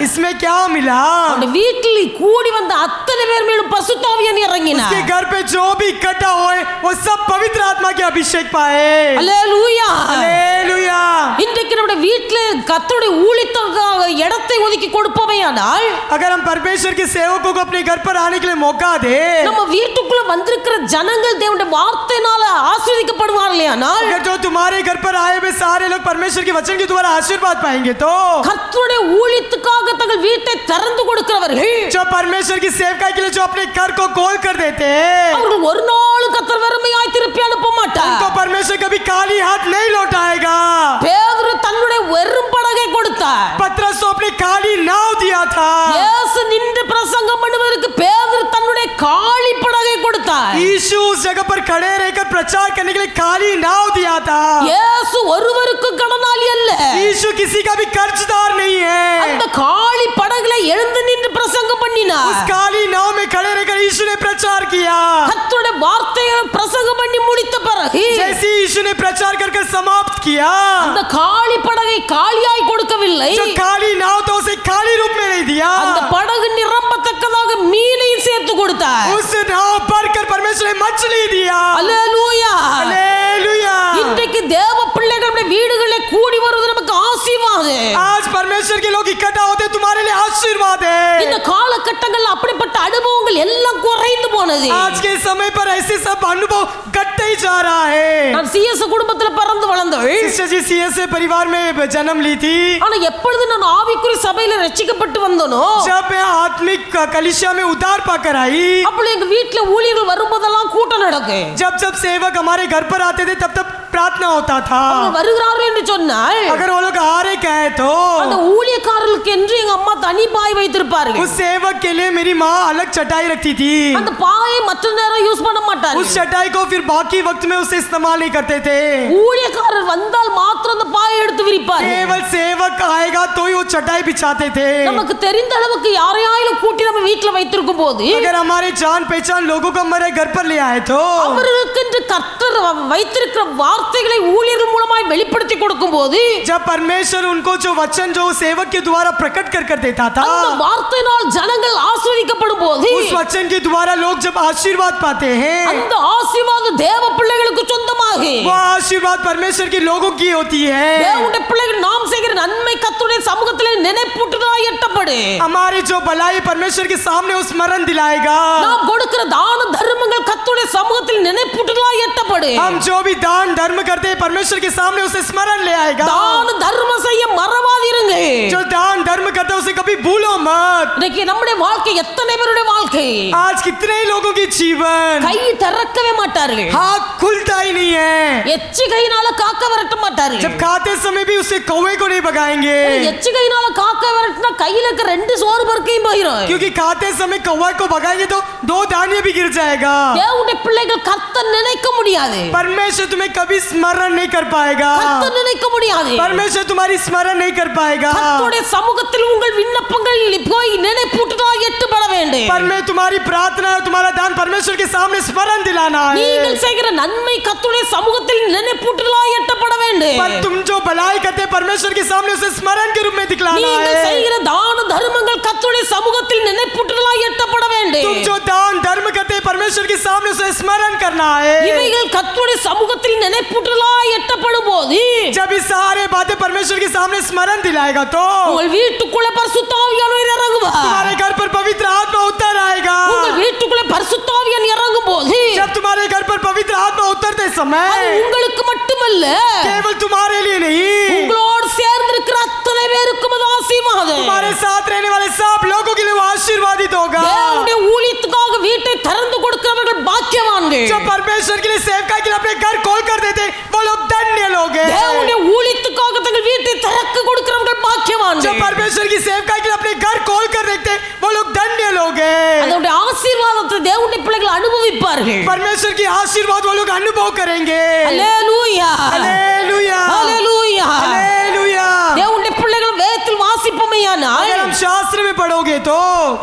इसमें क्या मिला? அவருடைய வீட்டில் கூடி வந்த அத்தனை பேர் மேலும் பரிசுத்த ஆவியானவர் இறங்கினார். उसके घर पे जो भी इकट्ठा हुए वो सब पवित्र आत्मा के अभिषेक पाए. அல்லேலூயா. हालेलुया. இன்றைக்கு நம்முடைய வீட்டில் கர்த்தருடைய ஊழியத்திற்காக இடத்தை ஒதுக்கி கொடுப்பவையானால், अगर हम परमेश्वर के सेवकों को अपने घर पर आने के लिए मौका दे, நம்ம வீட்டுக்குள்ள வந்திருக்கிற ஜனங்கள் தேவனுடைய வார்த்தையினால ஆசீர்வதிக்கப்படுவார்களேயானால், अगर जो तुम्हारे घर पर आए हुए सारे लोग परमेश्वर के वचन के द्वारा आशीर्वाद पाएंगे तो கர்த்தருடைய ஊழியத்துக்காக தங்கள் வீட்டை திறந்து கொடுக்கிறவர்கள், जो परमेश्वर की सेवकाई के लिए जो अपने घर को खोल कर देते हैं அவர்கள் ஒரு நாள் கர்த்தர் வெறுமையாய் திருப்பி அனுப்ப மாட்டார். उनको परमेश्वर कभी खाली हाथ नहीं लौटाएगा. பேதுரு தன்னுடைய வெறும் படகை கொடுத்தார். पतरस तो अपने खाली नाव दिया था. இயேசு நின்று பிரசங்கம் பண்ணுவதற்கு பேதுரு தன்னுடைய காலி படகை கொடுத்தார். यीशु उस जगह पर खड़े रहकर प्रचार करने के लिए खाली नाव दिया था. இயேசு ஒருவருக்கு கடனாளி அல்ல. यीशु किसी का भी कर्जदार नहीं அந்த है. காலி படகுல எழுந்து நின்று பிரசங்கம் பண்ணினார். उस खाली नाव में खड़े रहकर यीशु ने प्रचार किया. கர்த்தருடைய வார்த்தைகளை பிரசங்கம் பண்ணி முடித்த பிறகு जैसे यीशु ने प्रचार कर समाप्त किया, அந்த காலி படகை காலியாய் கொடுக்கவில்லை. जो खाली नाव तो उसे खाली रूप में नहीं दिया. அந்த படகு நிரம்பத்தக்கதாக மீனையும் சேர்த்து கொடுத்தார். उस नाव पर कर परमेश्वर ने मछली दिया. அல்லேலூயா. हालेलुया. இன்றைக்கு தேவ பிள்ளைகளுடைய வீடுகளில் கூடி வருவது நமக்கு ஆசீர்வாதம். आज परमेश्वर के लोग इकट्ठा होते तुम्हारे लिए आशीर्वाद இந்த है. காலகட்டங்கள் அப்படிப்பட்ட அனுபவங்கள் எல்லாம் குறைந்து போனது. आज के समय पर ऐसे सब अनुभव घटते ही जा रहा है. நான் சிஎஸ் குடும்பத்தில் பிறந்து வளர்ந்தவள். सिस्टर जी सीएसए परिवार में जन्म ली थी. ஆனா எப்பொழுது நான் ஆவிக்குரிய சபையில ரட்சிக்கப்பட்டு வந்தனோ, जब मैं आत्मिक कलिसिया में उद्धार पाकर आई, அப்போ எங்க வீட்டுல ஊழியர்கள் வரும்போதெல்லாம் கூட்டம் நடக்கும். जब जब सेवक हमारे घर पर आते थे तब तब प्रार्थना होता था. அவங்க வருகிறார்கள் என்று சொன்னால் अगर वो लोग आ रहे कहे तो அந்த ஊழியக்காரர்களுக்கு என்று எங்க அம்மா தனி தனி பாய் வைத்திருப்பார்கள். उस सेवक के लिए मेरी माँ अलग चटाई रखती थी. அந்த பாயை மற்ற நேரம் யூஸ் பண்ண மாட்டார்கள். उस चटाई को फिर बाकी वक्त में उसे इस्तेमाल नहीं करते थे. ஊழியக்காரர் வந்தால் மாத்திரம் அந்த பாயை எடுத்து விரிப்பார்கள். केवल सेवक आएगा तो ही वो चटाई बिछाते थे. நமக்கு தெரிந்த அளவுக்கு யாரையாயிலும் கூட்டி நம்ம வீட்டுல வைத்திருக்கும் போது अगर हमारे जान पहचान लोगों को हमारे घर पर ले आए तो அவர்களுக்கு கர்த்தர் வைத்திருக்கிற வார்த்தைகளை ஊழியர்கள் மூலமாய் வெளிப்படுத்தி கொடுக்கும் போது जब परमेश्वर उनको जो वचन जो सेवक के द्वारा प्रकट कर देता था, அந்த வார்த்தையினால் ஜனங்கள் ஆசீர்வதிக்கப்படும் போது उस वचन के द्वारा लोग जब आशीर्वाद पाते हैं, அந்த ஆசீர்வாதம் தேவ பிள்ளைகளுக்கு சொந்தமாகி वो आशीर्वाद परमेश्वर के लोगों की होती है. தேவனுடைய பிள்ளைகள் நாம் செய்கிற நன்மை கர்த்தருடைய சமூகத்திலே நினைப்பூட்டுதலாய் எட்டப்படு. हमारी जो भलाई परमेश्वर के सामने वो स्मरण दिलाएगा. நாம் கொடுக்கிற தான தர்மங்கள் கர்த்தருடைய சமூகத்தில் நினைப்பூட்டுதலாய் எட்டப்படு. हम जो भी दान धर्म करते हैं परमेश्वर के सामने उसे स्मरण ले आएगा. தான தர்மம் செய்ய மறவாதிருங்க. जो दान धर्म करते हैं उसे कभी भूलो मत. இன்னைக்கு நம்முடைய வாழ்க்கை எத்தனை பேருடைய வாழ்க்கை आज कितने ही लोगों की जीवन கை திறக்கவே மாட்டார்கள். हाथ खुलता ही नहीं है. எச்சி கையினால காக்க விரட்ட மாட்டார்கள். जब खाते समय भी उसे कौवे को नहीं भगाएंगे, எச்சி கையினால காக்க விரட்டினா கையில இருக்க 2 சோறு பருக்கையும் போயிடும். क्योंकि खाते समय कौवा को भगाएंगे तो 2 दाने भी गिर जाएगा. தேவனுடைய பிள்ளைகள் கர்த்தர் நினைக்க முடியாது. परमेश्वर तुम्हें कभी स्मरण नहीं कर पाएगा. கர்த்தர் நினைக்க முடியாது. परमेश्वर तुम्हारी स्मरण नहीं कर पाएगा. கர்த்தருடைய சமூகத்தில் உங்கள் விண்ணப்பங்கள் போய் நினைப்பூட்டுதலாய் எட்டப்பட வேண்டும். पर मैं तुम्हारी प्रार्थना और तुम्हारा दान परमेश्वर के सामने स्मरण दिलाना है. நீங்கள் செய்கிற நன்மை கர்த்தருடைய சமூகத்தில் நினைப்பூட்டுதலாய் எட்டப்பட வேண்டும். पर तुम जो भलाई करते हैं परमेश्वर के सामने उसे स्मरण के रूप में दिखलाना நீங்கள் है. செய்கிற தான தர்மங்கள் கர்த்தருடைய சமூகத்தில் நினைப்பூட்டுதலாய் எட்டப்பட வேண்டும். तुम जो दान धर्म करते हैं परमेश्वर के सामने उसे स्मरण करना है. இவைகள் கர்த்தருடைய சமூகத்தில் நினைப்பூட்டுதலாய் எட்டப்படும் போது जब ये सारे बातें परमेश्वर के सामने स्मरण दिलाएगा तो உங்கள் வீட்டுக்குள்ள பரிசுத்த ஆவியானவர் இறங்குவார். तुम्हारे घर पर पवित्र आत्मा उतर आएगा. உங்கள் வீட்டுக்குள்ள பரிசுத்த ஆவியான் இறங்கும் போது जब तुम्हारे घर पर पवित्र आत्मा उतरते அது समय உங்களுக்கு மட்டுமல்ல केवल तुम्हारे लिए नहीं, உங்களோடு சேர்ந்து இருக்கிற அத்தனை பேருக்கும் அது ஆசீர்வாதம். तुम्हारे साथ रहने वाले सब लोगों के लिए वो आशीर्वादित होगा. தேவனுடைய ஊழியத்துக்காக வீட்டை திறந்து கொடுக்கிறவர்கள் பாக்கியவான்கள். जो परमेश्वर के लिए सेवकाई के लिए अपने घर खोल कर देते वो लोग धन्य लोग हैं. தேவனுடைய ஊழியத்துக்காக தங்கள் வீட்டை திறக்க கொடுக்கிறவர்கள் जो பாக்கியவான்கள். परमेश्वर की सेवकाई के लिए अपने घर खोल कर देखते वो लोग धन्य लोग हैं. அதோட ஆசீர்வாதத்தை தேவனுடைய பிள்ளைகள் அனுபவிப்பார்கள். परमेश्वर की आशीर्वाद वो लोग अनुभव करेंगे. அல்லேலூயா हालेलुया அல்லேலூயா. हालेलुया. தேவனுடைய பிள்ளைகள் வேதத்தில் வாசிப்போமேயானால் अगर हम शास्त्र में पढ़ोगे तो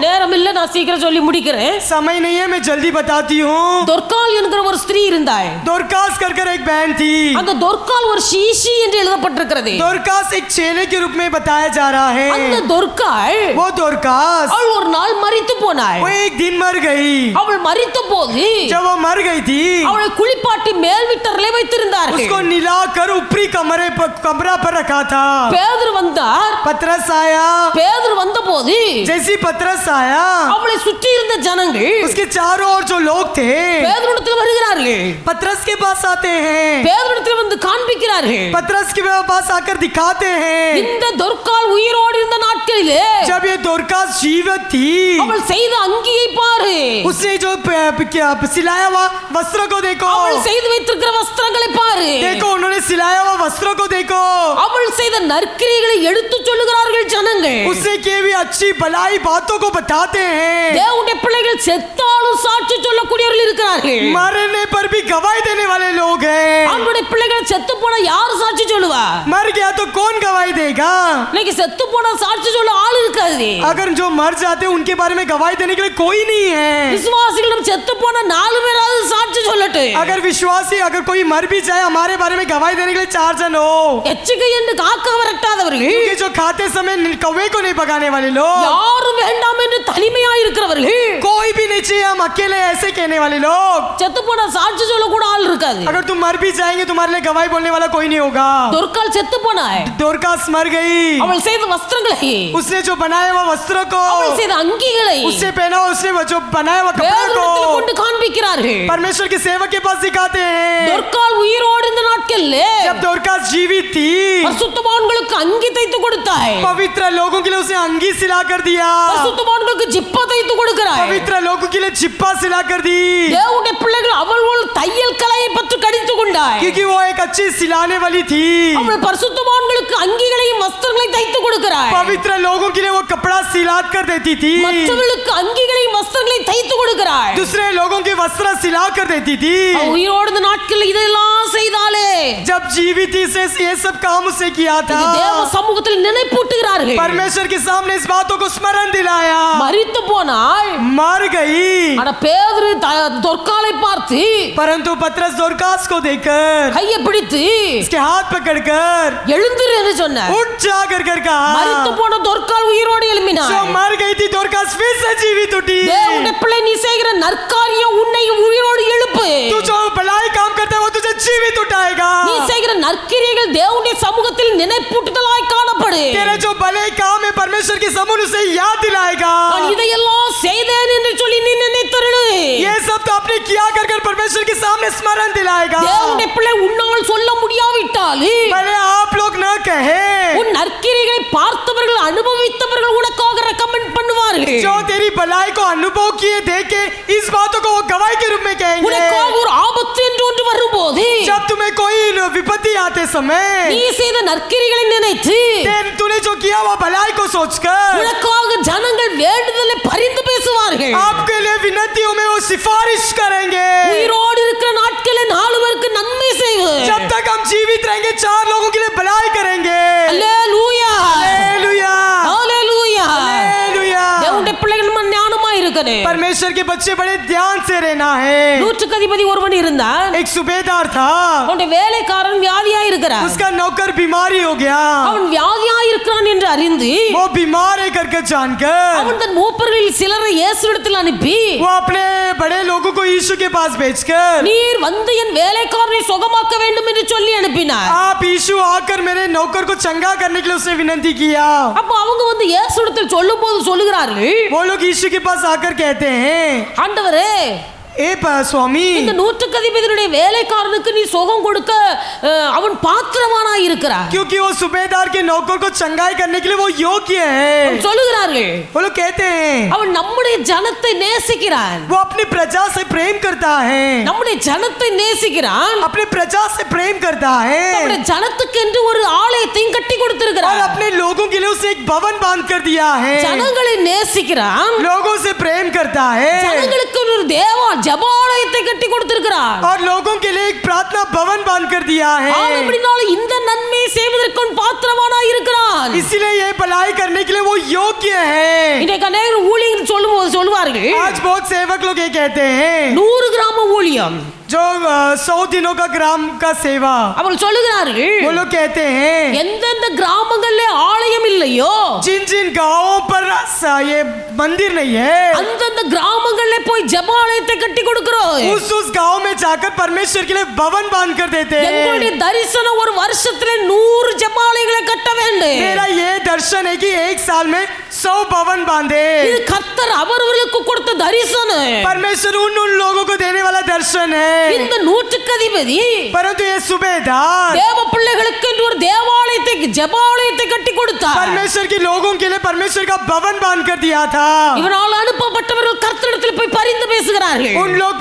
நேரம் இல்ல, நான் சீக்கிரம் சொல்லி முடிக்கிறேன். समय नहीं है, मैं जल्दी बताती हूँ. தொர்கால் என்கிற ஒரு ஸ்திரீ இருந்தாள். दोरकास कर एक बहन थी. அந்த தொர்கால் ஒரு ஷீஷி என்று எழுதப்பட்டிருக்கிறது. दोरकास एक चेले के रूप में बताया जा रहा அந்த है. தொர்கால் वो दोरकास அவள் ஒரு நாள் மரித்து போனாள். वो एक दिन मर गई. அவள் மரித்த போது जब वो मर गई थी அவளை குளிப்பாட்டி மேல் வீட்டறையிலே வைத்திருந்தார்கள். उसको निलाकर ऊपरी कमरा पर रखा था. பேதுரு வந்தார். पतरस आया. பேதுரு வந்தபோது जैसी पतरस आया அவளை சுற்றி இருந்த ஜனங்கள் उसके चारों ओर जो लोग थे பேதுருவிடத்தில் வருகிறார்கள். पतरस के पास आते हैं. பேதுருவிடத்தில் வந்து காண்பிக்கிறார்கள். पतरस के पास आकर दिखाते हैं. இந்த தொர்கால் உயிரோடு இருந்த நாட்களிலே जब ये दोरकास जीवित थी அவள் செய்த அங்கியை பாரு. उसने जो सिलाया हुआ वस्त्र को देखो. அவள் செய்து வைத்திருக்கிற வஸ்திரங்களை பாரு. देखो उन्होंने सिलाया हुआ वस्त्रों को देखो. அவள் செய்த நற்கிரியைகளை எடுத்து சொல்லுகிறார்கள் ஜனங்கள். उसने की हुई अच्छी भलाई बातों को बताते हैं. தேவனுடைய பிள்ளைகள் செத்தாலும் சாட்சி சொல்லக்கூடியவர்கள் இருக்கிறார்கள். मरने पर भी गवाही देने वाले लोग हैं. அவனுடைய பிள்ளைகள் செத்து போனா யார் சாட்சி சொல்லுவா? मर गया तो कौन गवाही देगा? இன்னைக்கு செத்து போனா சாட்சி சொல்ல ஆள் இருக்காது. अगर जो मर जाते हैं उनके बारे में गवाही देने के लिए कोई नहीं है. விசுவாசிகளிடம் செத்து போனா 4 பேராவது சாட்சி சொல்லட்டு. अगर विश्वासी अगर कोई मर भी जाए हमारे बारे में गवाही देने के लिए 4 जन हो. எச்சிகை என்று காக்க விரட்டாதவர்கள், क्योंकि जो खाते समय कौवे को नहीं भगाने वाले लोग, யாரும் வேண்டாம் என்று தனிமையாய் இருக்கிறவர்கள், कोई भी नहीं चाहिए हम अकेले ऐसे कहने वाले लोग. செத்து போனா சாட்சி சொல்ல கூட ஆள் இருக்காது. अगर तुम मर भी जाएंगे तुम्हारे लिए गवाही बोलने वाला कोई नहीं होगा. தொர்கால் செத்து போனாள். दोरकास मर गई. அவள் செய்த வஸ்திரங்களை, उसने जो बनाया हुआ वस्त्र को, அவள் செய்த அங்கிகளை उससे पहना हुआ उसने जो बनाया हुआ कपड़ा வேதத்தில் को கொண்டு காண்பிக்கிறார்கள். परमेश्वर के उनके सेवक के पास दिखाते हैं தொர்க்காள் உயிரோடு இருந்த நாட்கள்ல जब दोरकास जीवित थी பரிசுத்தவான்களுக்கு அங்கி தைத்து கொடுத்தாய், पवित्र लोगों के लिए उसे अंगी सिला कर दिया, பரிசுத்தவான்களுக்கு ஜிப்பா தைத்து கொடுக்கிறாய். पवित्र लोगों के लिए चिप्पा सिला कर दी, தேவனுடைய பிள்ளைகள் அவள் தையல் கலையை பற்றி கடித்து கொண்டாய். क्योंकि वो एक अच्छी सिलाने वाली थी। அவள் பரிசுத்தவான்களுக்கு அங்கிகளையும் வஸ்திரங்களையும் தைத்து கொடுக்கிறாய். पवित्र लोगों के लिए वो कपड़ा सिला कर देती थी, மற்றவர்களுக்கு அங்கிகளையும் வஸ்திரங்களையும் தைத்து கொடுக்கிறாய். दूसरे लोगों के वस्त्र सिला कर देती थी। அவள் உயிரோடு இருந்த நாட்களில் இதெல்லாம் செய்தாலே जब जीवित थी से ये सब काम उसे किया था। இது தேவ சமூகத்தில் நினைப்பூட்டுகிறார்கள். परमेश्वर के सामने इस बातों को स्मरण दिलाया। மரித்து போனால் मर गई, அட பேதுரு தொர்க்காளை பார்த்து परंतु पतरस दोरकास को देखकर கையை பிடித்து उसके हाथ पकड़कर எழுந்திரு என்று சொன்னார். उठ जा कर कहा, மரித்து போன தொர்க்காள் உயிரோடு जो எழும்பினாள். मर गई थी दोरकास फिर से जीवित उठी। தேவனுடைய பிள்ளை நீ செய்கிற நற்காரியம் உன்னை உயிரோடு எழுப்பு. तू जो भलाई काम करता है वो तुझे जीवित उठाएगा। நீ செய்கிற நற்கிரியைகள் தேவனுடைய சமூகத்தில் நினைப்பூட்டுதலாய் காணப்படு. तेरे जो भले काम है परमेश्वर के समूह उसे याद दिलाएगा। நான் இதையெல்லாம் செய்தேன் என்று சொல்லி நீ நினைத்தருளு. ये सब तो आपने किया कर परमेश्वर के सामने स्मरण दिलाएगा। தேவனுடைய பிள்ளை உன்னால் சொல்ல முடியாவிட்டால் भले आप लोग न कहे, உன் நற்கிரியைகளை பார்த்தவர்கள் அனுபவித்தவர்கள் உனக்காக ரெக்கமெண்ட் பண்ணுவார்கள். जो तेरी भलाई को अनुभव किए देखे इस बातों को वो गवाही के रूप में कहेंगे। உனக்காக ஒரு ஆபத்து என்று ஒன்று வரும்போது जब तुम्हें कोई विपत्ति आते समय நீ செய்த நற்கிரியைகளை நினைத்து तूने जो किया वो भलाई को सोचकर உனக்காக ஜனங்கள் வேண்டுதலை பரிந்து பேசுவார்கள். आपके लिए विनतियों में वो सिफारिश करेंगे। உயிரோடு இருக்கிற நாட்களில் 4 பேருக்கு நன்மை செய்வு. जब तक हम जीवित रहेंगे 4 लोगों के लिए भलाई करेंगे। அல்லேலூயா, हालेलुया, அல்லேலூயா. हालेलुया। தேவனுடைய பிள்ளைகள் நம்ம ஞானமா இருக்கணும். परमेश्वर के बच्चे बड़े ध्यान से रहना है। நூற்றுக்கு அதிபதி ஒருவன் இருந்தான். एक सूबेदार था, அவனுடைய வேலைக்காரன் வியாதியா இருக்கிறான். उसका नौकर बीमारी हो गया। அவன் வியாதியா இருக்கிறான் என்று அறிந்து वो बीमार है करके जानकर அவன் தன் மூப்பர்களில் சிலரை இயேசுவிடத்தில் அனுப்பி वो अपने बड़े लोगों को यीशु के पास भेजकर நீர் வந்து என் வேலைக்காரனை சுகமாக்க வேண்டும் என்று சொல்லி அனுப்பினார். आप यीशु आकर मेरे नौकर को चंगा करने के लिए उसने विनती किया। அப்ப அவங்க வந்து இயேசுவிடத்தில் சொல்லும்போது சொல்லுகிறார்கள், वो लोग यीशु के पास आकर कहते हैं, ஆண்டவரே स्वामी இந்த நூற்றுக்கு அதிபதியுடைய வேலைக்காரனுக்கு நீ சுகம் கொடுக்க அவன் பாத்திரவானாய் இருக்கிறார். क्योंकि वो सूबेदार के नौकर को चंगाई करने के लिए वो योग्य है। சொல்லுகிறார்கள், वो लोग कहते हैं அவன் நம்முடைய ஜனத்தை நேசிக்கிறான். वो अपनी प्रजा से प्रेम करता है, நம்முடைய ஜனத்தை நேசிக்கிறான். अपनी प्रजा से प्रेम करता நம்முடைய है ஜனத்துக்கு என்று ஒரு ஆலயத்தையும் கட்டி और கொடுத்திருக்கிறான். अपने लोगों के लिए उसे एक भवन बांध कर दिया है। ஜனங்களை நேசிக்கிறான். लोगों से प्रेम करता है ஜனங்களுக்கு ஒரு தேவா ஜெபாலயத்தை கட்டி கொடுத்திருக்கிறார். और लोगों के लिए एक प्रार्थना भवन बांध कर दिया है। அப்படினால இந்த நன்மையை செய்வதற்கு பாத்திரவானாய் இருக்கிறான். इसीलिए ये भलाई करने के लिए वो योग्य है। இன்றைக்கு அநேகர் ஊழியர்கள் சொல்லும்போது சொல்லுவார்கள், आज बहुत सेवक लोग ये कहते हैं 100 கிராம ஊழியம். जो 100 दिनों का ग्राम का सेवा, அவர்கள் சொல்லுகிறார்கள், वो लोग कहते हैं எந்தெந்த கிராமங்கள்ல ஆலயம் இல்லையோ जिन जिन गांवों पर ये मंदिर नहीं है அந்தந்த கிராமங்கள்ல போய் ஜெபாலயத்தை கட்டி கொடுக்கிறோம். उस गांव में जाकर परमेश्वर के लिए भवन बांध कर देते எங்களுடைய हैं। தரிசனம் ஒரு வருஷத்துல 100 ஜெபாலயங்களை கட்ட வேண்டும். मेरा ये दर्शन है कि एक साल में 100 भवन बांधे। இது கர்த்தர் அவர்களுக்கு கொடுத்த தரிசனம். परमेश्वर उन लोगों को देने वाला दर्शन है। இந்த நூற்றுக்கு அதிபதி परंतु ये सूबेदार தேவ பிள்ளைகளுக்கு என்று ஒரு தேவாலயத்தை ஜெபாலயத்தை கட்டி கொடுத்தார். परमेश्वर के लोगों के लिए परमेश्वर का भवन बांध कर दिया था। இவனால் அனுப்பப்பட்டவர்கள் கர்த்தரிடத்தில் போய் பரிந்து பேசுகிறார்கள். उन लोग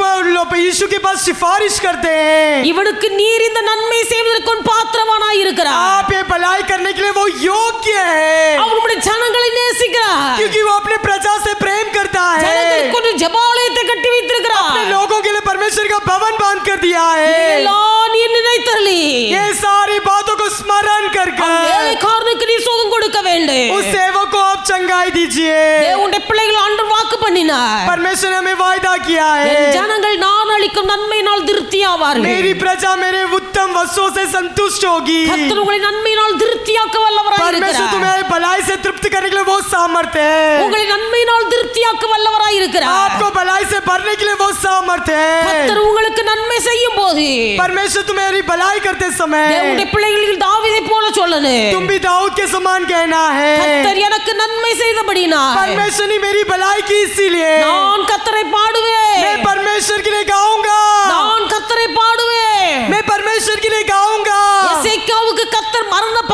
यीशु के पास सिफारिश करते हैं, இவனுக்கு நீர் இந்த நன்மை செய்வதற்கு பாத்திரவானாய் இருக்கிறார். आप ये भलाई करने के लिए वो योग्य है, அவனுடைய ஜனங்களை நேசிக்கிறார். क्योंकि वो अपने प्रजा से प्रेम करता है। ஜனங்களுக்கு ஒரு ஜெபாலயத்தை கட்டி வைத்திருக்கிறார். अपने लोगों के लिए परमेश्वर का भवन बांध कर दिया है। இதெல்லாம் நீ நினைத்தருளி ये सारी बातों को स्मरण कर வேலைக்காரனுக்கு நீ சுகம் கொடுக்க வேண்டும். उस सेवक को आप चंगाई दीजिए। தேவனுடைய பிள்ளைகள் ஆண்டவர் வாக்கு பண்ணினார், परमेश्वर ने हमें वायदा किया என் है, ஜனங்கள் நான் அளிக்கும் நன்மையினால் திருப்தியாவார்கள். मेरी प्रजा मेरे उत्तम वस्तुओं से संतुष्ट होगी। கர்த்தர் உங்களை நன்மையினால் திருப்தியாக்க வல்லவராய் परमेश्वर இருக்கிறார். तुम्हें भलाई से तृप्त करने के लिए वो सामर्थ्य है। உங்களை நன்மையினால் திருப்தியாக்க வல்லவராய் இருக்கிறார். आपको भलाई से भरने के लिए वो सामर्थ्य है। கர்த்தர் உங்களுக்கு நன்மை செய்யும் போது परमेश्वर तुम्हारी भलाई करते समय தேவனுடைய பிள்ளைகள் தாவீதை போல சொல்லணும், तुम भी दाऊद के समान कहना है, கர்த்தர் எனக்கு நன்மை செய்தபடினால் परमेश्वर ने मेरी भलाई की, इसीलिए நான் கர்த்தரை பாடுவேன். मैं परमेश्वर के लिए गाऊंगा। நான்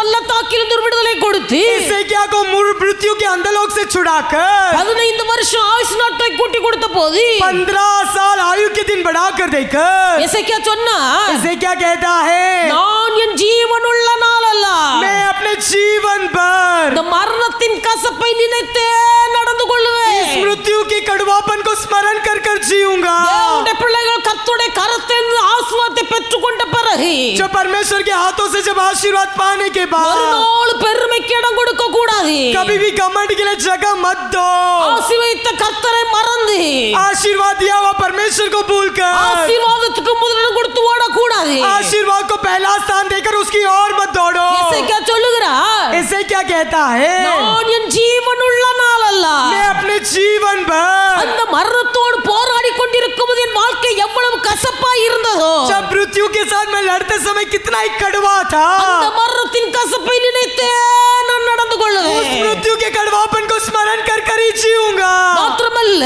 பள்ளத்தாக்கிலிருந்து ஒரு விடுதலை கொடுத்து हिजकिय्याह को मृत्यु के अंधलोक से छुड़ाकर 15 வருஷம் ஆயுசு நாட்களை கூட்டி கொடுத்த போது 15 साल आयु के दिन बढ़ाकर देकर எசேக்கியா சொன்னா, हिजकिय्याह कहता है நான் என் ஜீவனுள்ள நாளல்ல, मैं अपने जीवन भर இந்த மரணத்தின் கசப்பை நினைத்தே நடந்து इस கொள்ளுவேன். मृत्यु के कड़वापन को स्मरण कर कर जीऊंगा। தேவனுடைய பிள்ளைகள் கர்த்தருடைய கரத்திலிருந்து ஆசீர்வாதத்தை பெற்றுக்கொண்ட பிறகு जो परमेश्वर के हाथों से जब आशीर्वाद पाने के ஒரு बाद நாள் பெருமைக்கு இடம் கொடுக்க கூடாது. कभी भी घमंड के लिए जगह मत दो। ஆசீர்வதித்த கர்த்தரை மறந்து आशीर्वाद दिया हुआ परमेश्वर को भूलकर ஆசீர்வாதத்துக்கு முதலிடம் கொடுத்து ஓடக்கூடாது. आशीर्वाद को पहला स्थान देकर उसकी ओर मत दौड़ो। எசேக்கியா சொல்லுகிறார், इसे क्या कहता है? நான் என் ஜீவனுள்ள நாளல்ல, मैं अपने जीवन भर அந்த மரணத்தோடு போராடி கொண்டிருக்கும் போது என் வாழ்க்கை எவ்வளவு கசப்பா இருந்ததோ, जब मृत्यु के साथ मैं लड़ते समय कितना ही कड़वा था, அந்த மரணத்தின் கசப்பை நினைத்தே நான் நடந்து उस கொள்ளுவேன். मृत्यु के कड़वापन को स्मरण कर कर ही जीऊंगा। மாத்திரமல்ல,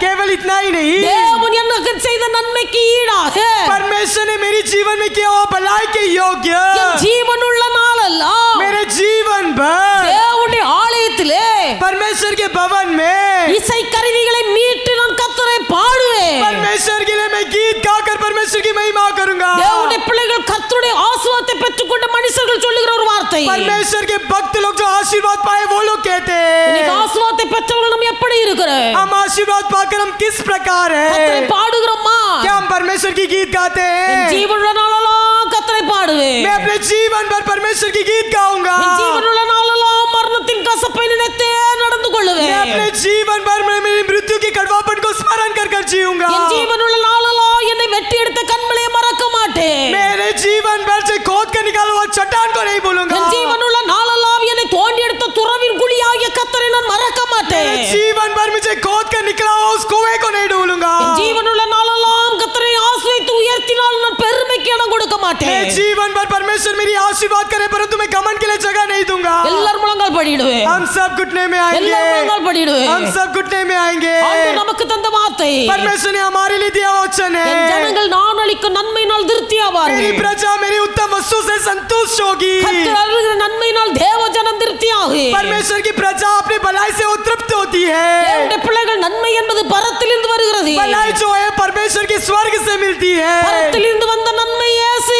केवल इतना ही नहीं, தேவன் எனக்கு செய்த நன்மைக்கு ஈடாக परमेश्वर ने मेरी जीवन में किया हुआ भलाई के योग्य என் ஜீவனுள்ள நாளெல்லாம் मेरे जीवन भर தேவனுடைய ஆலயத்திலே परमेश्वर के भवन में இசை கருவிகளை மீட்டு நான் கர்த்தரை பாடுவேன். परमेश्वर के लिए मैं गीत गाकर परमेश्वर की महिमा करूंगा। தேவனுடைய பிள்ளைகள் கர்த்தருடைய ஆசீர்வாதத்தை பெற்றுக்கொண்ட மனுஷர்கள் சொல்லுகிற ஒரு வார்த்தை, परमेश्वर के भक्त लोग जो आशीर्वाद पाए वो लोग कहते இன்னைக்கு हैं, ஆசீர்வாதத்தை பெற்றவர்கள் நம்ம எப்படி இருக்கிறோம்? हम आशीर्वाद पाकर हम किस प्रकार கர்த்தரை है? பாடுகிறோமா? क्या हम परमेश्वर की गीत गाते என் हैं? ஜீவனுள்ள நாளெல்லாம் கர்த்தரை பாடுவேன். मैं अपने जीवन भर परमेश्वर की गीत गाऊंगा। என் ஜீவனுள்ள நாளெல்லாம் மரணத்தின் கசப்பை நினைத்தே நடந்து मैं கொள்ளுவேன். अपने जीवन भर में मेरी मृत्यु की कड़वापन को स्मरण कर कर जीऊंगा। என் ஜீவனுள்ள நாளெல்லாம் என்னை வெட்டி எடுத்த கண்மலையை மறக்க மாட்டேன். मेरे जीवन भर से खोद कर निकाला हुआ चट्टान को नहीं भूलूंगा। என் ஜீவனுள்ள நாளெல்லாம் என்னை தோண்டி எடுத்த துறவின் குழியாகிய கர்த்தரை நான் மறக்க மாட்டேன். मेरे जीवन भर मुझे खोद कर निकला हुआ उस कुएं को नहीं ढूंढूंगा। என் ஜீவனுள்ள நாளெல்லாம் கர்த்தரை ஆசீர்வதித்து உயர்த்தினால் நான் பெருமைக்கு இடம் கொடுக்க मैं மாட்டேன். जीवन भर परमेश्वर मेरी आशीर्वाद करे परंतु मैं घमंड के लिए जगह नहीं दूंगा। எல்லாரும் முழங்கால் படிடுவேன். हम सब घुटने में எல்லாரும் आएंगे, முழங்கால் படிடுவேன். हम सब घुटने में आएंगे। ஆண்டவர் நமக்கு தந்த வார்த்தை, परमेश्वर ने हमारे लिए दिया वचन என் है, ஜனங்கள் நான் அளிக்கும் நன்மையினால் मेरी திருப்தியாவார்கள். प्रजा मेरी उत्तम वस्तु से संतुष्ट होगी। கர்த்தர் அருளுகிற நன்மையினால் தேவ ஜனம் திருப்தியாகும். परमेश्वर की प्रजा अपनी भलाई से उत्तृप्त होती है। தேவனுடைய பிள்ளைகள் நன்மை என்பது பரத்திலிருந்து வருகிறது. भलाई जो है परमेश्वर की स्वर्ग से मिलती है। பரத்திலிருந்து வந்த நன்மை இயேசு.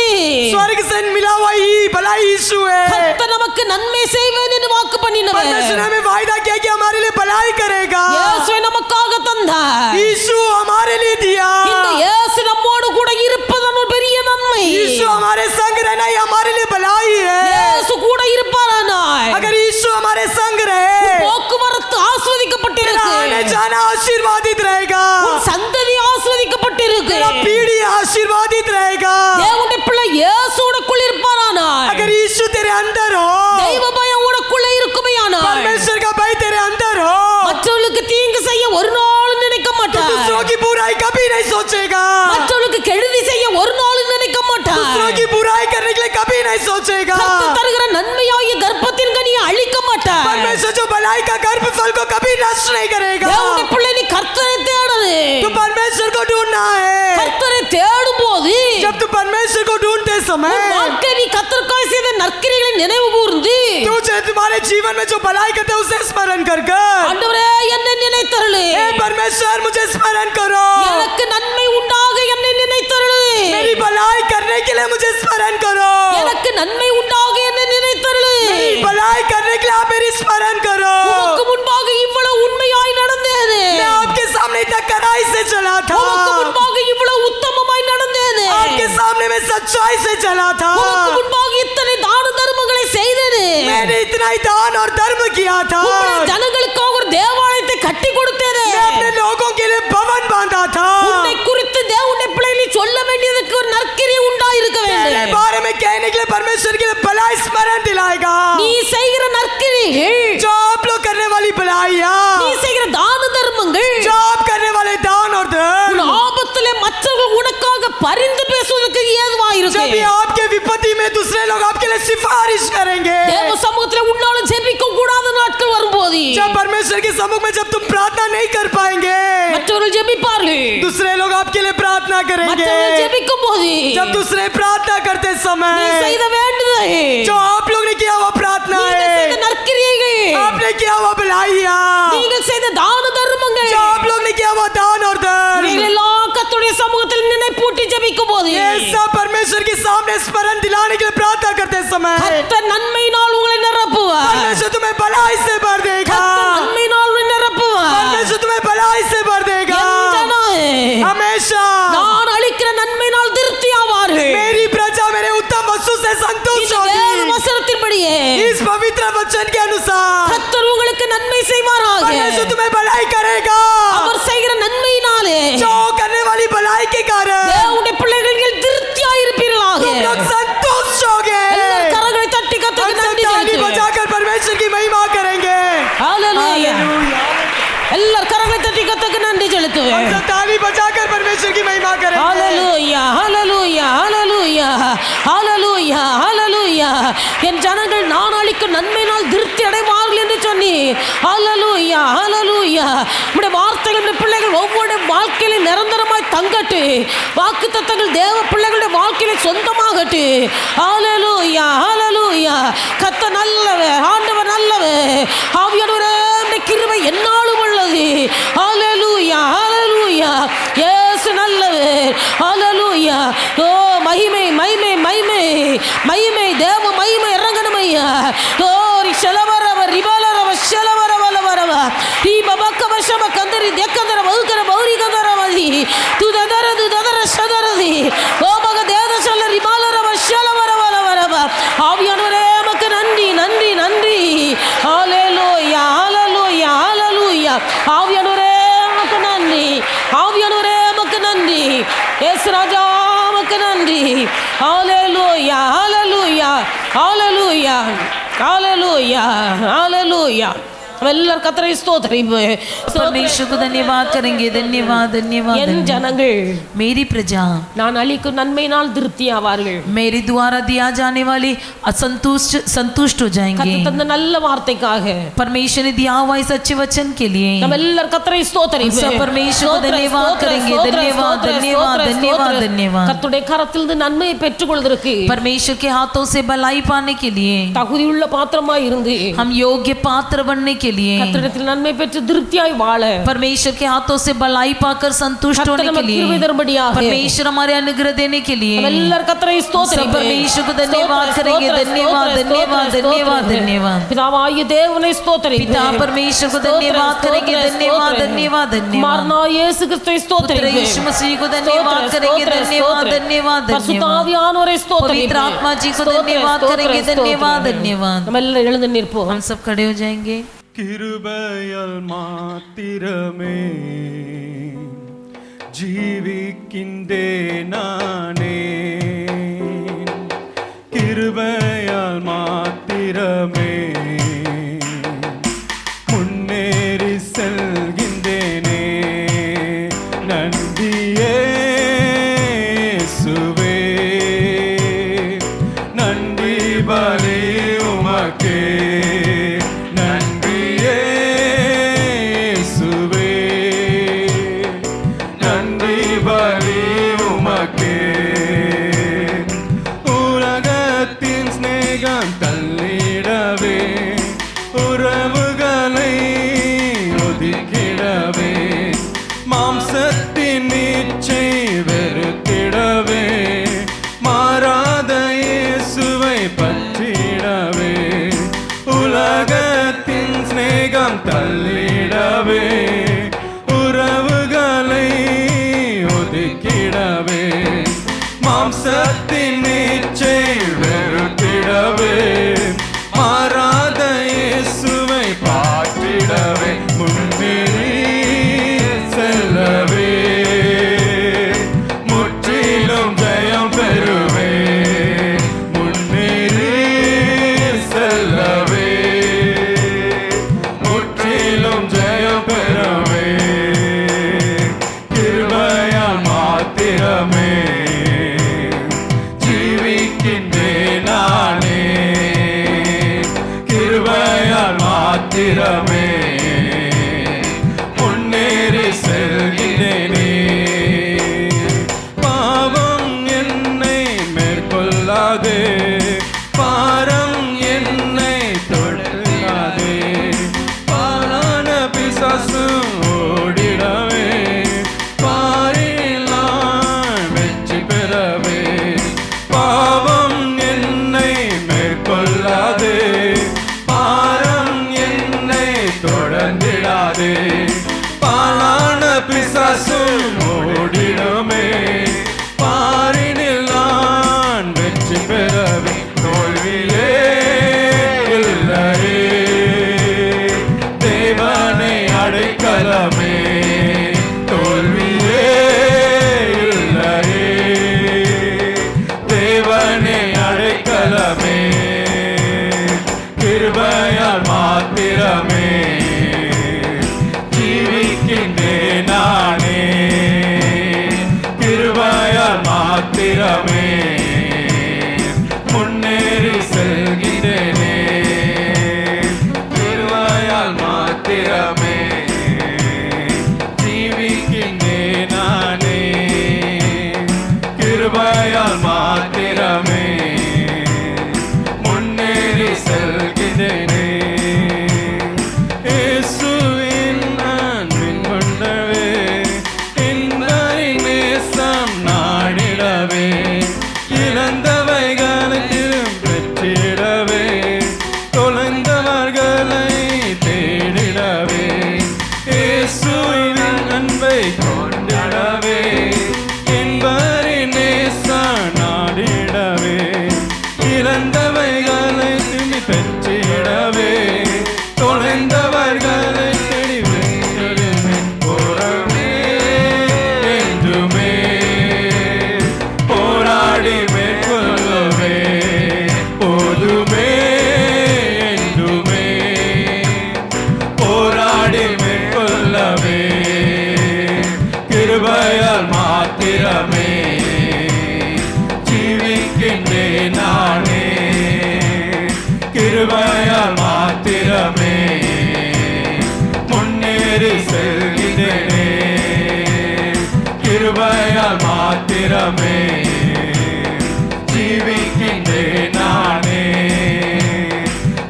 स्वर्ग से मिला हुआ ही भलाई यीशु है। கர்த்தர் நமக்கு நன்மை செய்வேன் என்று வாக்கு பண்ணினவர். परमेश्वर ने हमें वायदा किया कि हमारे लिए भलाई करेगा। இயேசுவை நமக்காக தந்தார். यीशु हमारे लिए दिया। இந்த இயேசு நம்மோடு கூட இருப்பதன் ஒரு பெரிய நன்மை. यीशु हमारे संग रहना ही हमारे लिए भलाई है। இயேசு கூட இருப்பாரானால் अगर यीशु हमारे संग रहे போக்குவரத்து तेरा ஆசீர்வதிக்கப்பட்டிருக்கு. आने जाना आशीर्वादित रहेगा, உன் சந்ததி ஆசீர்வதிக்கப்பட்டிருக்கு. तेरा पीढ़ी आशीर्वादित रहेगा। தேவனுடைய பிள்ளை இயேசு உனக்குள் இருப்பாரானால் अगर यीशु तेरे अंदर हो, தெய்வ பயம் உனக்குள்ளே இருக்குமேயானால் परमेश्वर का भय तेरे अंदर हो, மற்றவர்களுக்கு தீங்கு செய்ய ஒரு நாளும் நினைக்க तो மாட்டார். दूसरों की बुराई कभी नहीं सोचेगा। மற்றவர்களுக்கு கெடுதி செய்ய ஒரு நாளும் நினைக்க மாட்டார். दूसरों की बुराई करने के लिए कभी नहीं सोचेगा। கர்த்தர் தருகிற நன்மையாகிய கர்ப்பத்தின் கனியை அழிக்க மாட்டார். परमेश्वर जो भलाई का गर्भ फल को कभी नष्ट नहीं करेगा। தேவனுடைய பிள்ளை நீ கர்த்தரை தேடனு. तू परमेश्वर को ढूंढना है। கர்த்தரை தேடும் போது जब तू परमेश्वर को ढूंढते समय உன் வாழ்க்கை நீ கர்த்தருக்காக செய்த நற்கிரிகளை நினைவு கூர்ந்து तुझे तुम्हारे जीवन में जो भलाई करते हैं उसे स्मरण कर कर, ஆண்டவரே என்னை நினைத்தருளு. हे परमेश्वर मुझे स्मरण करो, எனக்கு நன்மை உண்டாக என்னை நினைத்தருளு. मेरी भलाई करने के लिए मुझे स्मरण करो, எனக்கு நன்மை உண்டாக என்னை நினைத்தருளு. मेरी भलाई करने के लिए आप मेरी स्मरण करो। உமக்கு முன்பாக இவ்வளவு உண்மையாய் நடந்தேனே. मैं आपके सामने इतना कड़ाई से चला था, உமக்கு முன்பாக இவ்வளவு உத்தமமாய் நடந்தேனே. आपके सामने मैं सच्चाई से चला था, உமக்கு முன்பாக இத்தனை தான தர்மங்களை செய்தேனே. मैंने इतना ही दान और धर्म किया था, உம்முடைய ஜனங்களுக்காக ஒரு தேவாலயத்தை கட்டி கொடுத்தேனே. मैं अपने लोगों के लिए भवन बांधा था। உன்னை குறித்து தேவனுடைய பிள்ளைகளை சொல்ல வேண்டியதுக்கு ஒரு நற்கிரி உண்டாயிருக்க मेरे வேண்டும். बारे में कहने के लिए परमेश्वर के लिए भलाई स्मरण दिलाएगा। நீ செய்கிற நற்கிரிகள், जो आप लोग करने वाली भलाइयाँ, நீ செய்கிற தான தர்மங்கள், जो आप करने वाले दान और உன் धर्म, ஆபத்திலே மற்றவர்கள் உனக்காக பரிந்து பேசுவதற்கு ஏதுவாயிருக்கு. जब भी आपके विपत्ति में दूसरे लोग आपके लिए सिफारिश करेंगे, தேவ சமூகத்திலே உன்னால ஜெபிக்க கூடாத நாட்கள் வரும்போது जब परमेश्वर के सम्मुख में जब तुम प्रार्थना नहीं कर पाएंगे, மற்றவர்கள் ஜெபிப்பார்கள். दूसरे लोग आपके लिए प्रार्थना करेंगे. மற்றவர்கள் ஜெபிக்கும் போது जब दूसरे प्रार्थना करते நீ समय செய்த வேண்டுதல், जो आप लोग ने किया वो प्रार्थना நீங்கள் செய்த है, நற்கிரியைகள், आपने किया वो भलाइयाँ, நீங்கள் செய்த தான தர்மங்கள், जो आप लोग ने किया वो दान और धर्म, இவைகளெல்லாம் கர்த்தருடைய சமூகத்தில் நினைப்பூட்டி ஜெபிக்கும் போது ये सब परमेश्वर के सामने स्मरण दिलाने के लिए प्रार्थना करते समय கர்த்தர் நன்மையினால் உங்களை நிரப்புவார். परमेश्वर तुम्हें भलाई से भर देगा. கர்த்தர் நன்மையினால் உங்களை நிரப்புவார். परमेश्वर तुम्हें भलाई से भर देगा. என் ஜனமே, हमेशा நான் அளிக்கிற நன்மையினால் திருப்தி ஆவார்கள். मेरी प्रजा मेरे उत्तम वस्तु से संतुष्ट இந்த வேத होगी. வசனத்தின்படியே इस पवित्र वचन के अनुसार கர்த்தர் உங்களுக்கு நன்மை செய்வாராக. परमेश्वर तुम्हें भलाई करेगा. அவர் செய்கிற நன்மையினாலே जो करने वाली भलाई के कारण தேவனுடைய பிள்ளைகள் திருப்தியாய் இருப்பீர்களாக. तुम लोग संतुष्ट होगे. எல்லாரும் கரங்களை தட்டி கர்த்தருக்கு हम सब நன்றி ताली செலுத்துவோம். बजाकर परमेश्वर की महिमा करेंगे. ஹalleluya. हालेलुया. எல்லாரும் கரங்களை தட்டி கர்த்தருக்கு நன்றி हम செலுத்துவோம். सब ताली बजाकर परमेश्वर की महिमा करेंगे. ஹalleluya, ஹalleluya, ஹalleluya, ஹalleluya, ஹalleluya. என் ஜனங்கள் நான் அளிக்கும் நன்மையினால் திருப்தி அடைவார்கள் என்று சொன்னீர். ஹalleluya, ஹalleluya. உம்முடைய வார்த்தைகள் உம்முடைய பிள்ளைகள் ஒவ்வொரு வாழ்க்கையிலும் நிரந்தரமாய் தங்கட்டு. வாக்குத்தத்தங்கள் தேவ பிள்ளைகளுடைய வாழ்க்கையில சொந்தமாகட்டு. ஹalleluya, ஹalleluya. கர்த்தர் நல்லவர், ஆண்டவர் நல்லவர். ஆவியானவரே உம்முடைய கிருபை என்னாலும் உள்ளது. ஹalleluya, ஹalleluya. இயேசு நல்லவர். ஹalleluya. ஓ மகிமை மகிமை மகிமை மகிமை தேவ மகிமை இறங்கணுமையா. ஓ ரிஷலவரவ ரிபலரவ ஷலவரவலவரவ ரி பபக்கவ ஷப கந்தரி தேக்கதர பௌகர பௌரி கந்தரவதி துததரது ததர ஷதரதி ஓ மக தேவ ஷல ரிபலரவ ஷலவரவலவரவ. ஆவியானவரே உமக்கு நன்றி நன்றி நன்றி. ஹalleluya, ஹalleluya, ஹalleluya. ஆவியானவரே உமக்கு நன்றி. ஆவியானவரே உமக்கு நன்றி. இயேசு ராஜா உமக்கு நன்றி. ஹalleluya, ஹalleluya, ஹalleluya, ஹalleluya, ஹalleluya. எல்லாரும் கர்த்தரை ஸ்தோத்திரிப்போம். परमेश्वर को धन्यवाद करेंगे. धन्यवाद धन्यवाद என் ஜனங்கள் मेरी प्रजा நான் அளிக்கும் நன்மையினால் திருப்தி ஆவார்கள். मेरे द्वारा दिया जाने वाले संतुष्ट हो जाएंगे. கர்த்தர் தந்த நல்ல வார்த்தைக்காக परमेश्वर ने दिया हुआ इस अच्छे वचन के लिए நம்ம எல்லாரும் கர்த்தரை ஸ்தோத்திரிப்போம். सब परमेश्वर को धन्यवाद करेंगे. धन्यवाद धन्यवाद धन्यवाद धन्यवाद. கர்த்தருடைய கரத்திலிருந்து நன்மையை பெற்றுக்கொள்வதற்கு परमेश्वर के हाथों से भलाई पाने के लिए தகுதியுள்ள பாத்திரமாய் இருந்து हम योग्य पात्र बनने के लिए கர்த்தரிடத்தில் நன்மை பெற்று திருப்தியாய் வாழ परमेश्वर के हाथों से भलाई पाकर संतुष्ट होने के लिए परमेश्वर हमारे अनुग्रह देने के लिए நம்ம எல்லாரும் கர்த்தரை ஸ்தோத்திரிப்போம். परमेश्वर को धन्यवाद करेंगे. धन्यवाद धन्यवाद धन्यवाद धन्यवाद. பிதாவாகிய தேவனை ஸ்தோத்திரிப்போம். पिता परमेश्वर को धन्यवाद करेंगे. धन्यवाद धन्यवाद धन्यवाद. மார்னா இயேசு கிறிஸ்துவை पुत्र ஸ்தோத்திரிப்போம். यीशु मसीह को धन्यवाद करेंगे. धन्यवाद धन्यवाद பரிசுத்த धन्यवाद. ஆவியானவரை पवित्र ஸ்தோத்திரிப்போம். आत्मा जी को धन्यवाद करेंगे. धन्यवाद धन्यवाद. நம்ம எல்லாரும் எழுந்து நிற்போம். हम सब खड़े हो जाएंगे. கிருபையால் மாத்திரமே ஜீவிக்கின்றேன் நானே. கிருபையால் மாத்திரமே முன்னேறி செல்கின்றேனே. நன்றியே இயேசுவே, நன்றி பலி உமக்கே. உலகத்தின் ஸ்நேகம் தள்ளிடவே, உறவுகளை ஒதுக்கிடவே, மாம்சத்தின் நீச்சை வெறுத்திடவே, மாறாத இயேசுவை பற்றிடவே. உலகத்தின் ஸ்நேகம் தள்ளிடவே, உறவுகளை ஒதுக்கிடவே, மாம்சத்தின் நீச்சை வெறுத்திடவே, மாறாத இயேசுவை பாற்றிடவே, முன்னேறி செல்லவே, முற்றிலும் ஜெயம் பெறுவே. முன்னேறி செல்லவே, முற்றிலும் ஜெயம் பெறவே. கிருபையால் மாத்திரமே ஜீவிக்கின்றேன் மாத்திரமே முன்னேறி செல்கிறேனே கிருபையால் மாத்திரமே ஜீவிக்கின்றேன் நானே கிருபையால் மாத்திரமே முன்னேறி செல்கிறேனே இயேசுவின் அன்பின் கொண்டவே இன்பரின் நேசம் நாடிடவே இழந்தவைகளை பெற்றிடவே தொலைந்தவர்களை தேடிடவே இயேசுவின் அன்பை கொண்டிடவே இன்பரின் நேசம் நாடிடவே இழந்தவைகளை திரும்பி பெற்றிடவே தொலைந்தவர்களை தேடி வென்றிடுவேன் போராடி என்றுமே போராடி மேற்கொள்ளவே போதுமே என்றுமே போராடி மேற்கொள்ளவே கிருபையால் மாத்திரமே ஜீவிக்கின்றேன் நானே கிருபையால் மாத்திரமே முன்னேறி செல்கிறேனே கிருபையால் மாத்திரமே ஜீவிக்கின்றேன் நானே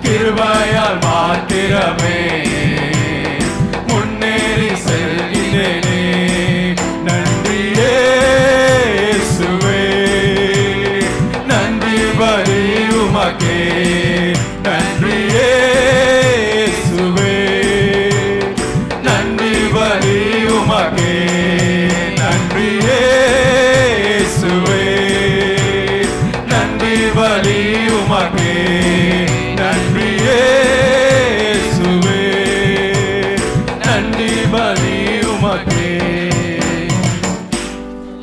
கிருபையால் மாத்திரமே முன்னேறி செல்கிறேனே நன்றியே இயேசுவே நன்றி பலி உமக்கே நன்றியே இயேசுவே நன்றி பலி உமக்கே நன்றியே இயேசுவே நன்றி பலி உமக்கே நன்றியே இயேசுவே நன்றி பலி உமக்கே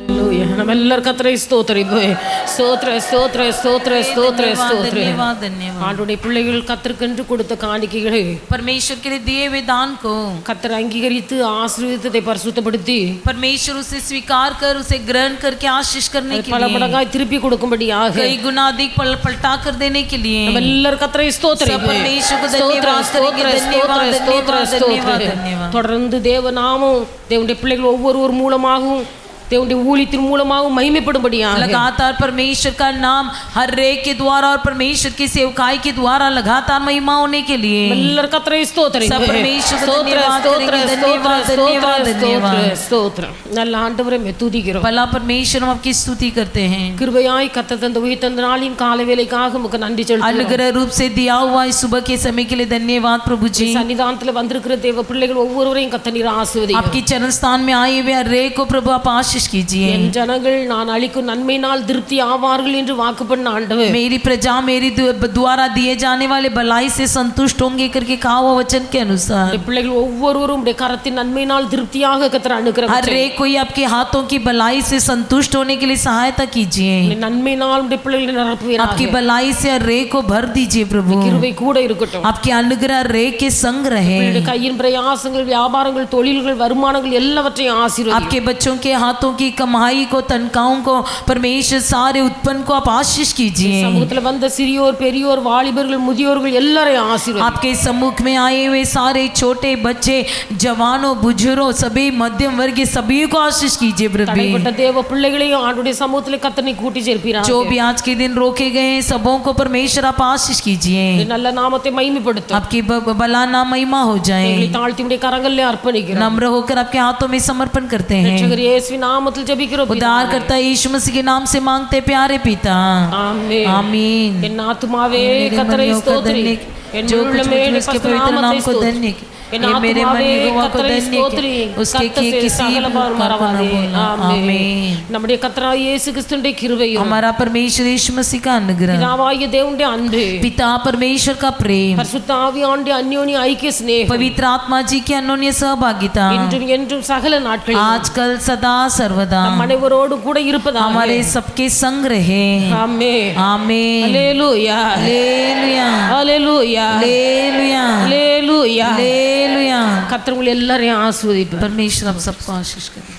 ஹல்லேலூயா. நம்ம எல்லாரும் கர்த்தரை ஸ்தோத்திரிப்போம். ஸ்தோத்திர ஸ்தோத்திர ஸ்தோத்திர ஸ்தோத்திர ஸ்தோத்திர. धन्यवाद धन्यवाद ஆண்டவருடைய பிள்ளைகள் கர்த்தருக்கென்று கொடுத்த காணிக்கைகளை परमेश्वर के लिए दिए हुए दान को கர்த்தர் அங்கீகரித்து ஆசீர்வதித்ததை பரிசுத்தப்படுத்தி परमेश्वर उसे स्वीकार कर उसे ग्रहण करके आशीष करने के பல लिए மடங்காய் திருப்பி கொடுக்கும்படியாக कई गुना अधिक पलटा कर देने के लिए நம்ம எல்லாரும் கர்த்தரை ஸ்தோத்திரிப்போம். सब परमेश्वर को ஸ்தோத்திர धन्यवाद ஸ்தோத்திர करेंगे, ஸ்தோத்திர धन्यवाद ஸ்தோத்திர धन्यवाद ஸ்தோத்திர. धन्यवाद धन्यवाद தொடர்ந்து தேவநாமம் தேவனுடைய பிள்ளைகள் ஒவ்வொருவர் மூலமாகவும் தேவனுடைய ஊழியத்தின் மூலமாகவும் மகிமைப்படும்படியாக लगातार परमेश्वर का नाम हर एक के द्वारा और परमेश्वर की सेवकाई के द्वारा लगातार महिमा होने के लिए எல்லாரும் கர்த்தரை ஸ்தோத்திரிப்போம். सब परमेश्वर को ஸ்தோத்திர धन्यवाद ஸ்தோத்திர करेंगे, ஸ்தோத்திர धन्यवाद धन्यवाद ஸ்தோத்திர धन्यवाद ஸ்தோத்திரம். நல்ல ஆண்டவரை துதிக்கிறோம். भला परमेश्वर हम आपकी स्तुति करते हैं கிருபையாய் கர்த்தர் தந்த உயிர் தந்த நாளின் கால வேளைக்காக உமக்கு நன்றி செலுத்துகிறோம். अनुग्रह रूप से दिया हुआ इस सुबह के समय के लिए धन्यवाद प्रभु जी சன்னிதானத்துல வந்திருக்கிற தேவ பிள்ளைகள் ஒவ்வொருவரையும் கர்த்தர் நீர் ஆசீர்வதியும். आपकी चरण स्थान में आए हुए हर एक को प्रभु आप आशीष कीजिए என் ஜனங்கள் நான் அளிக்கும் நன்மையினால் திருப்தி ஆவார்கள் என்று வாக்கு பண்ண ஆண்டவர் मेरी प्रजा मेरी द्वारा दिए जाने वाले भलाई से संतुष्ट होंगे करके कहा हुआ वचन के अनुसार பிள்ளைகள் ஒவ்வொருவரும் உடைய கரத்தின் நன்மையினால் திருப்தியாக கர்த்தர் அனுக்கிரகம் हर एक कोई आपके हाथों की भलाई से संतुष्ट होने के लिए सहायता कीजिए நன்மையினால் உடைய பிள்ளைகளை நிரப்புவீராக. आपकी भलाई से हर एक को भर दीजिए प्रभु கிருபை கூட இருக்கட்டும். आपके अनुग्रह हर एक के संग रहे உங்களுடைய கையின் பிரயாசங்கள் வியாபாரங்கள் தொழில்கள் வருமானங்கள் எல்லாவற்றையும் ஆசீர்வதியும். आपके बच्चों के हाथों की कमाई को तनख्वाहों को परमेश्वर सारे उत्पन्न को आप आशीष कीजिए சமூகத்துல வந்த சிறியோர் பெரியோர் வாலிபர்கள் முதியோர்கள் எல்லாரையும் ஆசீர்வதியும். आपके सम्मुख में आए हुए सारे छोटे बच्चे जवानों बुजुर्गों सभी मध्यम वर्ग सभी को आशीष कीजिए प्रभु தடைப்பட்ட தேவ பிள்ளைகளையும் ஆண்டுடைய சமூகத்துல கர்த்தர் நீ கூட்டி சேர்ப்பீராக. जो भी आज के दिन रोके गए हैं सबों को परमेश्वर आप आशीष कीजिए நல்ல நாமத்தை மகிமைப்படுத்தும். आपकी भला नाम महिमा हो जाए எங்களை தாழ்த்தி உடைய கரங்களிலே அர்ப்பணிக்கிறோம். नम्र होकर आपके हाथों में समर्पण करते हैं ரட்சகர் இயேசுவின் நாமத்தில் ஜெபிக்கிறோம். उद्धारकर्ता यीशु मसीह के नाम से मांगते प्यारे पिता ஆமென். आमीन என் ஆத்துமாவே मेरे கர்த்தரை मनियों को ஸ்தோத்திரி. धन्य என் जो कुछ உள்ளமே मुझ में उसके பரிசுத்த पवित्र नाम நாமத்தை को ஸ்தோத்திரி. धन्य என் ये मेरे मन ஆத்துமாவே युवा को கர்த்தரை धन्य ஸ்தோத்திரி. उसके கர்த்தர் किए செய்த किसी சகல பாவம் को न மறவாதே. बोलना ஆமென். आमीन நம்முடைய கர்த்தராகிய இயேசு கிறிஸ்துவின் கிருபையும் हमारा परमेश्वर यीशु मसीह का अनुग्रह பிதாவாகிய தேவனுடைய அன்பு पिता परमेश्वर का प्रेम பரிசுத்த ஆவியானவருடைய அந்யோன்ய ஐக்கிய சிநேகம் पवित्र आत्मा जी की अन्योन्य सहभागिता இன்றும் என்றும் சகல நாட்களிலும் आजकल सदा सर्वदा நம் அனைவரோடும் கூட இருப்பதாக. हमारे सबके संग रहे ஆமென். आमीन அல்லேலூயா. हालेलुया அல்லேலூயா. हालेलुया அல்லேலூயா. हालेलुया கர்த்தர் உங்களை எல்லாரையும் ஆசீர்வதிப்பார். परमेश्वर आप सबको आशीष करें